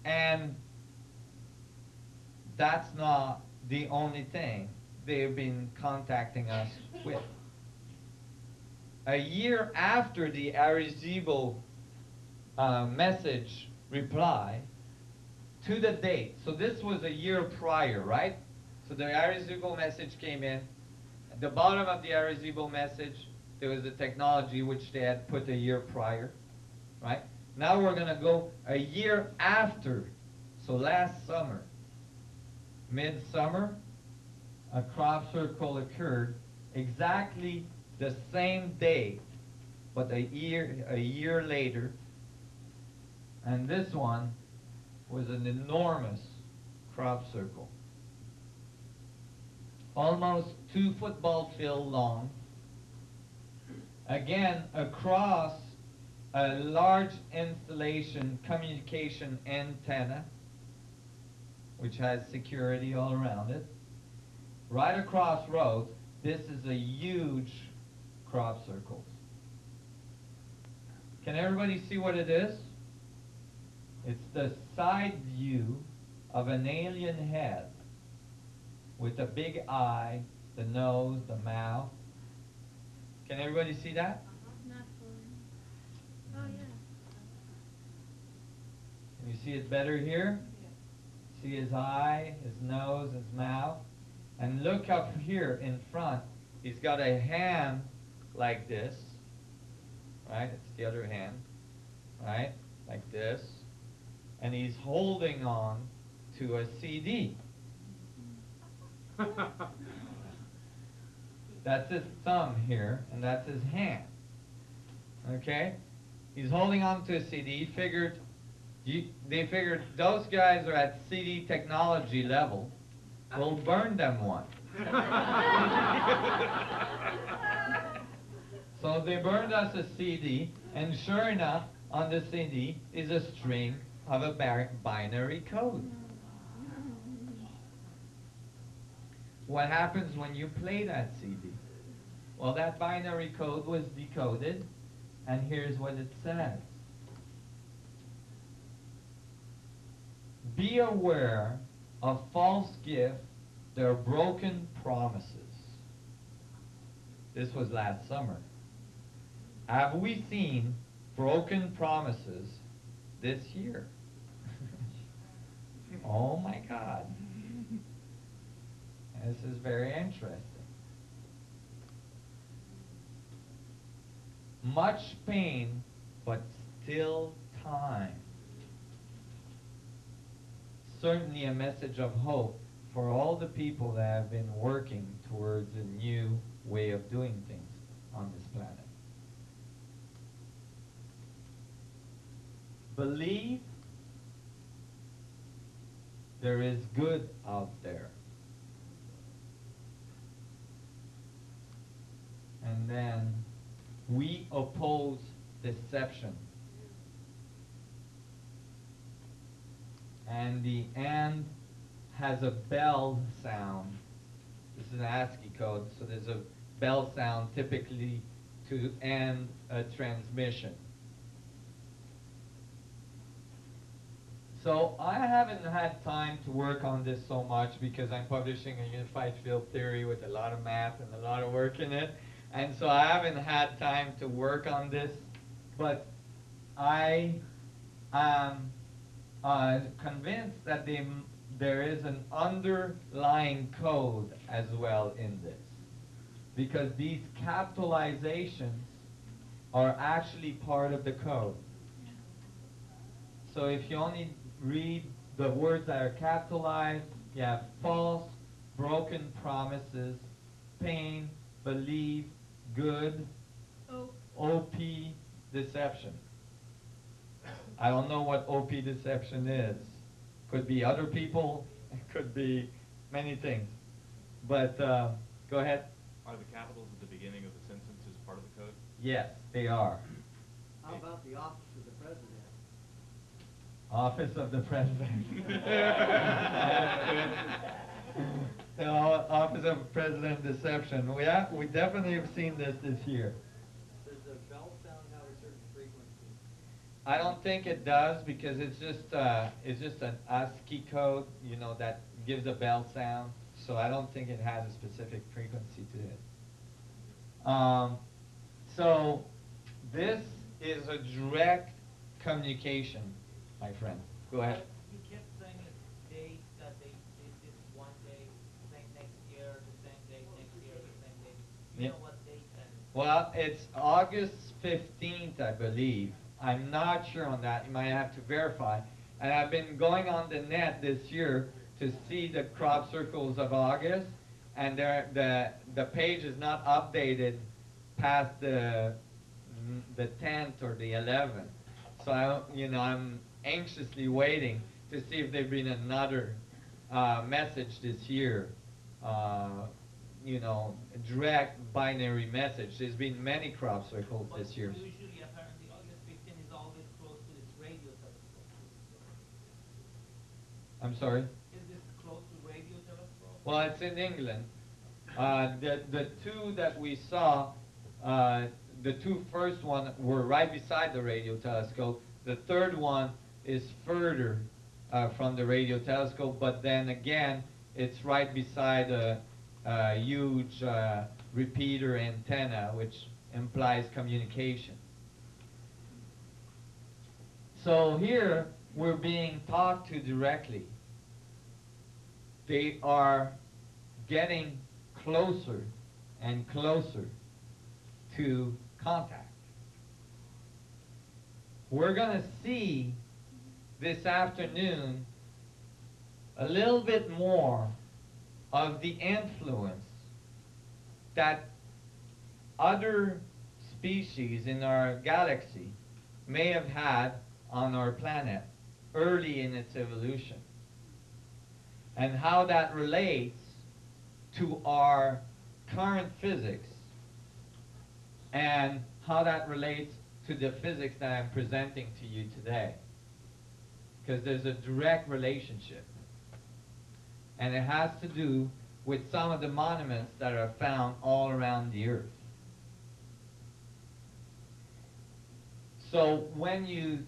Speaker 1: And that's not the only thing they've been contacting us with. A year after the irresistible message reply, to the date, so this was a year prior, right? So the irresistible message came in. At the bottom of the irresistible message, there was the technology which they had put a year prior, right? Now we're going to go a year after, so last summer, midsummer, a crop circle occurred exactly the same date, but a year later, and this one was an enormous crop circle, almost 2 football field long, again across a large installation communication antenna, which has security all around it. Right across roads, this is a huge crop circle. Can everybody see what it is? It's the side view of an alien head with a big eye, the nose, the mouth. Can everybody see that?
Speaker 3: Not fully. Oh, yeah.
Speaker 1: Can you see it better here? See his eye, his nose, his mouth. And look up here in front. He's got a hand like this. Right? It's the other hand. Right? Like this. And he's holding on to a CD. That's his thumb here, and that's his hand. Okay? He's holding on to a CD. They figured those guys are at CD technology level. We'll burn them one. So they burned us a CD, and sure enough, on the CD is a string of a binary code. What happens when you play that CD? Well, that binary code was decoded, and here's what it says. Be aware of false gifts, their broken promises. This was last summer. Have we seen broken promises this year? Oh my God. This is very interesting. Much pain, but still time. Certainly a message of hope for all the people that have been working towards a new way of doing things on this planet. Believe there is good out there. And then we oppose deception. And the and has a bell sound. This is an ASCII code, so there's a bell sound typically to end a transmission. So I haven't had time to work on this so much because I'm publishing a unified field theory with a lot of math and a lot of work in it. And so I haven't had time to work on this, but I am convinced that there is an underlying code as well in this, because these capitalizations are actually part of the code. So if you only read the words that are capitalized, you have false, broken promises, pain, believe, good, OP, deception. I don't know what OP deception is. Could be other people, it could be many things. But go ahead.
Speaker 2: Are the capitals at the beginning of the sentences part of the code?
Speaker 1: Yes, they are.
Speaker 4: How about the office of the president?
Speaker 1: Office of the President. The Office of President deception. We definitely have seen this year.
Speaker 4: Does the bell sound have a certain frequency?
Speaker 1: I don't think it does, because it's just an ASCII code, you know, that gives a bell sound. So I don't think it has a specific frequency to it. So this is a direct communication, my friend. Go ahead.
Speaker 5: You kept saying a date that they did this one day, same next year, the same date, next year, the same date. You
Speaker 1: Yeah.
Speaker 5: know what date that is?
Speaker 1: Well, it's August 15th, I believe. I'm not sure on that. You might have to verify. And I've been going on the net this year to see the crop circles of August, and the page is not updated past the 10th or the 11th. So I'm anxiously waiting to see if there's been another message this year. Direct binary message. There's been many crop circles
Speaker 5: But
Speaker 1: this year.
Speaker 5: usually, apparently, August 15 is always close to this radio telescope.
Speaker 1: I'm sorry?
Speaker 5: Is this close to radio telescope?
Speaker 1: Well, it's in England. The two that we saw, the two first one were right beside the radio telescope. The third one is further from the radio telescope, but then again, it's right beside a huge repeater antenna, which implies communication. So here, we're being talked to directly. They are getting closer and closer to contact. We're going to see this afternoon a little bit more of the influence that other species in our galaxy may have had on our planet early in its evolution, and how that relates to our current physics, and how that relates to the physics that I'm presenting to you today. Because there's a direct relationship. And it has to do with some of the monuments that are found all around the Earth. So when you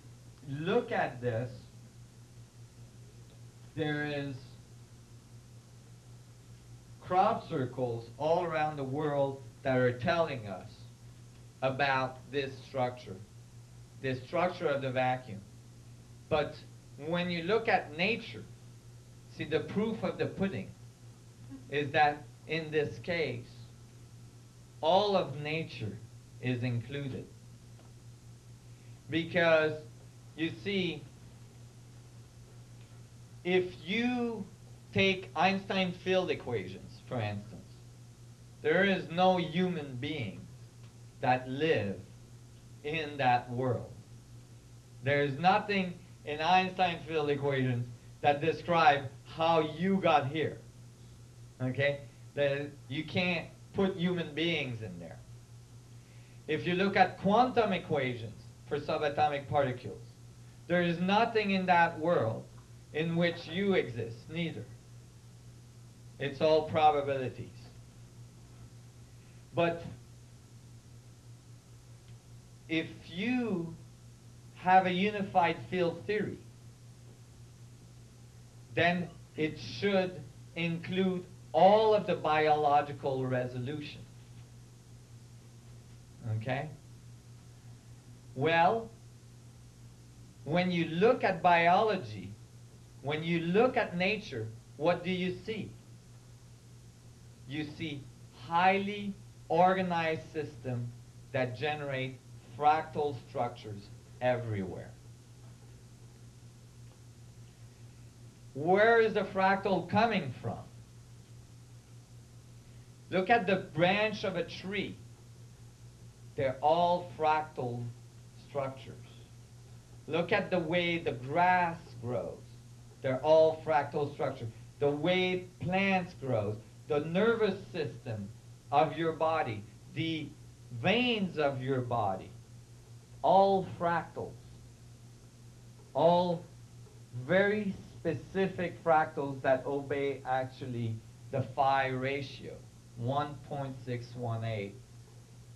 Speaker 1: look at this, there is crop circles all around the world that are telling us about this structure of the vacuum. But when you look at nature, see, the proof of the pudding is that in this case, all of nature is included. Because, you see, if you take Einstein field equations, for instance, there is no human beings that live in that world. There is nothing in Einstein field equations that describe how you got here. Okay? You can't put human beings in there. If you look at quantum equations for subatomic particles, there is nothing in that world in which you exist, neither. It's all probabilities. But if you have a unified field theory, then it should include all of the biological resolution. Okay? Well, when you look at biology, when you look at nature, what do you see? You see highly organized systems that generate fractal structures everywhere. Where is the fractal coming from? Look at the branch of a tree. They're all fractal structures. Look at the way the grass grows. They're all fractal structures. The way plants grow, the nervous system of your body, the veins of your body, all fractals. All very specific fractals that obey actually the phi ratio, 1.618.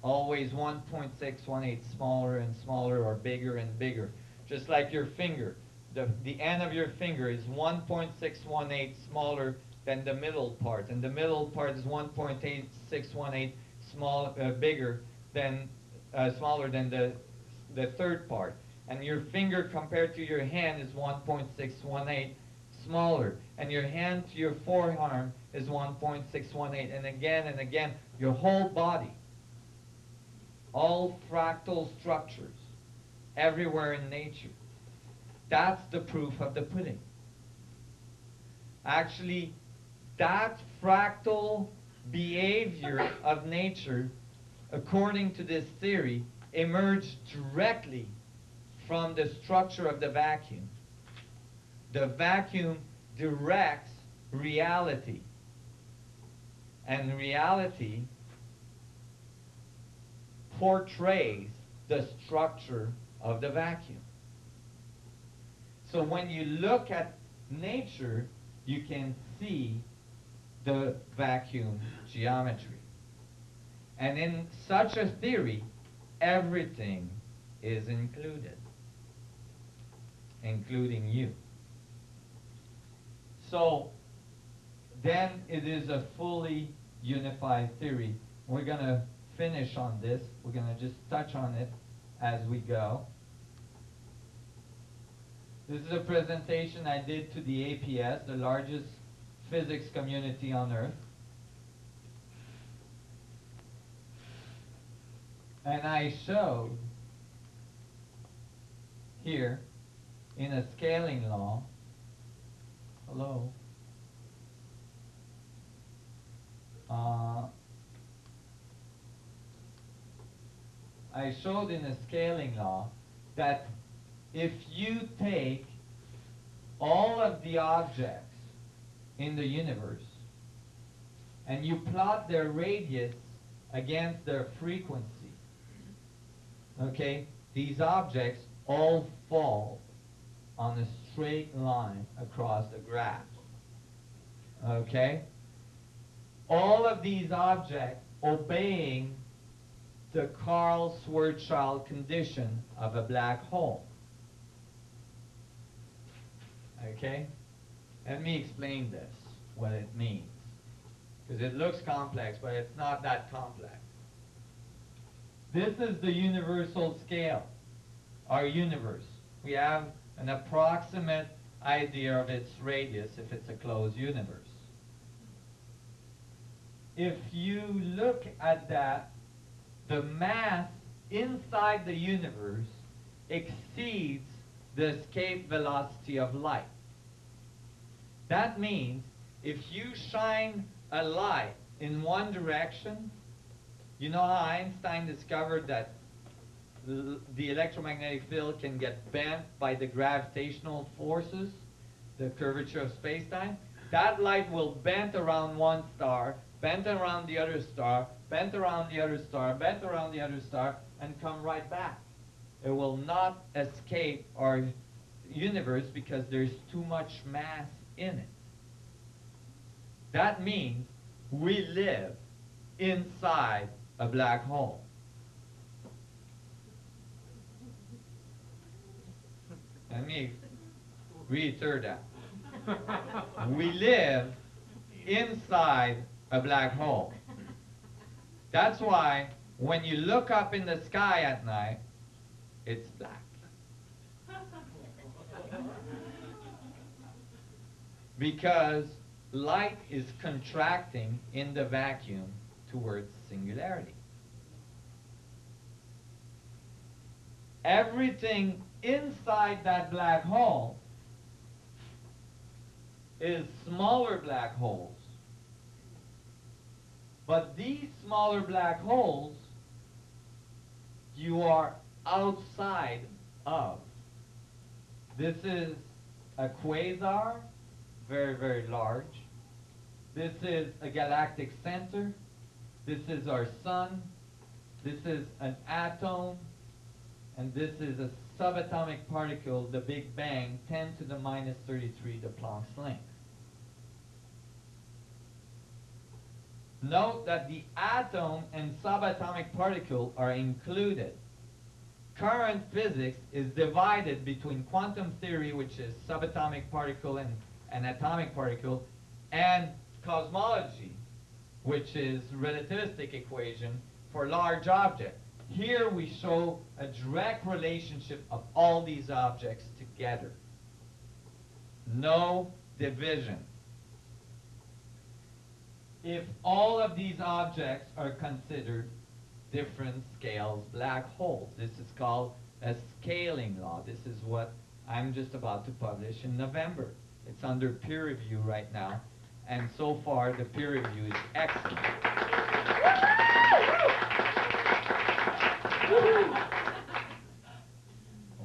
Speaker 1: Always 1.618, smaller and smaller or bigger and bigger. Just like your finger. The end of your finger is 1.618 smaller than the middle part, and the middle part is 1.8618 bigger than smaller than the third part. And your finger compared to your hand is 1.618 smaller, and your hand to your forearm is 1.618, and again, your whole body. All fractal structures everywhere in nature. That's the proof of the pudding. Actually, that fractal behavior of nature, according to this theory, emerged directly from the structure of the vacuum. The vacuum directs reality, and reality portrays the structure of the vacuum. So when you look at nature, you can see the vacuum geometry. And in such a theory, everything is included, including you. So then it is a fully unified theory. We're going to finish on this. We're going to just touch on it as we go. This is a presentation I did to the APS, the largest physics community on Earth. And I showed here in a scaling law, hello, I showed in a scaling law that if you take all of the objects in the universe and you plot their radius against their frequency, okay, these objects all fall on a straight line across the graph. Okay? All of these objects obeying the Karl-Schwarzschild condition of a black hole. Okay? Let me explain this, what it means. Because it looks complex, but it's not that complex. This is the universal scale, our universe. We have an approximate idea of its radius if it's a closed universe. If you look at that, the mass inside the universe exceeds the escape velocity of light. That means if you shine a light in one direction, you know how Einstein discovered that the electromagnetic field can get bent by the gravitational forces, the curvature of space-time? That light will bend around one star, bend around the other star, bend around the other star, bend around the other star, and come right back. It will not escape our universe because there's too much mass in it. That means we live inside a black hole. Let me reiterate that. We live inside a black hole. That's why when you look up in the sky at night, it's black. Because light is contracting in the vacuum towards singularity. Everything inside that black hole is smaller black holes. But these smaller black holes you are outside of. This is a quasar, very, very large. This is a galactic center. This is our sun. This is an atom. And this is a subatomic particle, the Big Bang, 10 to the minus 33, the Planck's length. Note that the atom and subatomic particle are included. Current physics is divided between quantum theory, which is subatomic particle and atomic particle, and cosmology, which is relativistic equation for large objects. Here we show a direct relationship of all these objects together. No division. If all of these objects are considered different scales black holes, this is called a scaling law. This is what I'm just about to publish in November. It's under peer review right now, and so far the peer review is excellent.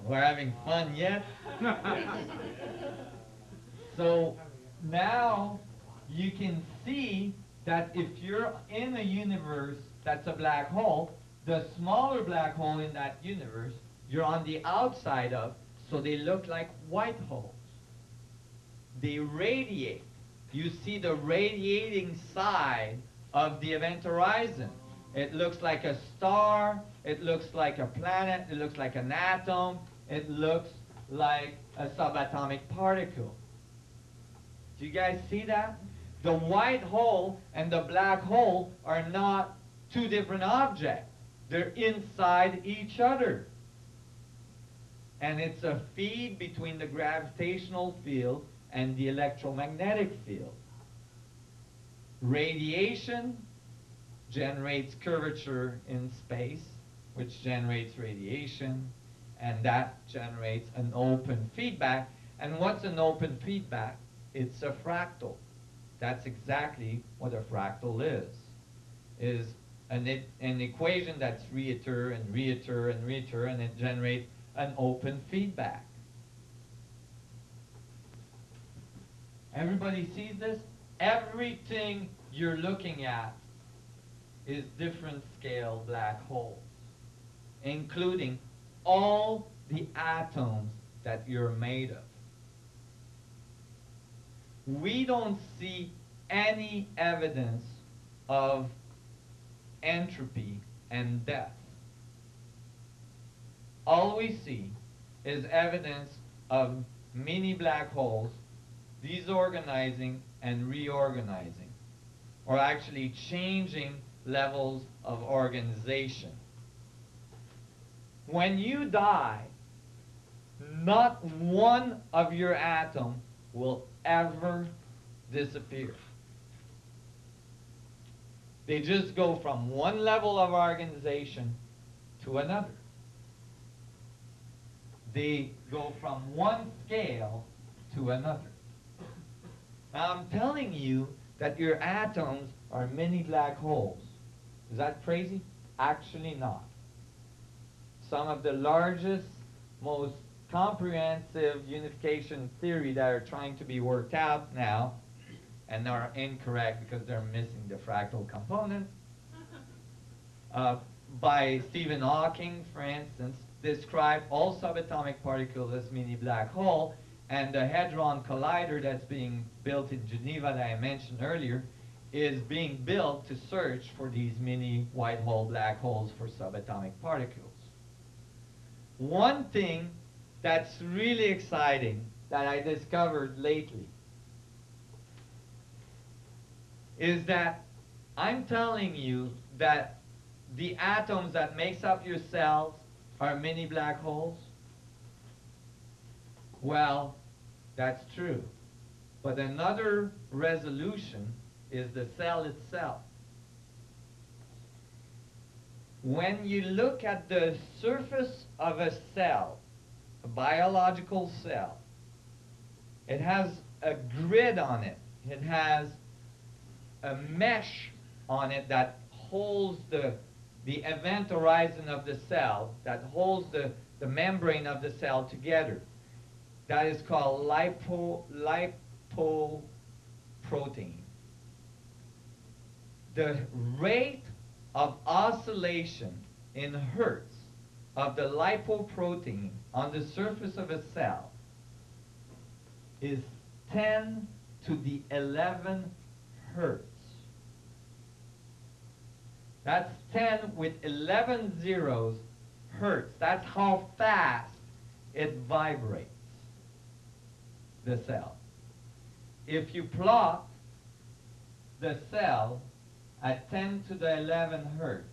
Speaker 1: We're having fun yet? So now you can see that if you're in a universe that's a black hole, the smaller black hole in that universe you're on the outside of, so they look like white holes. They radiate. You see the radiating side of the event horizon. It looks like a star, it looks like a planet, it looks like an atom, it looks like a subatomic particle. Do you guys see that? The white hole and the black hole are not two different objects. They're inside each other. And it's a feed between the gravitational field and the electromagnetic field. Radiation generates curvature in space, which generates radiation, and that generates an open feedback. And what's an open feedback? It's a fractal. That's exactly what a fractal is an equation that's reiter and reiter and reiter, and it generates an open feedback. Everybody sees this? Everything you're looking at is different scale black holes, including all the atoms that you're made of. We don't see any evidence of entropy and death. all we see is evidence of mini black holes disorganizing and reorganizing, or actually changing levels of organization. When you die, not one of your atoms will ever disappear. They just go from one level of organization to another. They go from one scale to another. Now I'm telling you that your atoms are mini black holes. Is that crazy? Actually not. Some of the largest, most comprehensive unification theory that are trying to be worked out now, and are incorrect because they're missing the fractal component, by Stephen Hawking, for instance, describe all subatomic particles as mini black hole, and the Hadron Collider that's being built in Geneva that I mentioned earlier is being built to search for these mini white hole black holes for subatomic particles. One thing that's really exciting that I discovered lately is that I'm telling you that the atoms that makes up your cells are mini black holes. Well, that's true. But another resolution is the cell itself. When you look at the surface of a cell, a biological cell, it has a grid on it. It has a mesh on it that holds the event horizon of the cell, that holds the membrane of the cell together. That is called lipoprotein. The rate of oscillation in hertz of the lipoprotein on the surface of a cell is 10 to the 11 hertz. That's 10 with 11 zeros hertz. That's how fast it vibrates, the cell. If you plot the cell at 10 to the 11 hertz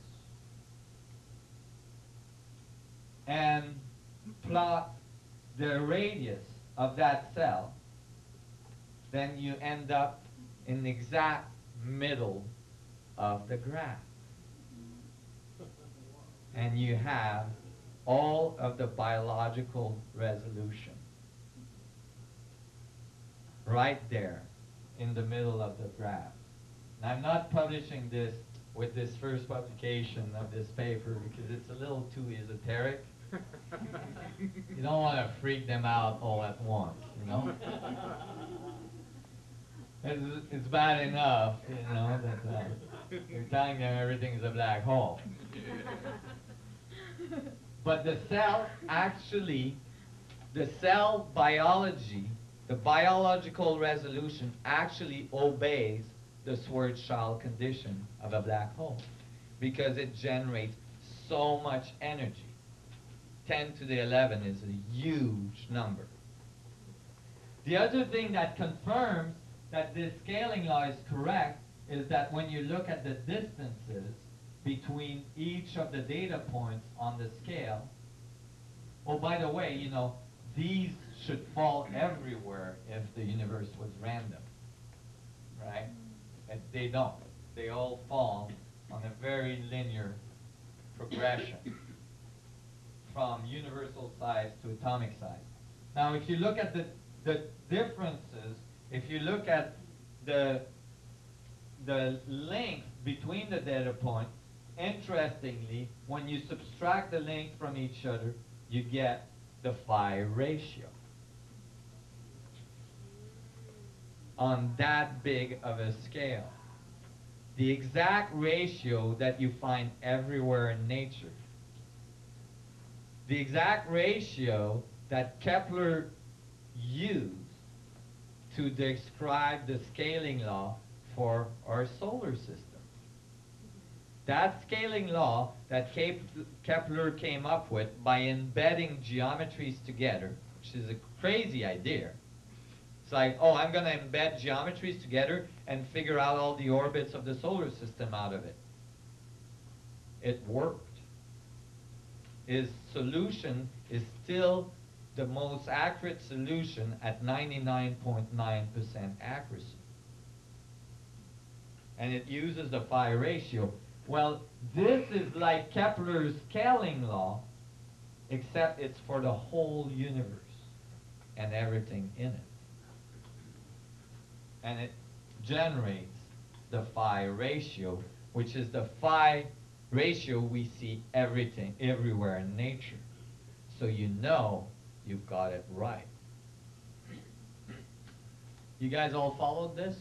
Speaker 1: and plot the radius of that cell, then you end up in the exact middle of the graph. And you have all of the biological resolution right there in the middle of the graph. And I'm not publishing this with this first publication of this paper because it's a little too esoteric. You don't want to freak them out all at once, you know? It's bad enough, you know, that you're telling them everything's a black hole. But the cell actually, the cell biology, the biological resolution actually obeys the Schwarzschild condition of a black hole because it generates so much energy. 10 to the 11 is a huge number. The other thing that confirms that this scaling law is correct is that when you look at the distances between each of the data points on the scale, oh, by the way, you know, these should fall everywhere if the universe was random, right? And they don't. They all fall on a very linear progression from universal size to atomic size. Now, if you look at the differences, if you look at the length between the data points, interestingly, when you subtract the length from each other, you get the phi ratio on that big of a scale. The exact ratio that you find everywhere in nature. The exact ratio that Kepler used to describe the scaling law for our solar system. That scaling law that Kepler came up with by embedding geometries together, which is a crazy idea. It's like, oh, I'm going to embed geometries together and figure out all the orbits of the solar system out of it. It worked. His solution is still the most accurate solution at 99.9% accuracy. And it uses the phi ratio. Well, this is like Kepler's scaling law, except it's for the whole universe and everything in it. And it generates the phi ratio, which is the phi ratio we see everything, everywhere in nature. So you know you've got it right. You guys all followed this?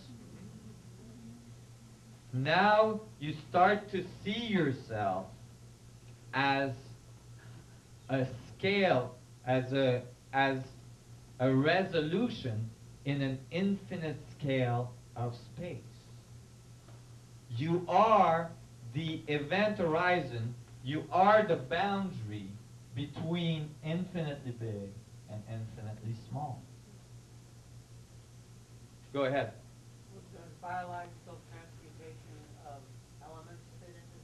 Speaker 1: Now you start to see yourself as a scale, as a resolution in an infinite scale of space. You are the event horizon, you are the boundary between infinitely big and infinitely small. Go ahead.
Speaker 6: Does biological transmutation of elements fit into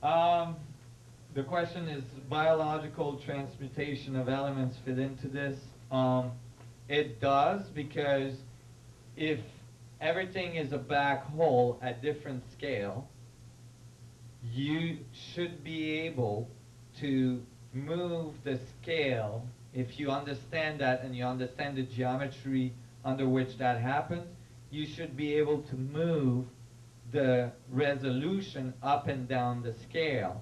Speaker 6: this?
Speaker 1: The question is, biological transmutation of elements fit into this? It does, because if everything is a black hole at different scale, you should be able to move the scale. If you understand that and you understand the geometry under which that happens, you should be able to move the resolution up and down the scale.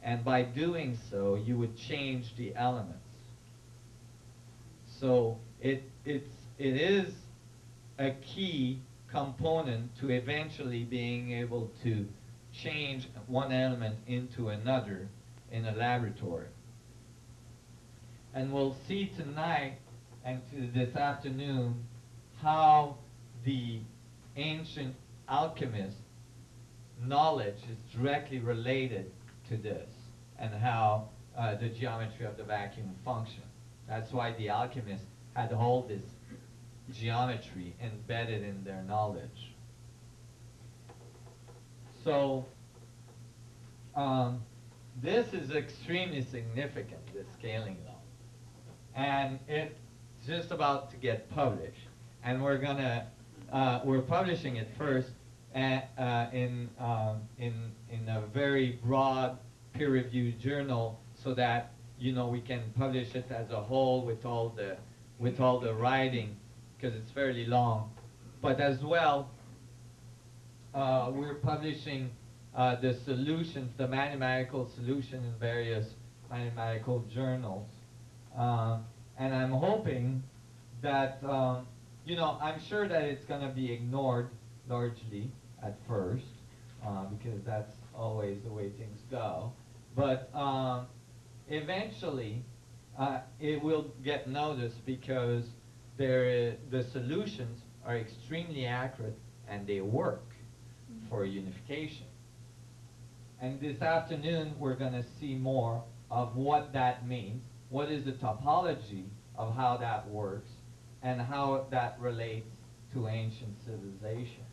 Speaker 1: And by doing so, you would change the elements. So it is a key component to eventually being able to change one element into another in a laboratory. And we'll see tonight and this afternoon how the ancient alchemist knowledge is directly related to this, and how the geometry of the vacuum functions. That's why the alchemists had all this geometry embedded in their knowledge. So this is extremely significant, this scaling law. And it's just about to get published. And we're publishing it first in a very broad peer-reviewed journal, so that we can publish it as a whole with all the writing, because it's fairly long. But as well, we're publishing the solutions, the mathematical solution, in various mathematical journals. And I'm hoping that, I'm sure that it's going to be ignored largely at first, because that's always the way things go. But eventually, it will get noticed, because the solutions are extremely accurate and they work for unification. And this afternoon, we're going to see more of what that means, what is the topology of how that works, and how that relates to ancient civilization.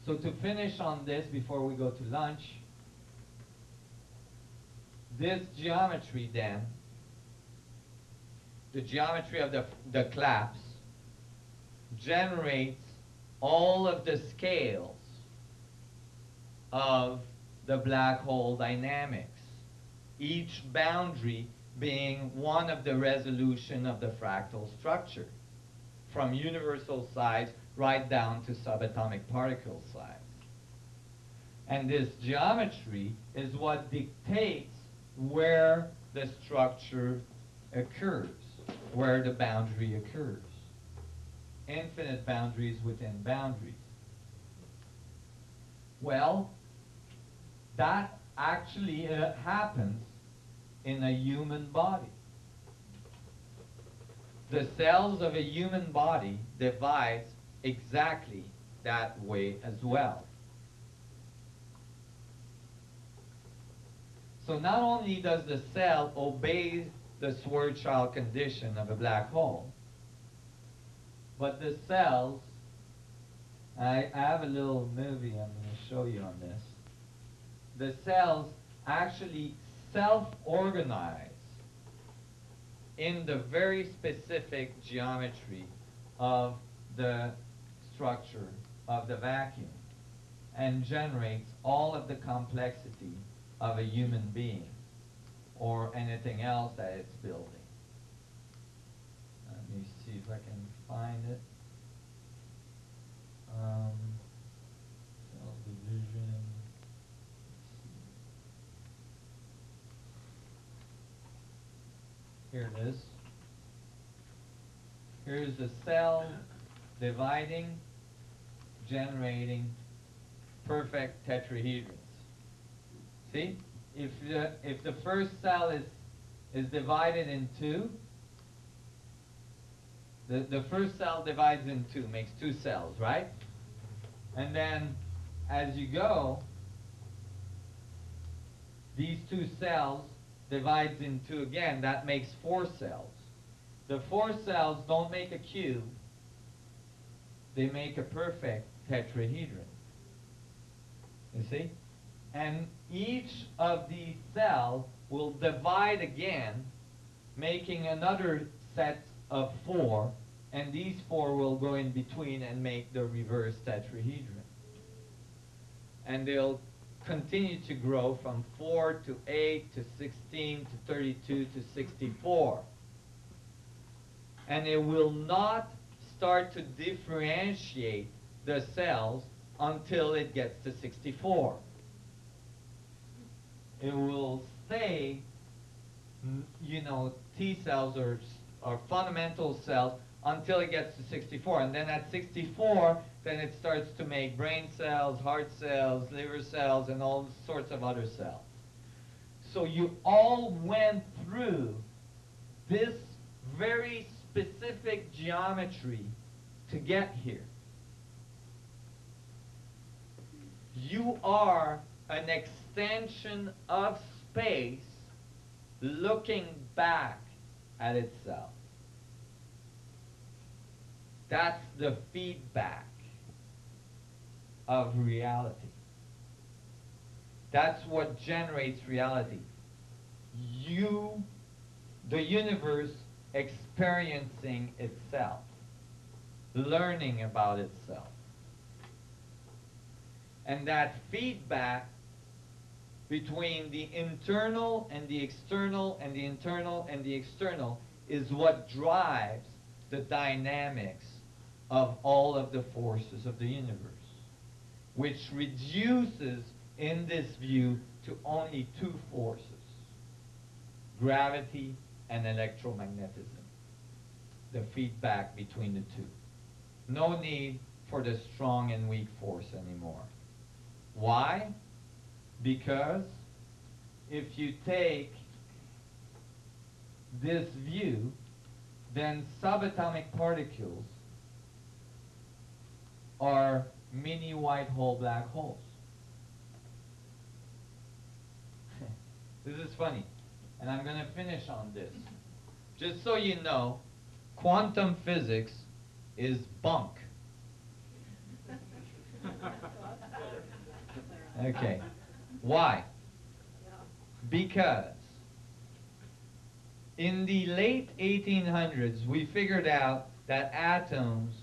Speaker 1: So to finish on this before we go to lunch, this geometry then, the geometry of the collapse, generates all of the scales of the black hole dynamics, each boundary being one of the resolution of the fractal structure, from universal size right down to subatomic particle size. And this geometry is what dictates where the structure occurs, where the boundary occurs. Infinite boundaries within boundaries. Well, that actually happens in a human body. The cells of a human body divides exactly that way as well. So not only does the cell obey the Schwarzschild condition of a black hole, but the cells, I have a little movie I'm going to show you on this. The cells actually self-organize in the very specific geometry of the structure of the vacuum and generates all of the complexity of a human being or anything else that it's building. Let me see if I can find it. Cell division. Here it is. Here's the cell dividing, generating perfect tetrahedrons. See? If the first cell is divided in two, the first cell divides in two, makes two cells, right? And then as you go, these two cells divides in two again, that makes four cells. The four cells don't make a cube, they make a perfect tetrahedron. You see? And each of these cells will divide again, making another set of four, and these four will go in between and make the reverse tetrahedron. And they'll continue to grow from 4 to 8 to 16 to 32 to 64. And it will not start to differentiate the cells until it gets to 64. It will stay, you know, T cells or fundamental cells until it gets to 64. And then at 64, then it starts to make brain cells, heart cells, liver cells, and all sorts of other cells. So you all went through this very specific geometry to get here. You are an extension of space looking back at itself. That's the feedback of reality. That's what generates reality. You, the universe, experiencing itself, learning about itself. And that feedback between the internal and the external and the internal and the external is what drives the dynamics of all of the forces of the universe, which reduces in this view to only two forces, gravity and electromagnetism, the feedback between the two. No need for the strong and weak force anymore. Why? Because if you take this view, then subatomic particles are mini white hole black holes. This is funny, and I'm going to finish on this. Just so you know, quantum physics is bunk. Okay. Why? Because in the late 1800s, we figured out that atoms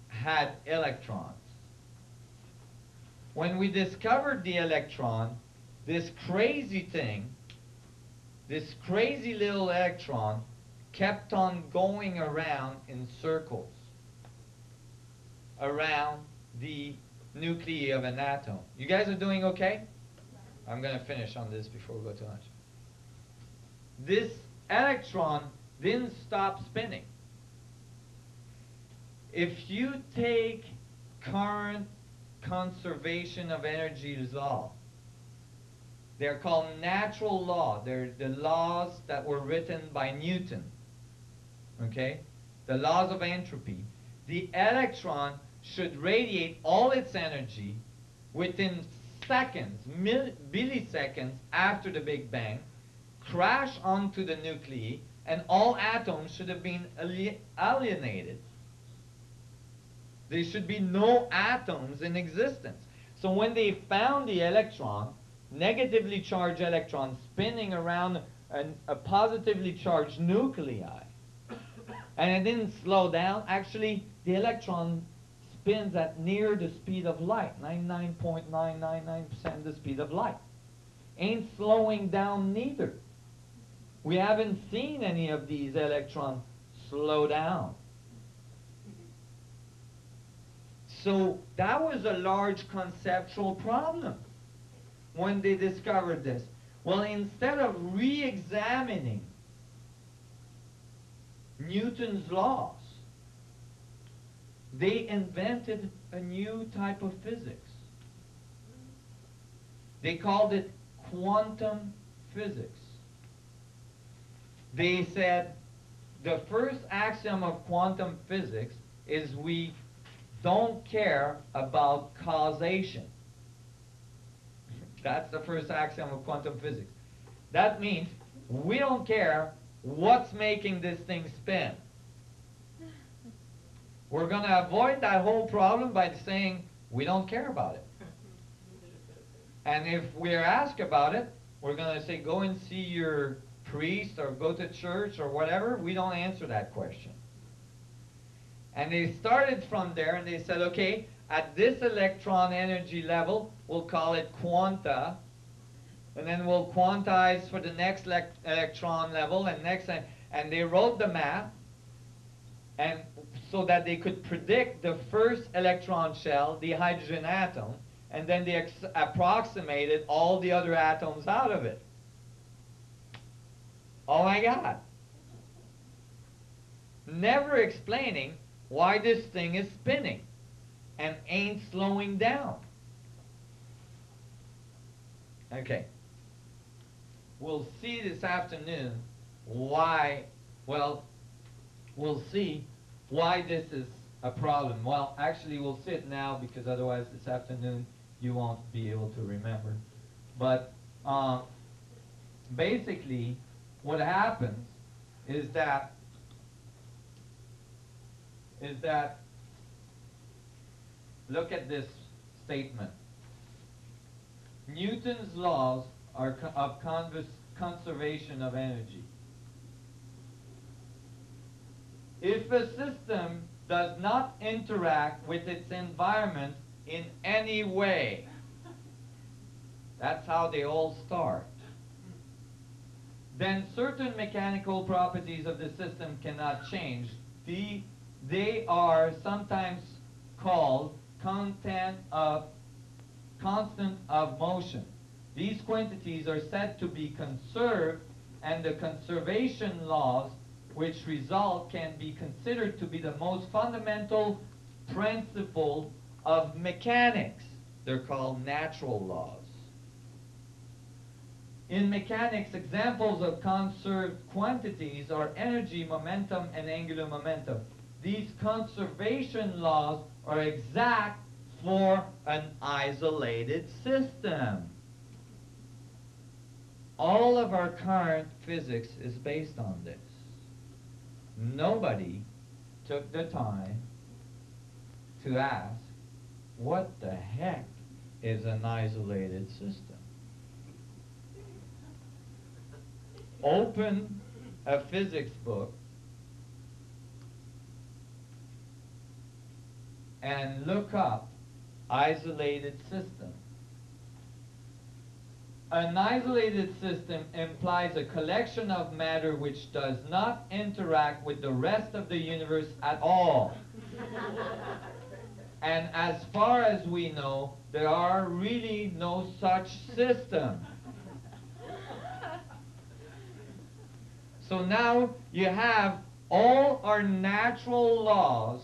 Speaker 1: had electrons. When we discovered the electron, this crazy thing, this crazy little electron, kept on going around in circles around the nuclei of an atom. You guys are doing okay? I'm going to finish on this before we go to lunch. This electron didn't stop spinning. If you take current conservation of energy law, they're called natural law. They're the laws that were written by Newton. Okay? The laws of entropy. The electron should radiate all its energy within seconds, milliseconds after the Big Bang, crash onto the nuclei, and all atoms should have been alienated. There should be no atoms in existence. So when they found the electron, negatively charged electron spinning around a positively charged nuclei, and it didn't slow down, actually the electron spins at near the speed of light, 99.999% the speed of light. Ain't slowing down neither. We haven't seen any of these electrons slow down. So that was a large conceptual problem when they discovered this. Well, instead of re-examining Newton's laws, they invented a new type of physics. They called it quantum physics. They said the first axiom of quantum physics is we don't care about causation. That's the first axiom of quantum physics. That means we don't care what's making this thing spin. We're going to avoid that whole problem by saying we don't care about it. And if we're asked about it, we're going to say go and see your priest or go to church or whatever. We don't answer that question. And they started from there and they said, okay, at this electron energy level, we'll call it quanta. And then we'll quantize for the next electron level and next. And they wrote the math, and so that they could predict the first electron shell, the hydrogen atom, and then they approximated all the other atoms out of it. Oh my God. Never explaining why this thing is spinning and ain't slowing down. Okay. We'll see this afternoon why, well, we'll see why this is a problem. Well, actually, we'll see it now because otherwise this afternoon you won't be able to remember. But basically, what happens is that look at this statement. Newton's laws are of conservation of energy. If a system does not interact with its environment in any way, that's how they all start, then certain mechanical properties of the system cannot change. They are sometimes called constant of motion. These quantities are said to be conserved, and the conservation laws which result can be considered to be the most fundamental principle of mechanics. They're called natural laws. In mechanics, examples of conserved quantities are energy, momentum, and angular momentum. These conservation laws are exact for an isolated system. All of our current physics is based on this. Nobody took the time to ask, what the heck is an isolated system? Open a physics book and look up isolated system. An isolated system implies a collection of matter which does not interact with the rest of the universe at all. And as far as we know, there are really no such system. So now you have all our natural laws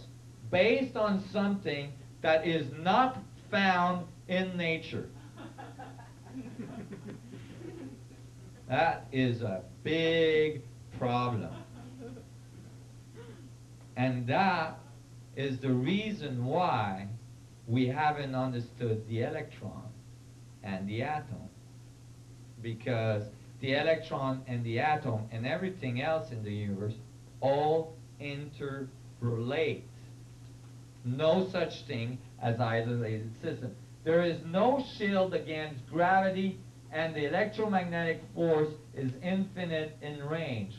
Speaker 1: based on something that is not found in nature. That is a big problem. And that is the reason why we haven't understood the electron and the atom. Because the electron and the atom and everything else in the universe all interrelate. No such thing as isolated system. There is no shield against gravity, and the electromagnetic force is infinite in range.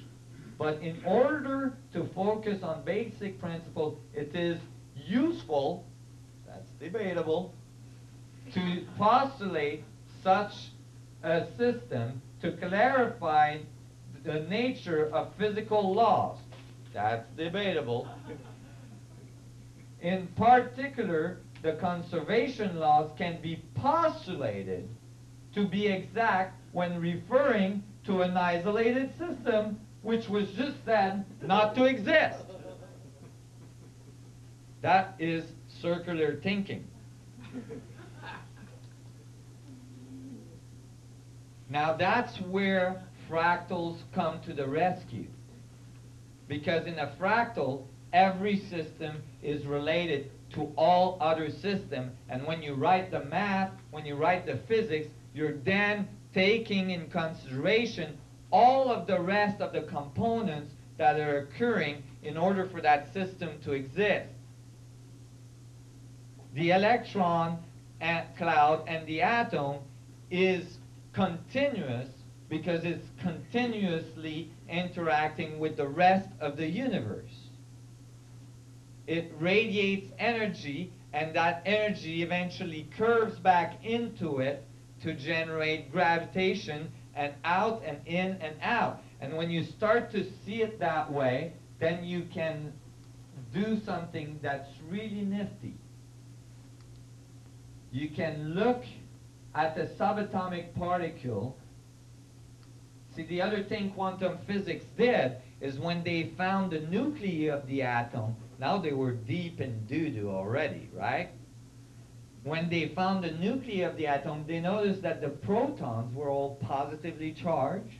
Speaker 1: But in order to focus on basic principle, it is useful, that's debatable, to postulate such a system to clarify the nature of physical laws. That's debatable. In particular, the conservation laws can be postulated to be exact when referring to an isolated system which was just said not to exist. That is circular thinking. Now that's where fractals come to the rescue. Because in a fractal, every system is related to all other systems, and when you write the math, when you write the physics, you're then taking in consideration all of the rest of the components that are occurring in order for that system to exist. The electron cloud and the atom is continuous because it's continuously interacting with the rest of the universe. It radiates energy, and that energy eventually curves back into it to generate gravitation, and out and in and out. And when you start to see it that way, then you can do something that's really nifty. You can look at the subatomic particle. See, the other thing quantum physics did is when they found the nuclei of the atom, now they were deep in doo-doo already, right? When they found the nuclei of the atom, they noticed that the protons were all positively charged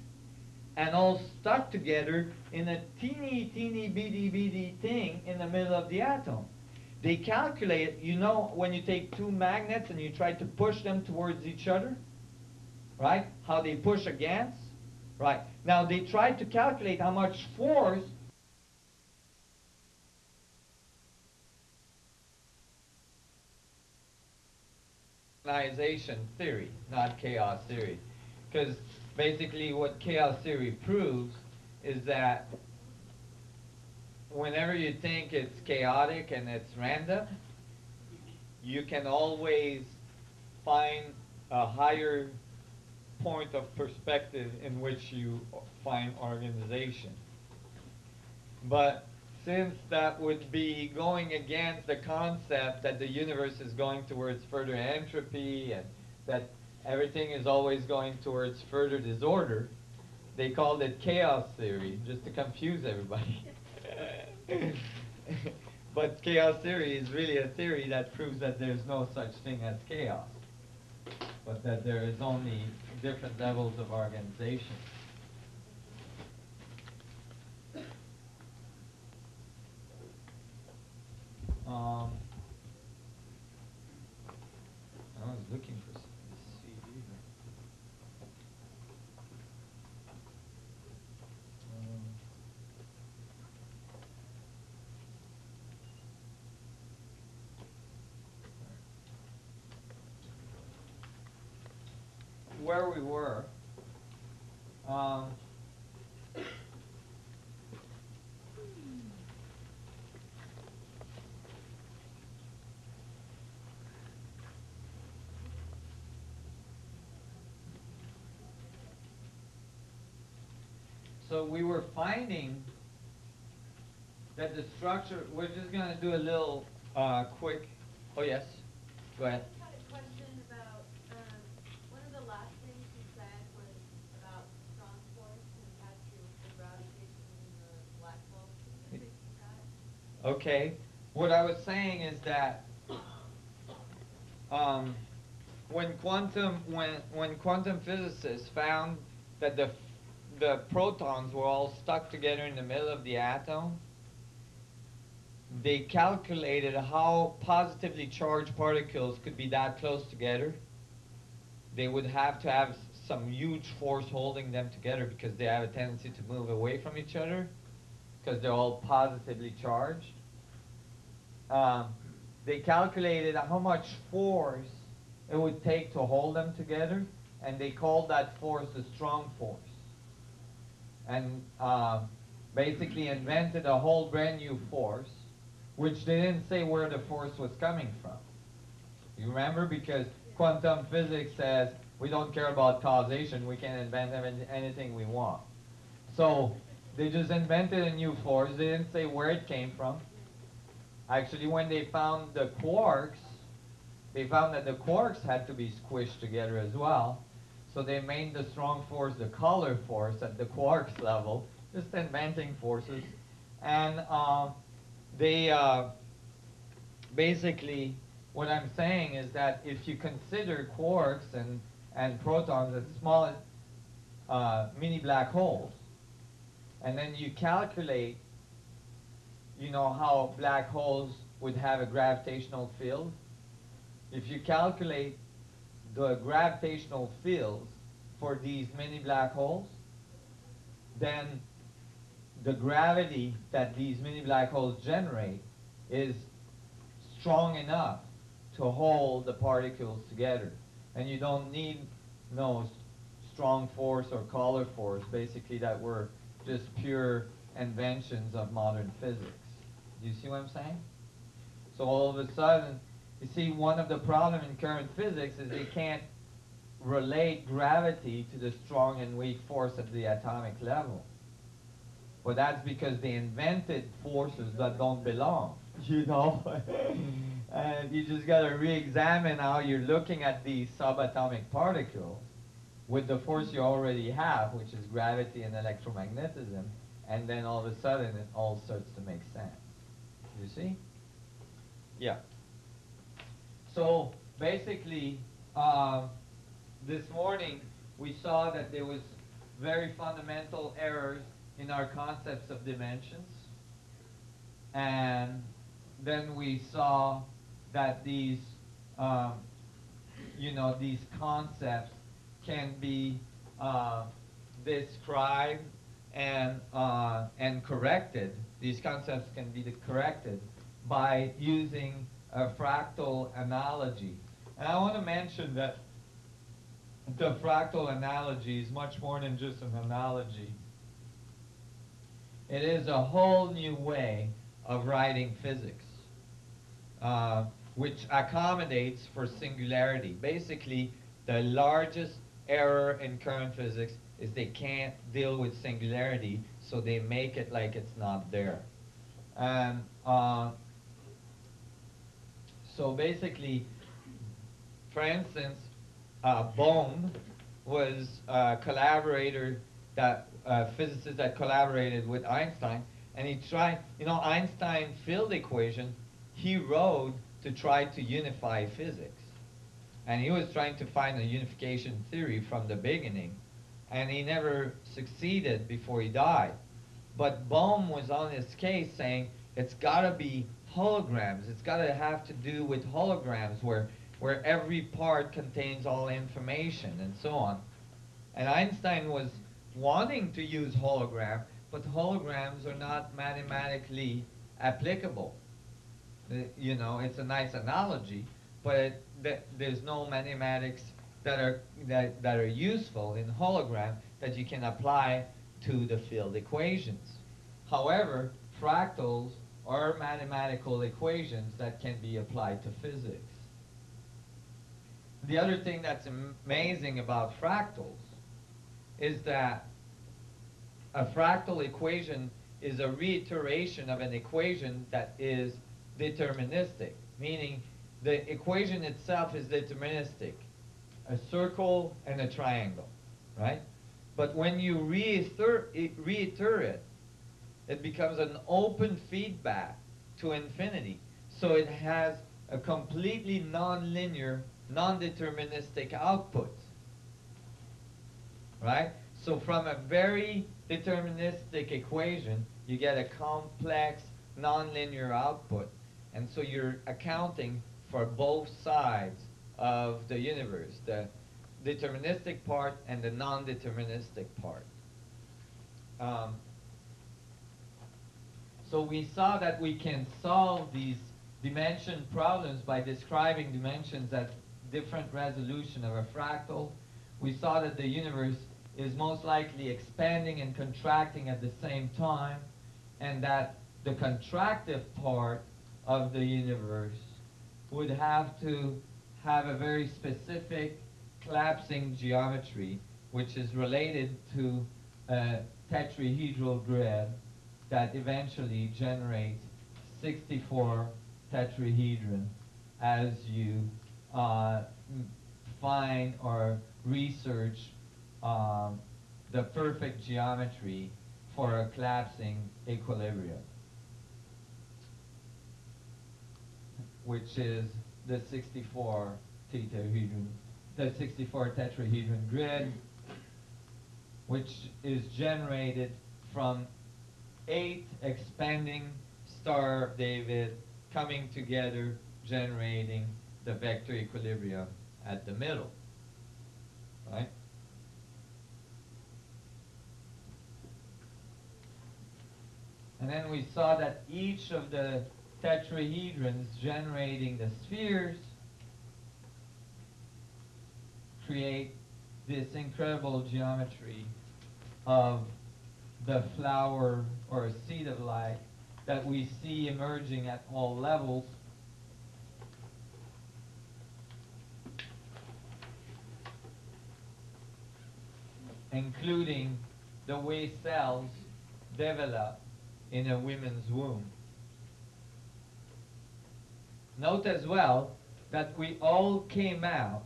Speaker 1: and all stuck together in a teeny bitty thing in the middle of the atom. They calculate, you know, when you take two magnets and you try to push them towards each other, right? How they push against, right? Now they tried to calculate how much force organization theory, not chaos theory. Because basically what chaos theory proves is that whenever you think it's chaotic and it's random, you can always find a higher point of perspective in which you find organization. But since that would be going against the concept that the universe is going towards further entropy and that everything is always going towards further disorder, they called it chaos theory, just to confuse everybody. But chaos theory is really a theory that proves that there's no such thing as chaos, but that there is only different levels of organization. I was looking for something to see here. Where we were. So we were finding that the structure, we're just going to do a little quick, oh yes, go ahead.
Speaker 3: I had a question about, one of the last things you said was about strong force and had to do with the gravitation in the black hole. Can you repeat that?
Speaker 1: Okay, what I was saying is that when quantum physicists found that the protons were all stuck together in the middle of the atom, they calculated how positively charged particles could be that close together. They would have to have some huge force holding them together because they have a tendency to move away from each other because they're all positively charged. They calculated how much force it would take to hold them together, and they called that force the strong force. And basically invented a whole brand new force, which they didn't say where the force was coming from. You remember? Because quantum physics says we don't care about causation, we can invent anything we want. So they just invented a new force, they didn't say where it came from. Actually, when they found the quarks, they found that the quarks had to be squished together as well. So they made the strong force the color force at the quarks level, just inventing forces. And they basically, what I'm saying is that if you consider quarks and protons as small mini black holes, and then you calculate, you know, how black holes would have a gravitational field. If you calculate the gravitational fields for these mini black holes, then the gravity that these mini black holes generate is strong enough to hold the particles together. And you don't need no strong force or color force, basically, that were just pure inventions of modern physics. Do you see what I'm saying? So all of a sudden, you see, one of the problems in current physics is they can't relate gravity to the strong and weak force at the atomic level. But that's because they invented forces that don't belong, you know? And you just got to re-examine how you're looking at these subatomic particles with the force you already have, which is gravity and electromagnetism, and then all of a sudden it all starts to make sense. You see? Yeah. So basically, this morning we saw that there was very fundamental errors in our concepts of dimensions, and then we saw that these, you know, these concepts can be described and corrected. These concepts can be corrected by using a fractal analogy. And I want to mention that the fractal analogy is much more than just an analogy. It is a whole new way of writing physics, which accommodates for singularity. Basically, the largest error in current physics is they can't deal with singularity, so they make it like it's not there. And so basically, for instance, Bohm was a collaborator, that physicist that collaborated with Einstein, and he tried, you know, Einstein field equation he wrote to try to unify physics. And he was trying to find a unification theory from the beginning, and he never succeeded before he died. But Bohm was on his case saying it's got to be holograms. It's got to have to do with holograms where every part contains all information and so on. And Einstein was wanting to use hologram, but holograms are not mathematically applicable. You know, it's a nice analogy, but there's no mathematics that are useful in hologram that you can apply to the field equations. However, fractals are mathematical equations that can be applied to physics. The other thing that's amazing about fractals is that a fractal equation is a reiteration of an equation that is deterministic, meaning the equation itself is deterministic, a circle and a triangle, right? But when you reiter it, it becomes an open feedback to infinity. So it has a completely non-linear, non-deterministic output, right? So from a very deterministic equation, you get a complex, nonlinear output. And so you're accounting for both sides of the universe, the deterministic part and the non-deterministic part. So we saw that we can solve these dimension problems by describing dimensions at different resolution of a fractal. We saw that the universe is most likely expanding and contracting at the same time, and that the contractive part of the universe would have to have a very specific collapsing geometry, which is related to a tetrahedral grid that eventually generates 64 tetrahedron as you find or research the perfect geometry for a collapsing equilibrium, which is the 64 tetrahedron grid, which is generated from 8 expanding Star of David coming together, generating the vector equilibrium at the middle, right? And then we saw that each of the tetrahedrons generating the spheres create this incredible geometry of the flower or seed of light that we see emerging at all levels. Including the way cells develop in a woman's womb. Note as well that we all came out,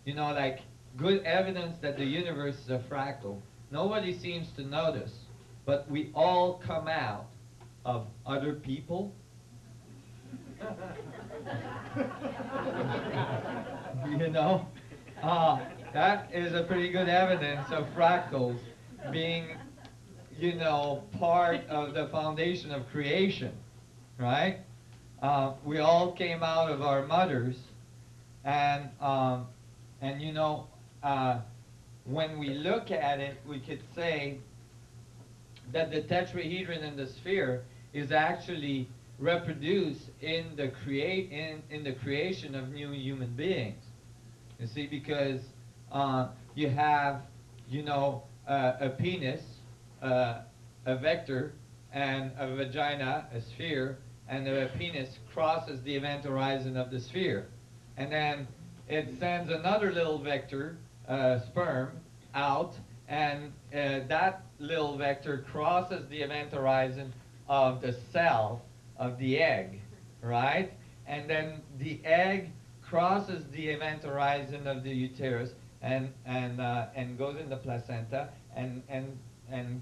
Speaker 1: like good evidence that the universe is a fractal. Nobody seems to notice, but we all come out of other people. That is a pretty good evidence of fractals being, part of the foundation of creation, right? We all came out of our mothers, and when we look at it, we could say that the tetrahedron in the sphere is actually reproduced in the creation of new human beings. You see, because you have, a penis, a vector, and a vagina, a sphere, and the penis crosses the event horizon of the sphere. And then it sends another little vector, sperm, out, and that little vector crosses the event horizon of the cell of the egg, right? And then the egg crosses the event horizon of the uterus and goes in the placenta and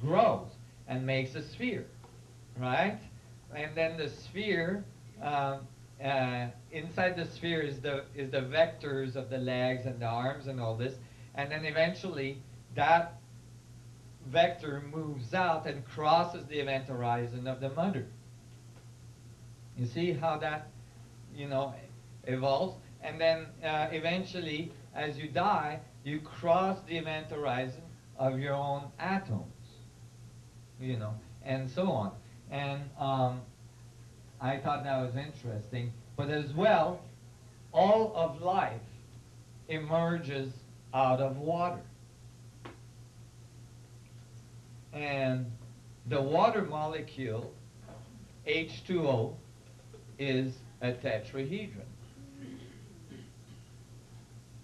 Speaker 1: grows and makes a sphere, right? And then the sphere, inside the sphere is the vectors of the legs and the arms and all this, and then eventually that vector moves out and crosses the event horizon of the mother. You see how that, evolves? And then eventually, as you die, you cross the event horizon of your own atoms, and so on. And I thought that was interesting. But as well, all of life emerges out of water. And the water molecule, H2O, is a tetrahedron.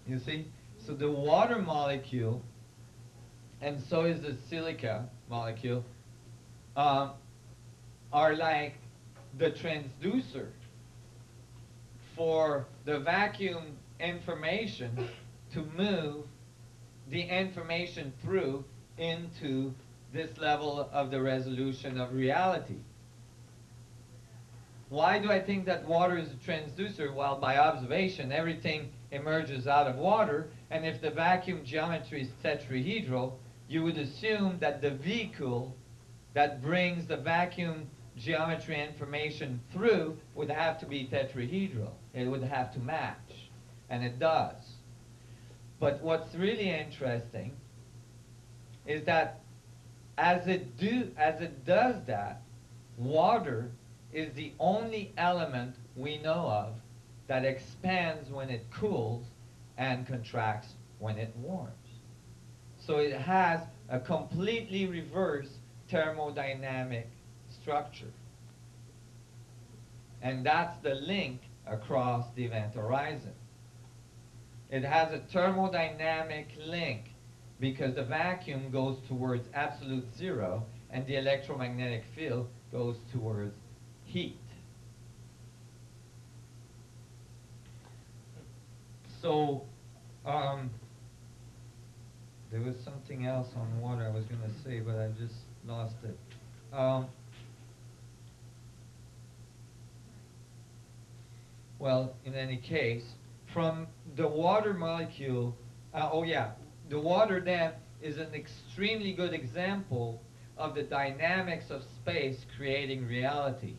Speaker 1: You see? So the water molecule, and so is the silica molecule, are like the transducer for the vacuum information to move the information through into this level of the resolution of reality. Why do I think that water is a transducer? Well, by observation, everything emerges out of water, and if the vacuum geometry is tetrahedral, you would assume that the vehicle that brings the vacuum geometry information through would have to be tetrahedral. It would have to match, and it does. But what's really interesting is that as it does that, water is the only element we know of that expands when it cools and contracts when it warms. So it has a completely reverse thermodynamic structure. And that's the link across the event horizon. It has a thermodynamic link because the vacuum goes towards absolute zero and the electromagnetic field goes towards heat. So, there was something else on water I was going to say, but I just lost it. Well, in any case, from the water molecule, the water then is an extremely good example of the dynamics of space creating reality.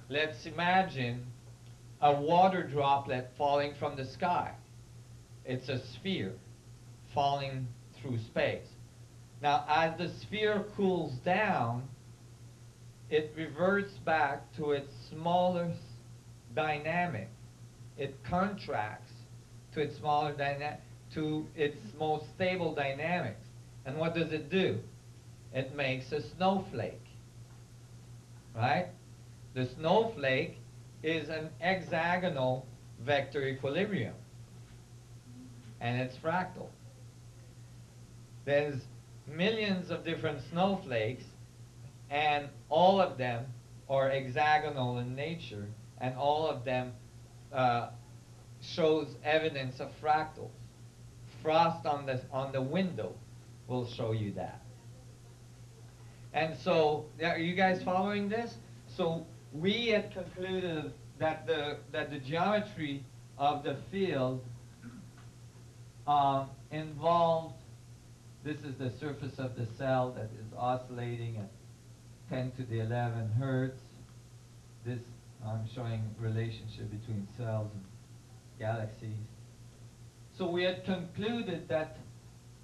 Speaker 1: Let's imagine a water droplet falling from the sky. It's a sphere falling through space. Now, as the sphere cools down, it reverts back to its smallest dynamic. It contracts to its smaller dynamic, to its most stable dynamics. And what does it do? It makes a snowflake, right? The snowflake is an hexagonal vector equilibrium, and it's fractal. There's millions of different snowflakes, and all of them are hexagonal in nature, and all of them shows evidence of fractals. Frost on the window will show you that. And so, are you guys following this? So we had concluded that the geometry of the field involved, this is the surface of the cell that is oscillating at 10 to the 11 hertz. This, I'm showing relationship between cells and galaxies. So we had concluded that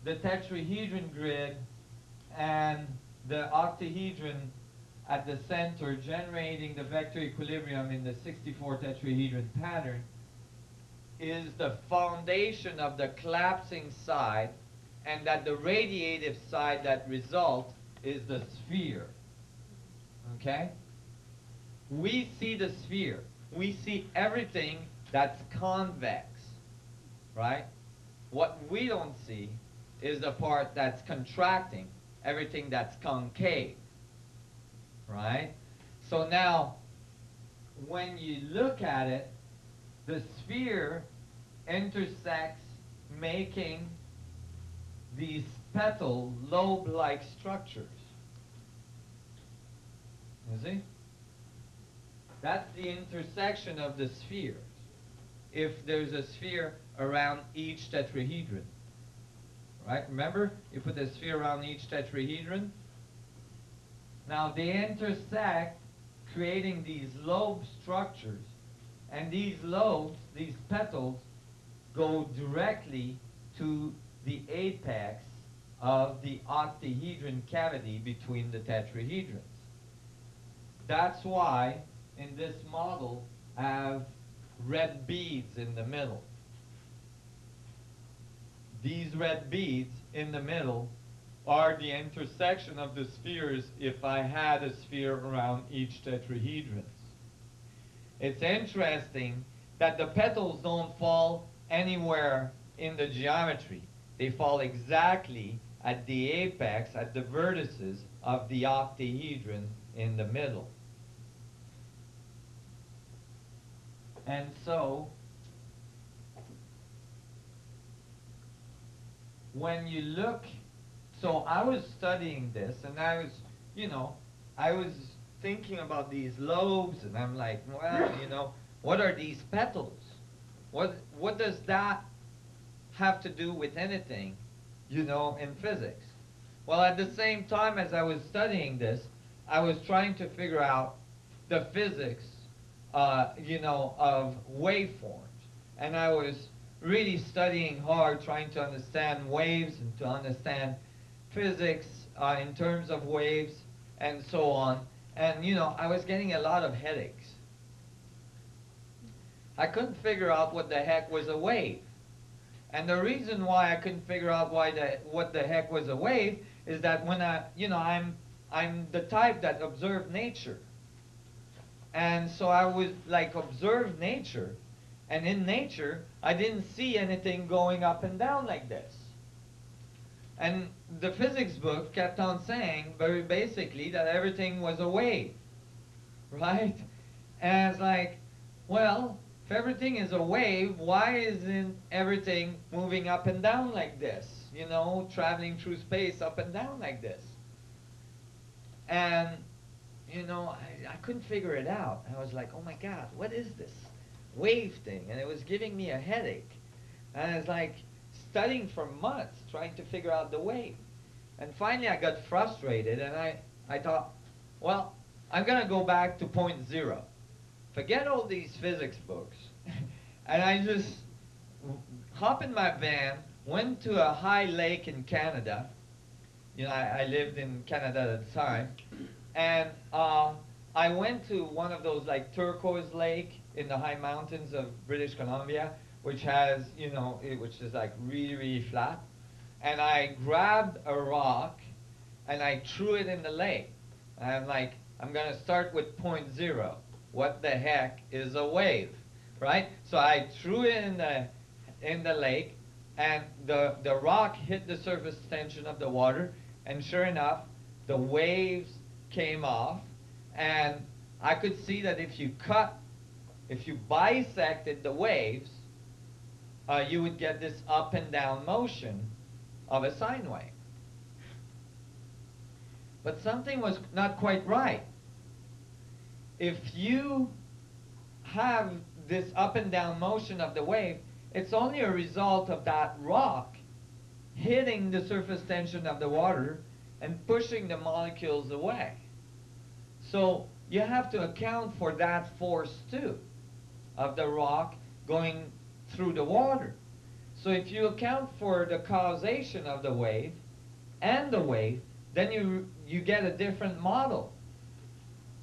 Speaker 1: the tetrahedron grid and the octahedron at the center generating the vector equilibrium in the 64 tetrahedron pattern is the foundation of the collapsing side, and that the radiative side that results is the sphere. Okay? We see the sphere. We see everything that's convex, right? What we don't see is the part that's contracting, everything that's concave, right? So now, when you look at it, the sphere intersects, making these petal lobe-like structures. You see? That's the intersection of the spheres. If there's a sphere around each tetrahedron, right? Remember, you put a sphere around each tetrahedron. Now they intersect, creating these lobe structures, and these lobes, these petals, go directly to the apex of the octahedron cavity between the tetrahedrons. That's why in this model I have red beads in the middle. These red beads in the middle are the intersection of the spheres if I had a sphere around each tetrahedron. It's interesting that the petals don't fall anywhere in the geometry. They fall exactly at the apex, at the vertices of the octahedron in the middle. And so, when you look, so I was studying this, and I was, I was thinking about these lobes, and I'm like, well, what are these petals? What does that have to do with anything, in physics? Well, at the same time as I was studying this, I was trying to figure out the physics, of waveforms. And I was really studying hard, trying to understand waves and to understand physics in terms of waves and so on. And, I was getting a lot of headaches. I couldn't figure out what the heck was a wave. And the reason why I couldn't figure out what the heck was a wave is that when I'm the type that observed nature. And so I would like observe nature, and in nature I didn't see anything going up and down like this. And the physics book kept on saying very basically that everything was a wave, right? And it's like, well, if everything is a wave, why isn't everything moving up and down like this? Traveling through space up and down like this. And, I couldn't figure it out. I was like, oh my God, what is this wave thing? And it was giving me a headache. And it's like studying for months, trying to figure out the wave. And finally I got frustrated, and I thought, well, I'm going to go back to point zero. Forget all these physics books. And I just hop in my van, went to a high lake in Canada. I lived in Canada at the time. And I went to one of those like turquoise lake in the high mountains of British Columbia, which has, which is like really, really flat. And I grabbed a rock and I threw it in the lake. And I'm like, I'm going to start with point zero. What the heck is a wave, right? So I threw it in the lake, and the rock hit the surface tension of the water, and sure enough, the waves came off, and I could see that if you bisected the waves, you would get this up and down motion of a sine wave. But something was not quite right. If you have this up and down motion of the wave, it's only a result of that rock hitting the surface tension of the water and pushing the molecules away. So you have to account for that force too, of the rock going through the water. So if you account for the causation of the wave and the wave, then you get a different model.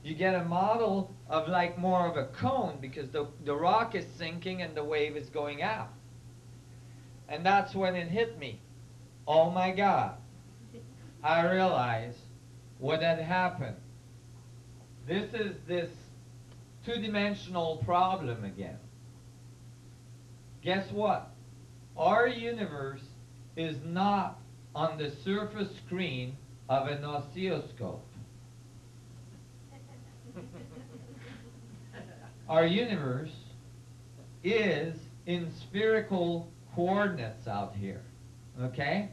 Speaker 1: You get a model of like more of a cone, because the rock is sinking and the wave is going out. And that's when it hit me. Oh my God. I realized what had happened. This is this two-dimensional problem again. Guess what? Our universe is not on the surface screen of an oscilloscope. Our universe is in spherical coordinates out here, okay?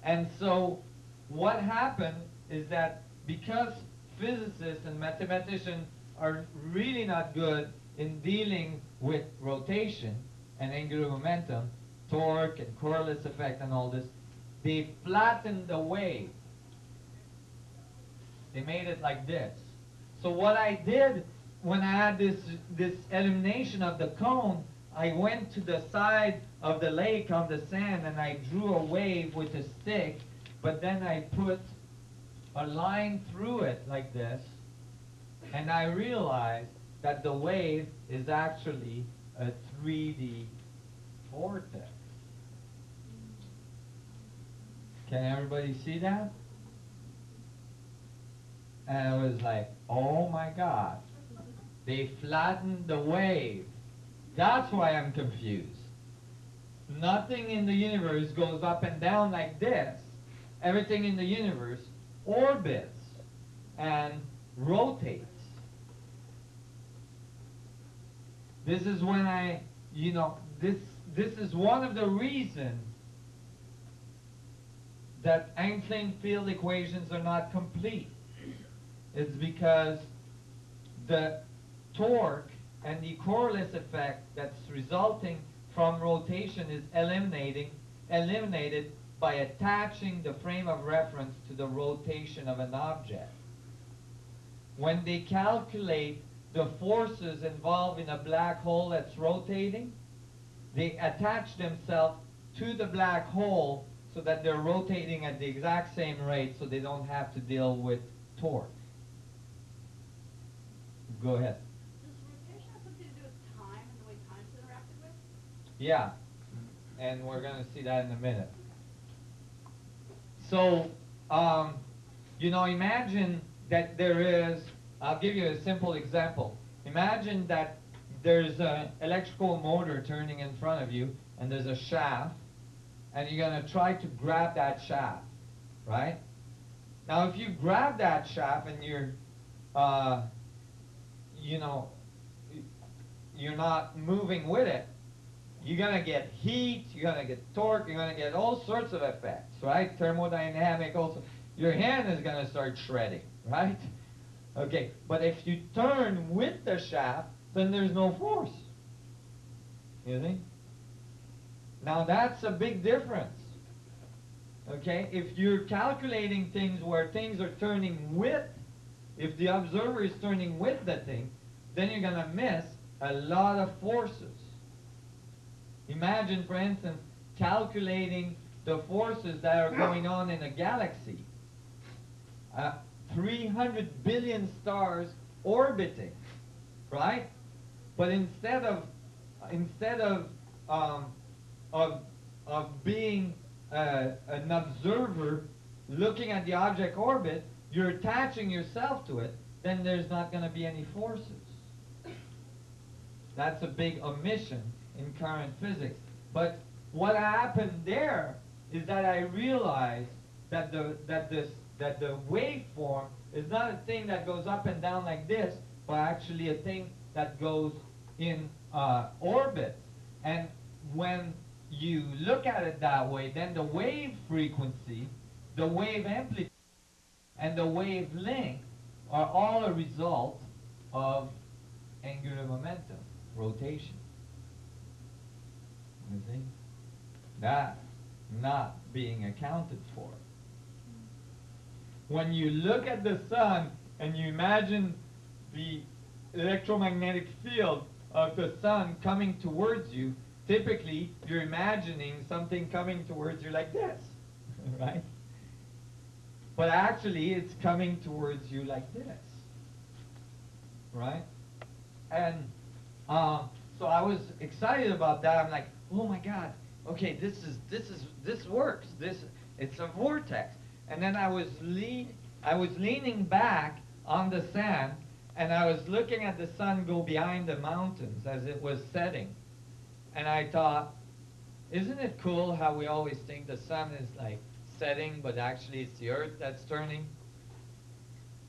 Speaker 1: And so what happened is that because physicists and mathematicians are really not good in dealing with rotation and angular momentum, torque and Coriolis effect and all this, they flattened the wave. They made it like this. So what I did when I had this elimination of the cone, I went to the side of the lake on the sand and I drew a wave with a stick, but then I put a line through it like this, and I realized that the wave is actually a 3D vortex. Can everybody see that? And I was like, oh my God, they flattened the wave. That's why I'm confused. Nothing in the universe goes up and down like this. Everything in the universe orbits and rotates. This is when this is one of the reasons that Einstein field equations are not complete. It's because the torque and the Coriolis effect that's resulting from rotation is eliminated by attaching the frame of reference to the rotation of an object. when they calculate the forces involved in a black hole that's rotating, they attach themselves to the black hole so that they're rotating at the exact same rate so they don't have to deal with torque. Go ahead.
Speaker 3: Does rotation have something to do with time and the way time's interacted with?
Speaker 1: Yeah, and we're going to see that in a minute. So, you know, imagine that there is, I'll give you a simple example. Imagine that there's an electrical motor turning in front of you, and there's a shaft, and you're going to try to grab that shaft, right? Now, if you grab that shaft and you're, you know, you're not moving with it, you're going to get heat, you're going to get torque, you're going to get all sorts of effects, right? Thermodynamic also. Your hand is going to start shredding, right? Okay, but if you turn with the shaft, then there's no force. You see? Now that's a big difference. Okay, if you're calculating things where things are turning with, if the observer is turning with the thing, then you're going to miss a lot of forces. Imagine, for instance, calculating the forces that are going on in a galaxy. 300 billion stars orbiting, right? But instead of being an observer looking at the object orbit, you're attaching yourself to it, then there's not going to be any forces. That's a big omission in current physics. But what happened there is that I realized that the waveform is not a thing that goes up and down like this, but actually a thing that goes in orbit. And when you look at it that way, then the wave frequency, the wave amplitude, and the wavelength are all a result of angular momentum, rotation. You see? That's not being accounted for. When you look at the sun and you imagine the electromagnetic field of the sun coming towards you, typically you're imagining something coming towards you like this, right? But actually it's coming towards you like this, right? And so I was excited about that. I'm like, oh my God, okay, this works. It's a vortex. And then I was leaning back on the sand, and I was looking at the sun go behind the mountains as it was setting. And I thought, isn't it cool how we always think the sun is like setting, but actually it's the earth that's turning?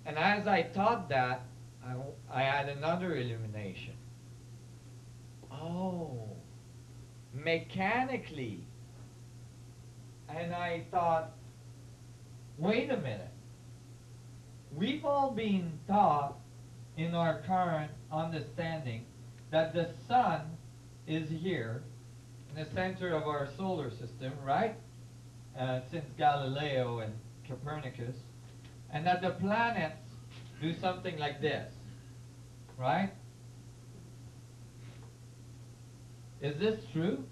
Speaker 1: And as I thought that, I had another illumination. Oh, mechanically. And I thought, wait a minute. We've all been taught in our current understanding that the sun is here in the center of our solar system, right? Since Galileo and Copernicus. And that the planets do something like this, right? Is this true?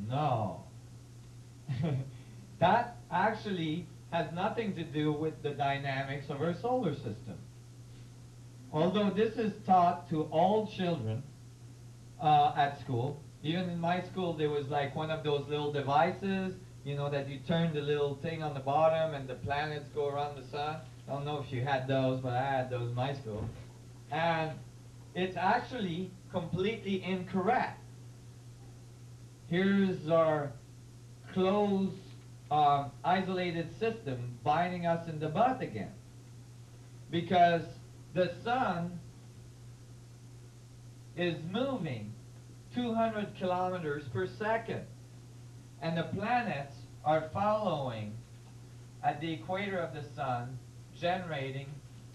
Speaker 1: No. That actually has nothing to do with the dynamics of our solar system. Although this is taught to all children at school. Even in my school, there was like one of those little devices, you know, that you turn the little thing on the bottom and the planets go around the sun. I don't know if you had those, but I had those in my school. And it's actually completely incorrect. Here's our closed, isolated system biting us in the butt again. Because the sun is moving 200 kilometers per second. And the planets are following at the equator of the sun, generating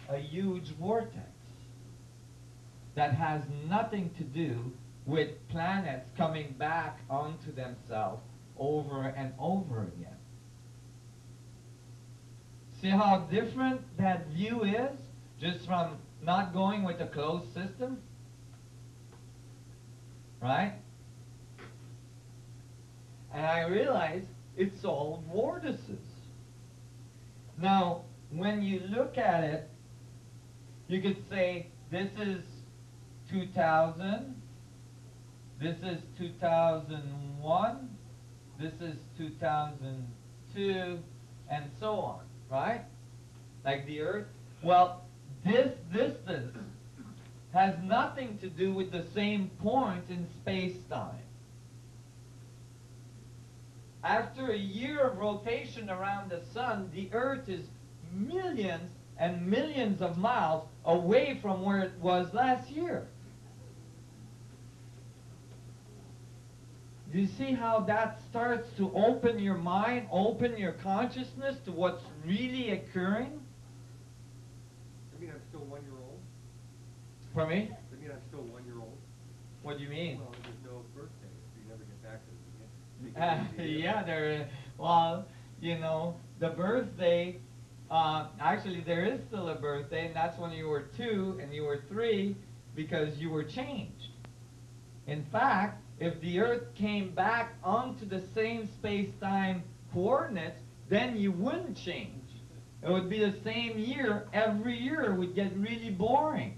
Speaker 1: a huge vortex that has nothing to do with planets coming back onto themselves over and over again. See how different that view is? just from not going with a closed system, right? And I realized it's all vortices. Now, when you look at it, you could say this is 2000, this is 2001, this is 2002, and so on, right? Like the Earth. Well, this distance has nothing to do with the same point in space-time. After a year of rotation around the sun, the Earth is millions and millions of miles away from where it was last year. Do you see how that starts to open your mind, open your consciousness to what's really occurring?
Speaker 7: I mean, I'm still 1 year old.
Speaker 1: For me?
Speaker 7: I mean, I'm still 1 year old.
Speaker 1: What do you mean?
Speaker 7: Well, there's no birthday, so you never get back to the beginning.
Speaker 1: Yeah, well, you know, the birthday, actually there is still a birthday, and that's when you were 2 and you were 3, because you were changed. In fact, if the Earth came back onto the same space-time coordinates, then you wouldn't change. It would be the same year every year. It would get really boring.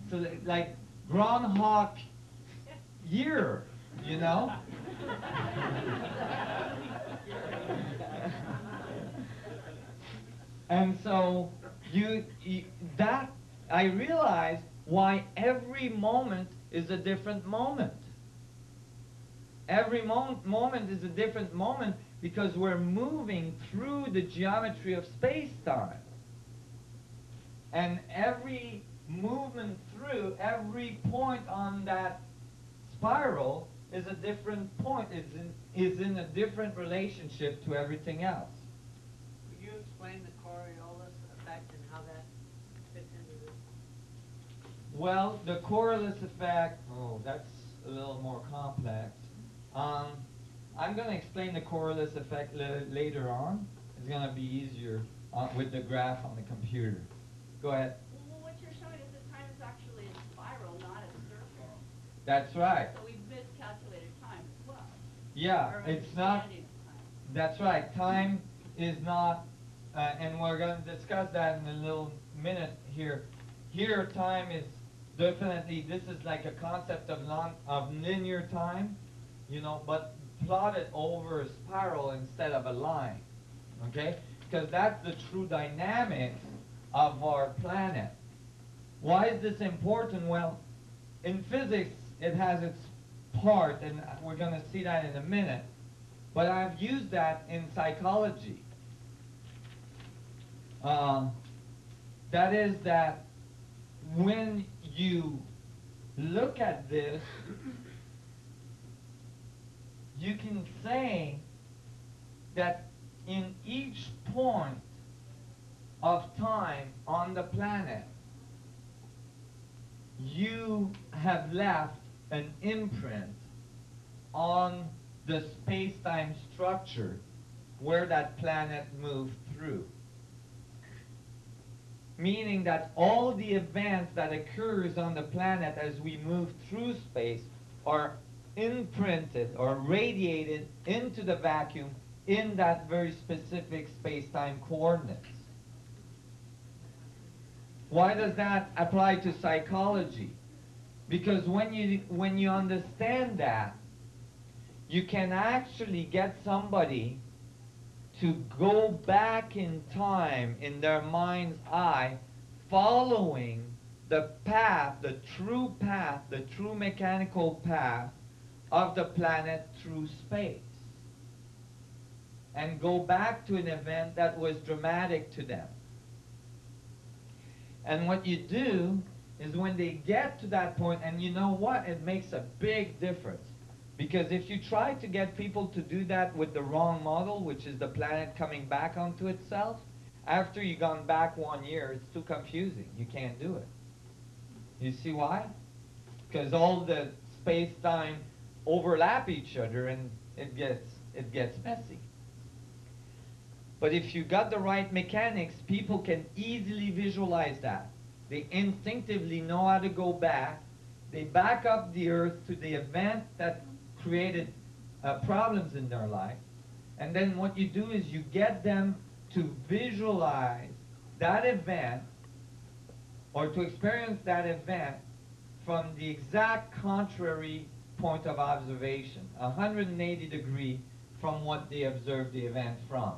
Speaker 1: So like Groundhog Year, you know? And so that I realized why every moment is a different moment. Every moment is a different moment because we're moving through the geometry of space-time. And every movement through, every point on that spiral is a different point, is in a different relationship to everything else.
Speaker 6: Could you explain the Coriolis effect and how that fits into this?
Speaker 1: Well, the Coriolis effect, that's a little more complex. I'm going to explain the Coriolis effect later on. It's going to be easier with the graph on the computer. Go ahead.
Speaker 3: Well, what you're showing is that time is actually a spiral, not a circle.
Speaker 1: That's right.
Speaker 3: So we've miscalculated time as well.
Speaker 1: Yeah,
Speaker 3: Our
Speaker 1: it's not.
Speaker 3: understanding of time.
Speaker 1: That's right. Time is not, and we're going to discuss that in a little minute here. Here, time is definitely, this is like a concept of linear time, you know, but plotted over a spiral instead of a line, okay? Because that's the true dynamics of our planet. Why is this important? Well, in physics, it has its part, and we're going to see that in a minute. But I've used that in psychology. That is that when you look at this, you can say that in each point of time on the planet, you have left an imprint on the space-time structure where that planet moved through. Meaning that all the events that occurs on the planet as we move through space are imprinted or radiated into the vacuum in that very specific space-time coordinates. Why does that apply to psychology? Because when you understand that, you can actually get somebody to go back in time in their mind's eye, following the path, the true mechanical path of the planet through space, and go back to an event that was dramatic to them. And what you do is when they get to that point, and you know what? It makes a big difference. Because if you try to get people to do that with the wrong model, which is the planet coming back onto itself, after you've gone back 1 year, it's too confusing. You can't do it. You see why? Because all the space-time overlap each other and it gets messy. But if you got the right mechanics, people can easily visualize that. They instinctively know how to go back. They back up the Earth to the event that created problems in their life. And then what you do is you get them to visualize that event or to experience that event from the exact contrary point of observation, 180 degree from what they observed the event from.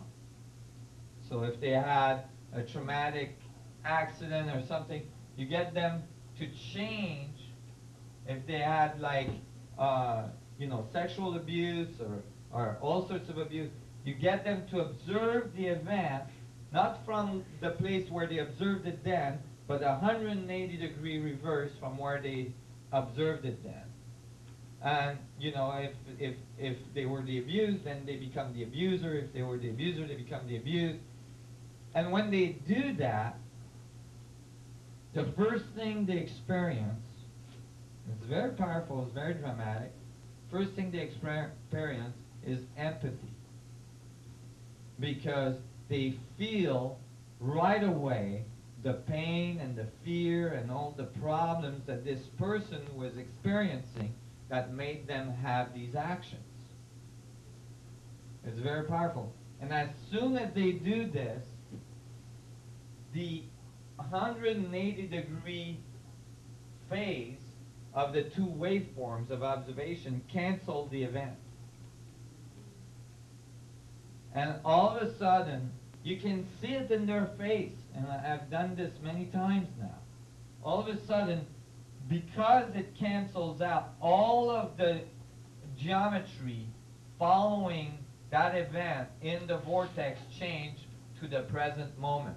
Speaker 1: So if they had a traumatic accident or something, you get them to change. If they had like, sexual abuse or all sorts of abuse, you get them to observe the event, not from the place where they observed it then, but 180 degree reverse from where they observed it then. And, if they were the abused, then they become the abuser. If they were the abuser, they become the abused. And when they do that, the first thing they experience, it's very powerful, it's very dramatic, first thing they experience is empathy. Because they feel right away the pain and the fear and all the problems that this person was experiencing that made them have these actions. It's very powerful. And as soon as they do this, the 180 degree phase of the two waveforms of observation cancel the event. And all of a sudden, you can see it in their face, and I've done this many times now. All of a sudden, because it cancels out all of the geometry following that event in the vortex change to the present moment.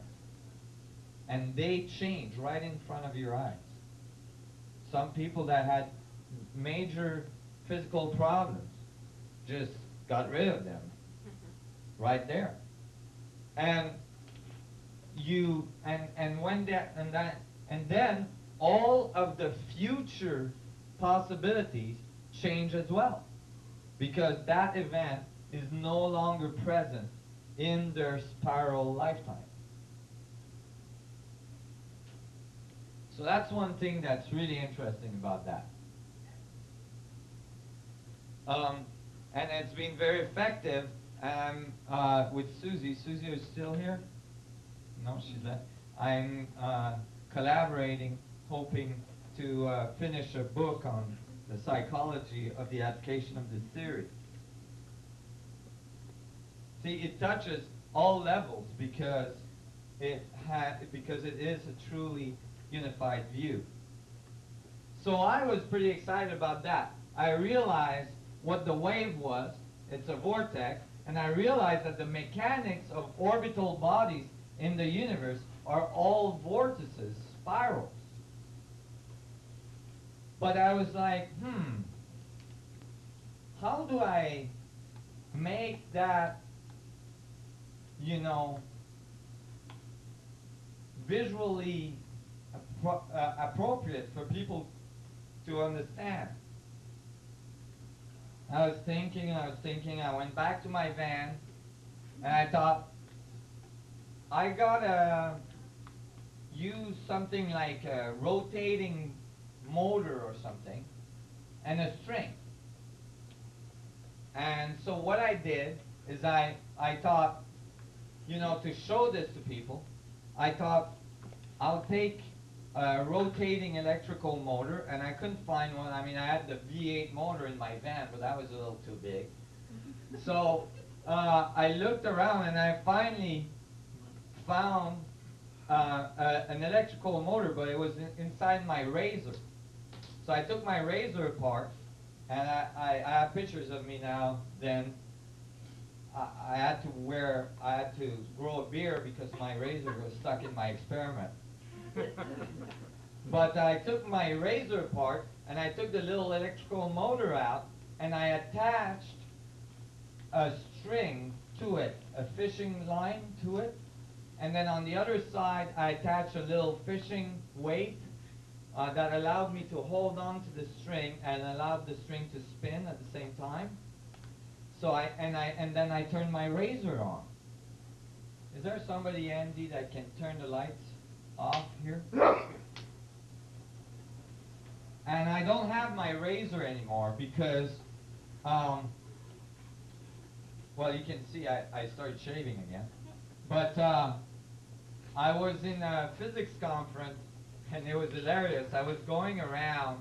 Speaker 1: And they change right in front of your eyes. Some people that had major physical problems just got rid of them right there. And then all of the future possibilities change as well, because that event is no longer present in their spiral lifetime. So that's one thing that's really interesting about that. And it's been very effective. With Susie. Susie is still here? No, she's left. I'm collaborating, hoping to finish a book on the psychology of the application of this theory. See, it touches all levels because it is a truly unified view. So I was pretty excited about that. I realized what the wave was. It's a vortex. And I realized that the mechanics of orbital bodies in the universe are all vortices, spirals. But I was like, how do I make that, visually appropriate for people to understand? I was thinking, I went back to my van, and I thought, I gotta use something like a rotating motor or something, and a string. And so what I did is I thought, to show this to people, I thought, I'll take a rotating electrical motor, and I couldn't find one. I mean, I had the V8 motor in my van, but that was a little too big. So I looked around, and I finally found an electrical motor, but it was inside my razor. So I took my razor apart, and I have pictures of me now. Then I had to grow a beard because my razor was stuck in my experiment. But I took my razor apart, and I took the little electrical motor out, and I attached a string to it, a fishing line to it, and then on the other side I attached a little fishing weight that allowed me to hold on to the string and allowed the string to spin at the same time. So then I turned my razor on. Is there somebody, Andy, that can turn the lights off here? And I don't have my razor anymore because, well, you can see I started shaving again. But I was in a physics conference, and it was hilarious. I was going around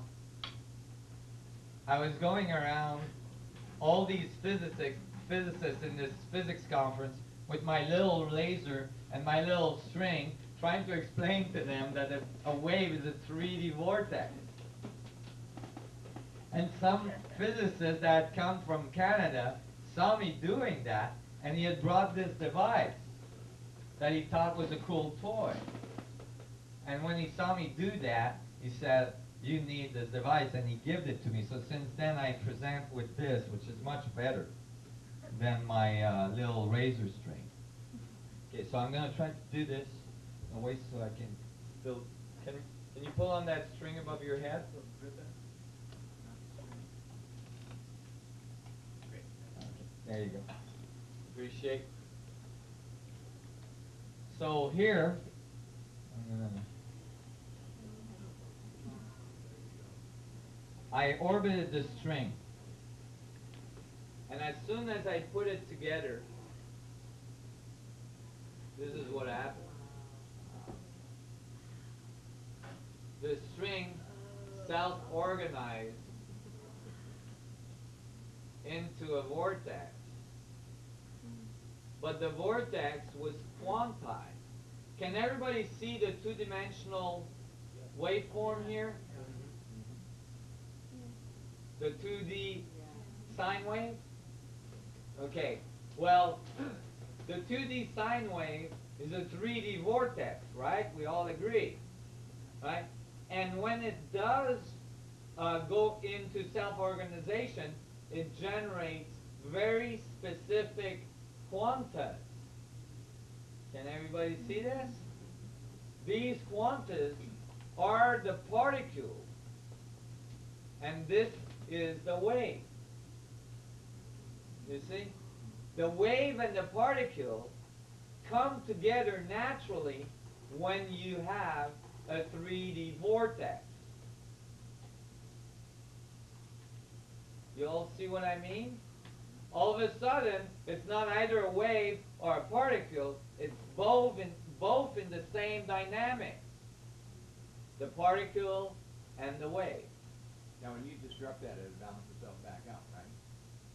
Speaker 1: all these physicists in this physics conference with my little laser and my little string, trying to explain to them that a wave is a 3D vortex. And some physicist that had come from Canada saw me doing that, and he had brought this device that he thought was a cool toy. And when he saw me do that, he said, "You need this device," and he gave it to me. So since then I present with this, which is much better than my little razor string. Okay, so I'm gonna try to do this in a way so I can still, can you pull on that string above your head? Okay, there you go. Appreciate. So here, I'm gonna, I orbited the string, and as soon as I put it together, this is what happened. The string self-organized into a vortex, but the vortex was quantized. Can everybody see the two-dimensional waveform here? The 2D sine wave? Okay, well, the 2D sine wave is a 3D vortex, right? We all agree, right? And when it does go into self-organization, it generates very specific quantas. Can everybody see this? These quantas are the particles, and this is the wave. You see? The wave and the particle come together naturally when you have a 3D vortex. You all see what I mean? All of a sudden, it's not either a wave or a particle, it's both in the same dynamic. The particle and the wave.
Speaker 7: Now, when you disrupt that, it'll balance itself back out, right?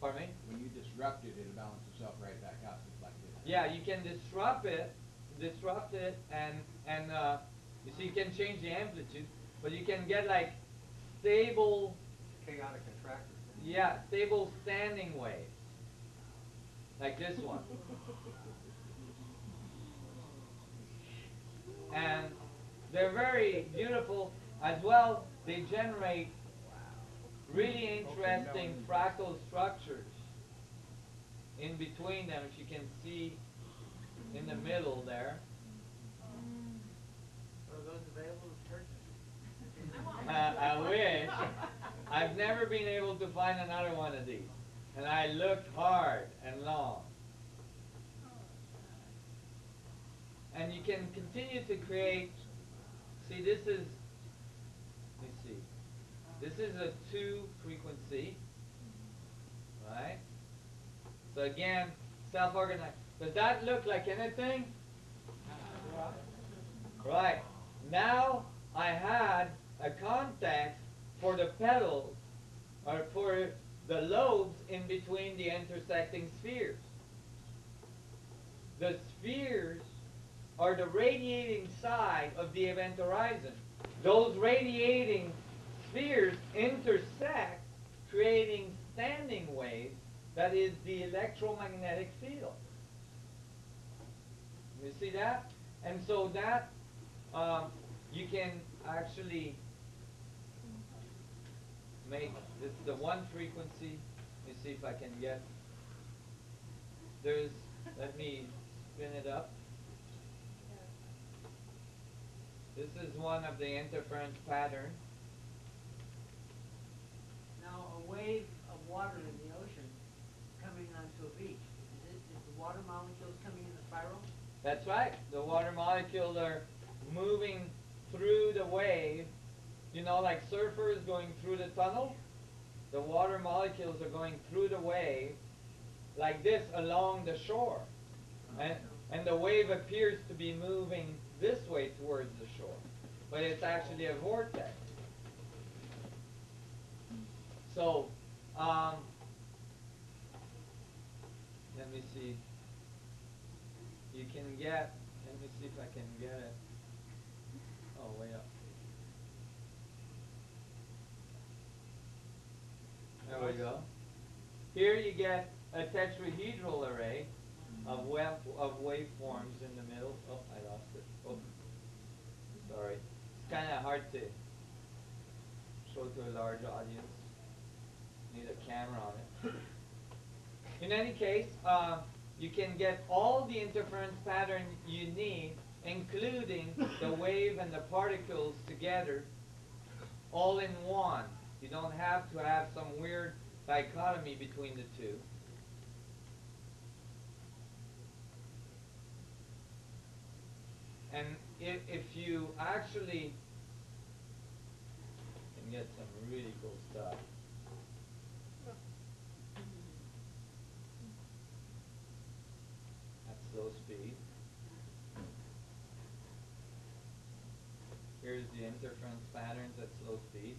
Speaker 1: Pardon me?
Speaker 7: When you disrupt it, it'll balance itself right back out, just like this.
Speaker 1: Yeah, you can disrupt it, and you see, you can change the amplitude, but you can get like stable,
Speaker 4: Chaotic attractor.
Speaker 1: yeah, stable standing waves, like this one. And they're very beautiful as well. They generate really interesting fractal structures in between them, which you can see in the middle there.
Speaker 6: Are those available in churches?
Speaker 1: I wish. I've never been able to find another one of these. And I looked hard and long. And you can continue to create, see, this is, let me see. This is a 2 frequency, right? So again, self-organized. Does that look like anything? Right. Now I had a context for the petals, or for the lobes in between the intersecting spheres. The spheres are the radiating side of the event horizon. Those radiating spheres intersect, creating standing waves, that is the electromagnetic field. You see that? And so that you can actually make this the one frequency. Let me see if I can get, there's, let me spin it up. This is one of the interference patterns.
Speaker 6: Now, a wave of water in the ocean coming onto a beach, is the water molecules coming in a spiral?
Speaker 1: That's right. The water molecules are moving through the wave. You know, like surfers going through the tunnel? The water molecules are going through the wave like this along the shore. And the wave appears to be moving this way towards the shore. But it's actually a vortex. So, let me see. You can get, let me see if I can get it. Oh, way up. There we go. Here you get a tetrahedral array of waveforms in the middle. Oh, I lost it. Oh, sorry. It's kind of hard to show to a large audience. Need a camera on it. In any case, you can get all the interference pattern you need, including the wave and the particles together, all in one. You don't have to have some weird dichotomy between the two. And if you actually can get some really cool stuff. At slow speed. Here's the interference patterns at slow speed.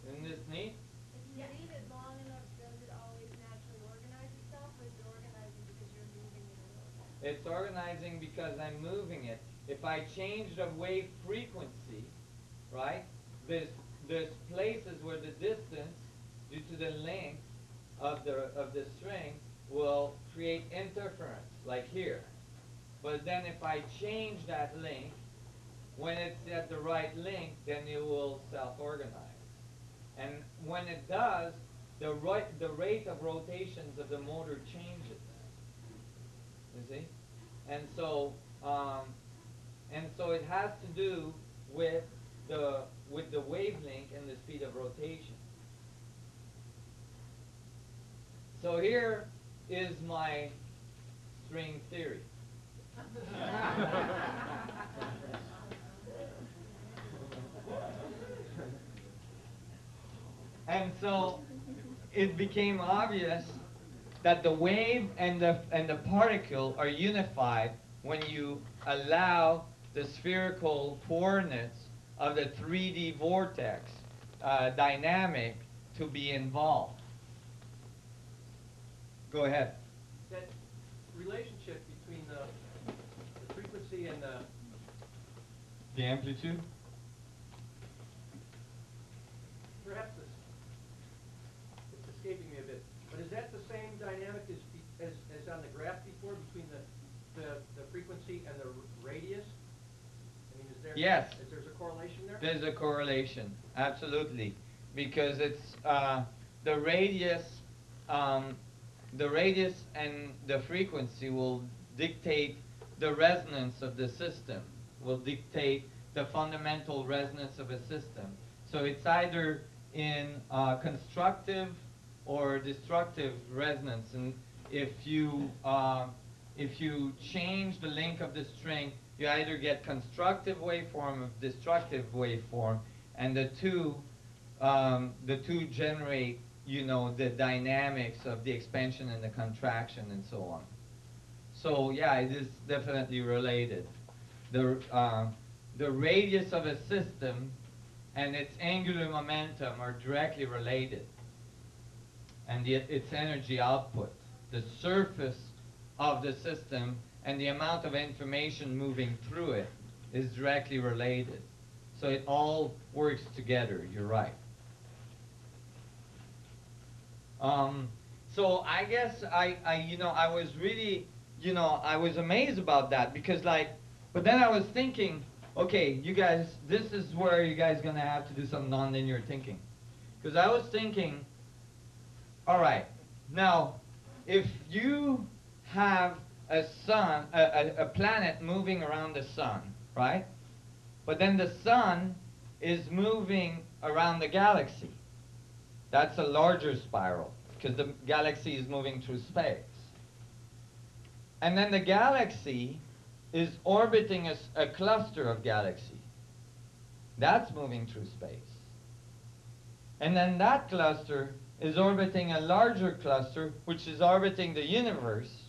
Speaker 1: Isn't this neat?
Speaker 3: If you leave it long enough, does it always naturally organize itself, or is it organizing because you're moving it a little bit?
Speaker 1: It's organizing because I'm moving it. If I change the wave frequency, right, there's places where the distance, due to the length of the string, will create interference, like here. But then if I change that length, when it's at the right length, then it will self-organize. And when it does, the rate of rotations of the motor changes. You see? And so it has to do with the wavelength and the speed of rotation. So here is my string theory. And so it became obvious that the wave and the particle are unified when you allow the spherical coordinates of the 3D vortex dynamic to be involved. Go ahead.
Speaker 8: That relationship between the frequency and
Speaker 1: The amplitude?
Speaker 8: perhaps it's escaping me a bit, but is that the same dynamic as on the graph before between the frequency and the radius? I mean, is there
Speaker 1: Yes.
Speaker 8: Is there a correlation there?
Speaker 1: There's a correlation, absolutely, because it's the radius and the frequency will dictate the resonance of the system, will dictate the fundamental resonance of a system. So it's either in constructive or destructive resonance, and if you change the length of the string, you either get constructive waveform or destructive waveform, and the two generate, you know, the dynamics of the expansion and the contraction and so on. So yeah, it is definitely related. The radius of a system and its angular momentum are directly related, and its energy output, the surface of the system and the amount of information moving through it is directly related. So it all works together, you're right. So I guess I was really, I was amazed about that, because but then I was thinking, okay, you guys, this is where you guys gonna have to do some nonlinear thinking. Because I was thinking, all right, now, if you have a sun, a planet moving around the sun, right? But then the sun is moving around the galaxy. That's a larger spiral, because the galaxy is moving through space. And then the galaxy is orbiting a cluster of galaxy. That's moving through space. And then that cluster is orbiting a larger cluster, which is orbiting the universe,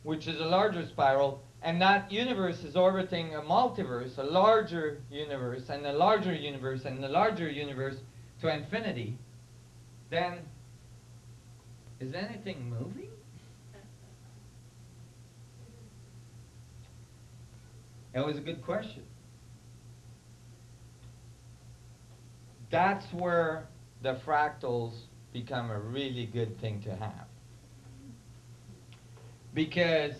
Speaker 1: which is a larger spiral, and that universe is orbiting a multiverse, a larger universe, and a larger universe, and a larger universe to infinity. Then, is anything moving? It was a good question. That's where the fractals become a really good thing to have. Because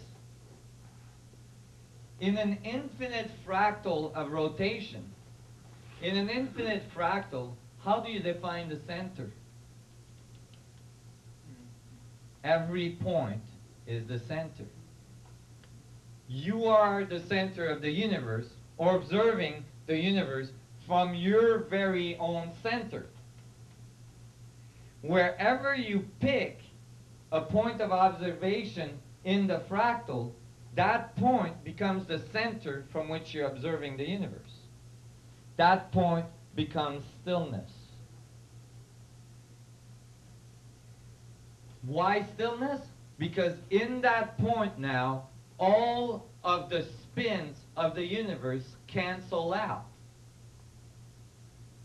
Speaker 1: in an infinite fractal of rotation, in an infinite fractal, how do you define the center? Every point is the center. You are the center of the universe, or observing the universe from your very own center. Wherever you pick a point of observation in the fractal, that point becomes the center from which you're observing the universe. That point becomes stillness. Why stillness? Because in that point now, all of the spins of the universe cancel out.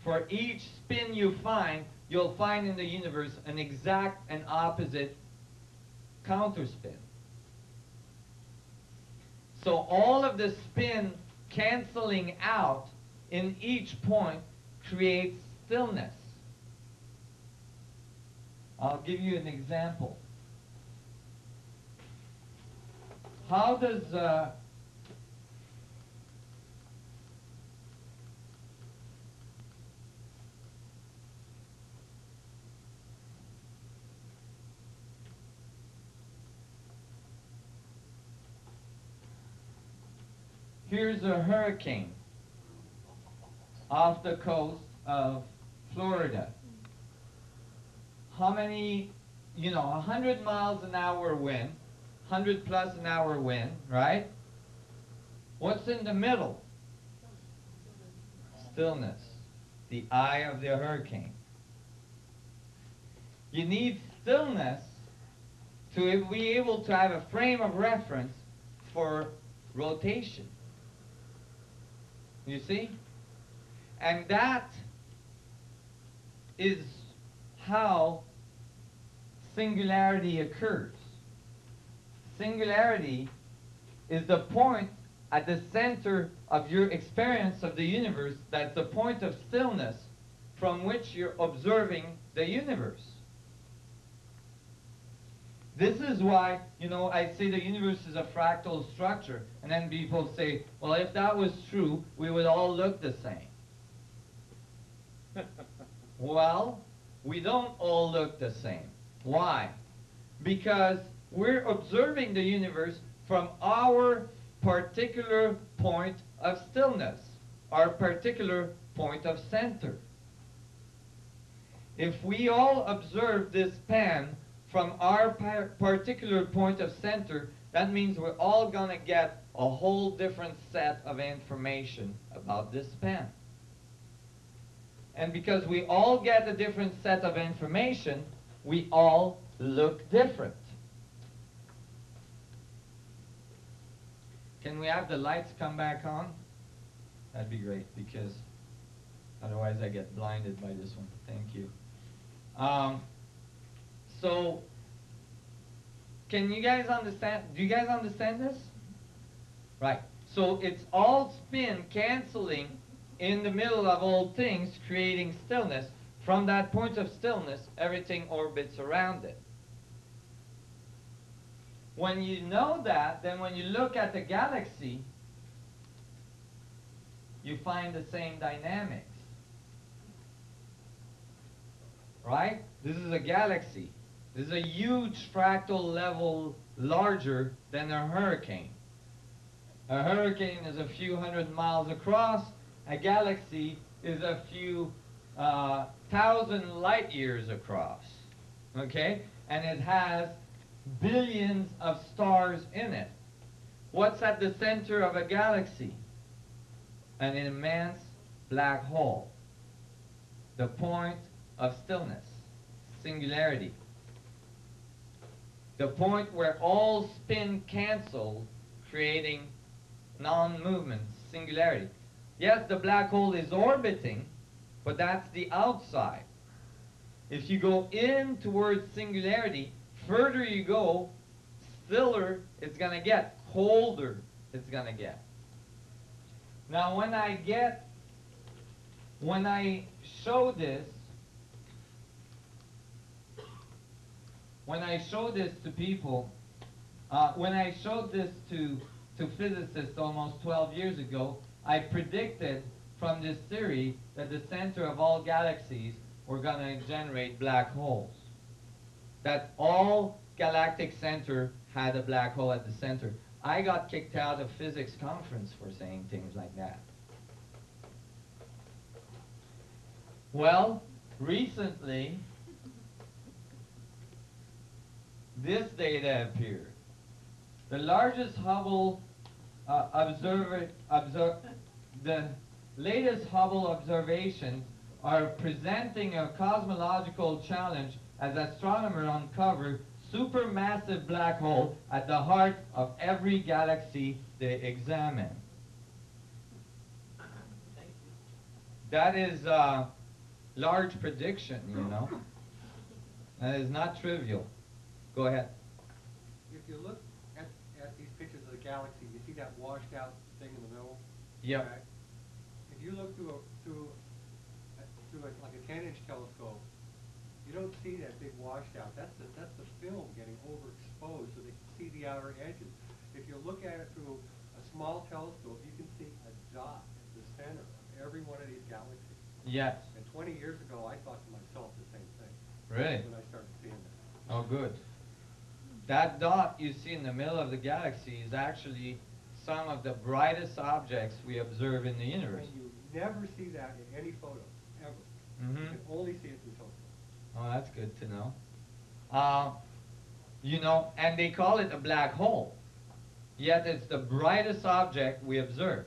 Speaker 1: For each spin you find, you'll find in the universe an exact and opposite counterspin. So all of the spin canceling out in each point creates stillness. I'll give you an example. How does here's a hurricane off the coast of Florida. How many, 100 miles an hour wind, 100 plus an hour wind, right? What's in the middle? Stillness, the eye of the hurricane. You need stillness to be able to have a frame of reference for rotation. You see? And that is how singularity occurs. Singularity is the point at the center of your experience of the universe, that's the point of stillness from which you're observing the universe. This is why, I say the universe is a fractal structure, and then people say, well, if that was true, we would all look the same. Well, we don't all look the same. Why? Because we're observing the universe from our particular point of stillness, our particular point of center. If we all observe this pan from our particular point of center, that means we're all going to get a whole different set of information about this pan. And because we all get a different set of information, we all look different. Can we have the lights come back on? That'd be great, because otherwise I get blinded by this one. Thank you. So, can you guys understand? Do you guys understand this? Right. So it's all spin canceling in the middle of all things, creating stillness. From that point of stillness, everything orbits around it. When you know that, then when you look at the galaxy, you find the same dynamics. Right? This is a galaxy. This is a huge fractal level larger than a hurricane. A hurricane is a few hundred miles across. A galaxy is a few thousand light years across. Okay? And it has billions of stars in it. What's at the center of a galaxy? An immense black hole. The point of stillness, singularity. The point where all spin cancels, creating non-movement, singularity. Yes, the black hole is orbiting, but that's the outside. If you go in towards singularity, further you go, stiller it's going to get, colder it's going to get. Now when I show this to people, when I showed this to physicists almost 12 years ago, I predicted from this theory that the center of all galaxies were going to generate black holes. That all galactic center had a black hole at the center. I got kicked out of physics conference for saying things like that. Well, recently, this data appeared. The largest Hubble the latest Hubble observations are presenting a cosmological challenge as astronomers uncover supermassive black hole at the heart of every galaxy they examine. That is a large prediction, you know. That is not trivial. Go ahead.
Speaker 7: If you look at these pictures of the galaxy, you see that washed out thing in the middle?
Speaker 1: Yep.
Speaker 7: Okay? If you look through like a 10-inch telescope, you don't see that big washed out. That's the film getting overexposed so they can see the outer edges. If you look at it through a small telescope, you can see a dot at the center of every one of these galaxies.
Speaker 1: Yes.
Speaker 7: And 20 years ago, I thought to myself the same thing.
Speaker 1: Really?
Speaker 7: When I started seeing that.
Speaker 1: Oh, good. That dot you see in the middle of the galaxy is actually some of the brightest objects we observe in the universe.
Speaker 7: And you never see that in any photo, ever.
Speaker 1: Mm-hmm.
Speaker 7: You can only see it through telescope.
Speaker 1: Oh, that's good to know. You know, and they call it a black hole. Yet it's the brightest object we observe.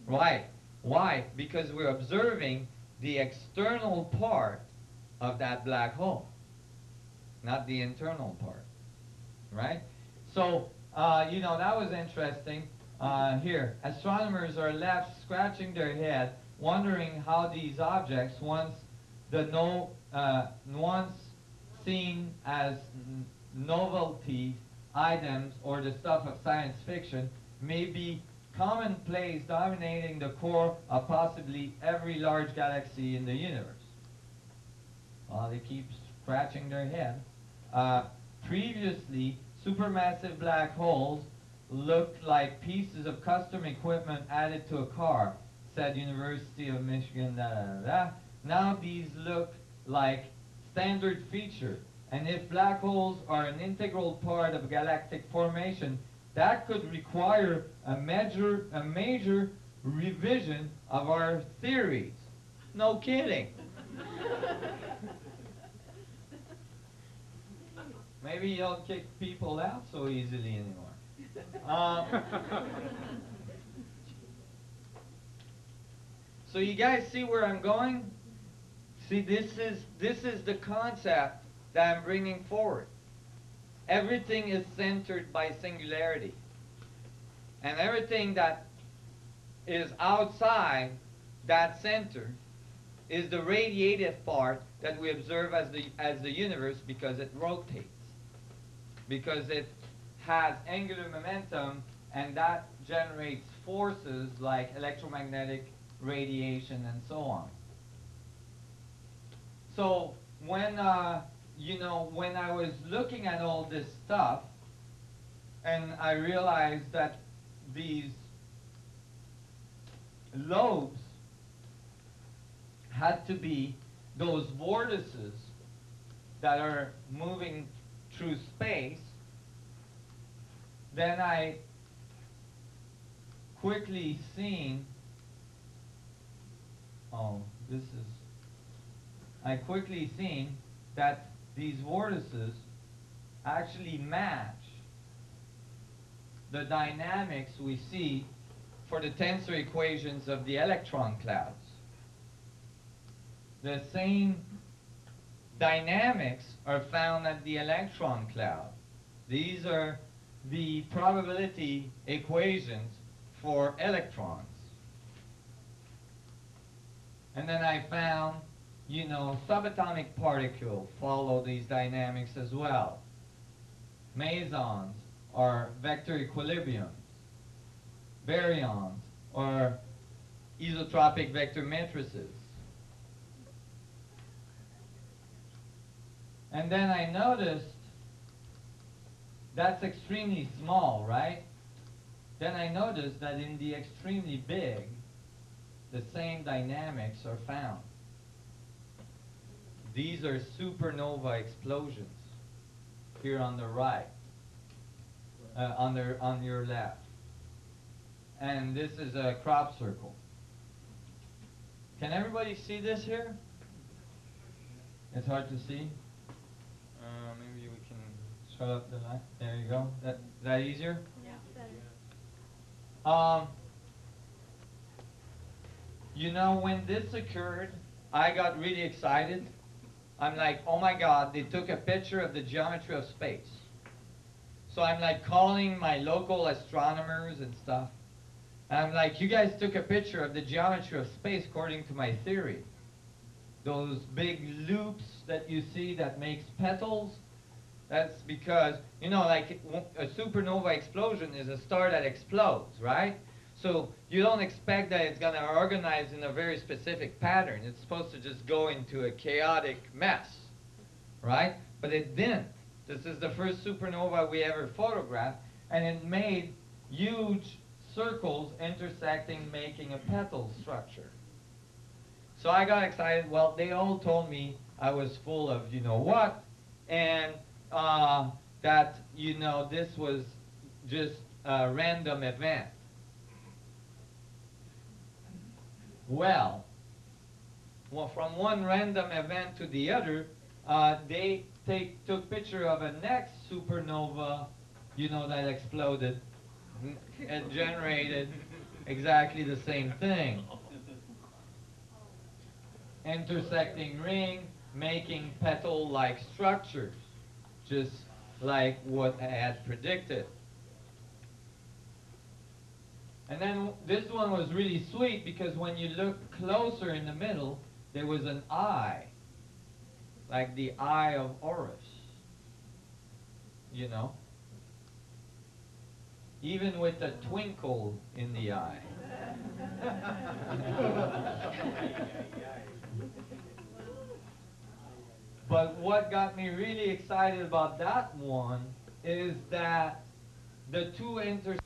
Speaker 1: Right. Why? Because we're observing the external part of that black hole, not the internal part. Right? So, you know, that was interesting. Here, astronomers are left scratching their head, wondering how these objects, once seen as novelty items or the stuff of science fiction, may be commonplace, dominating the core of possibly every large galaxy in the universe. Well, they keep scratching their head. Previously, supermassive black holes looked like pieces of custom equipment added to a car, said University of Michigan, da, da, da, da. Now these look like standard feature, and if black holes are an integral part of galactic formation, that could require a major revision of our theories. No kidding. Maybe you don't kick people out so easily anymore. So you guys see where I'm going? See, this is the concept that I'm bringing forward. Everything is centered by singularity. And everything that is outside that center is the radiative part that we observe as the universe, because it rotates. Because it has angular momentum, and that generates forces like electromagnetic radiation and so on. So when you know, when I was looking at all this stuff, and I realized that these lobes had to be those vortices that are moving through space, then I quickly seen, I quickly seen that these vortices actually match the dynamics we see for the tensor equations of the electron clouds. The same dynamics are found at the electron cloud. These are the probability equations for electrons. And then I found, you know, subatomic particles follow these dynamics as well. Mesons are vector equilibriums. Baryons are isotropic vector matrices. And then I noticed that's extremely small, right? Then I noticed that in the extremely big, the same dynamics are found. These are supernova explosions here on the right, on your left. And this is a crop circle. Can everybody see this here? It's hard to see. Maybe we can shut up the light. There you go. Is that easier?
Speaker 3: Yeah. Better.
Speaker 1: You know, when this occurred, I got really excited. I'm like, oh my God, they took a picture of the geometry of space. So I'm like calling my local astronomers and stuff. And I'm like, you guys took a picture of the geometry of space according to my theory. Those big loops that you see that makes petals, that's because, you know, like a supernova explosion is a star that explodes, right? So you don't expect that it's going to organize in a very specific pattern. It's supposed to just go into a chaotic mess, right? But it didn't. This is the first supernova we ever photographed, and it made huge circles intersecting, making a petal structure. So I got excited. Well, they all told me I was full of you know what, and that, you know, this was just a random event. Well, from one random event to the other, they took picture of a next supernova, you know, that exploded and generated exactly the same thing. Intersecting ring, making petal-like structures, just like what I had predicted. And then this one was really sweet because when you look closer in the middle, there was an eye, like the eye of Horus, you know, even with a twinkle in the eye. But what got me really excited about that one is that the two intersect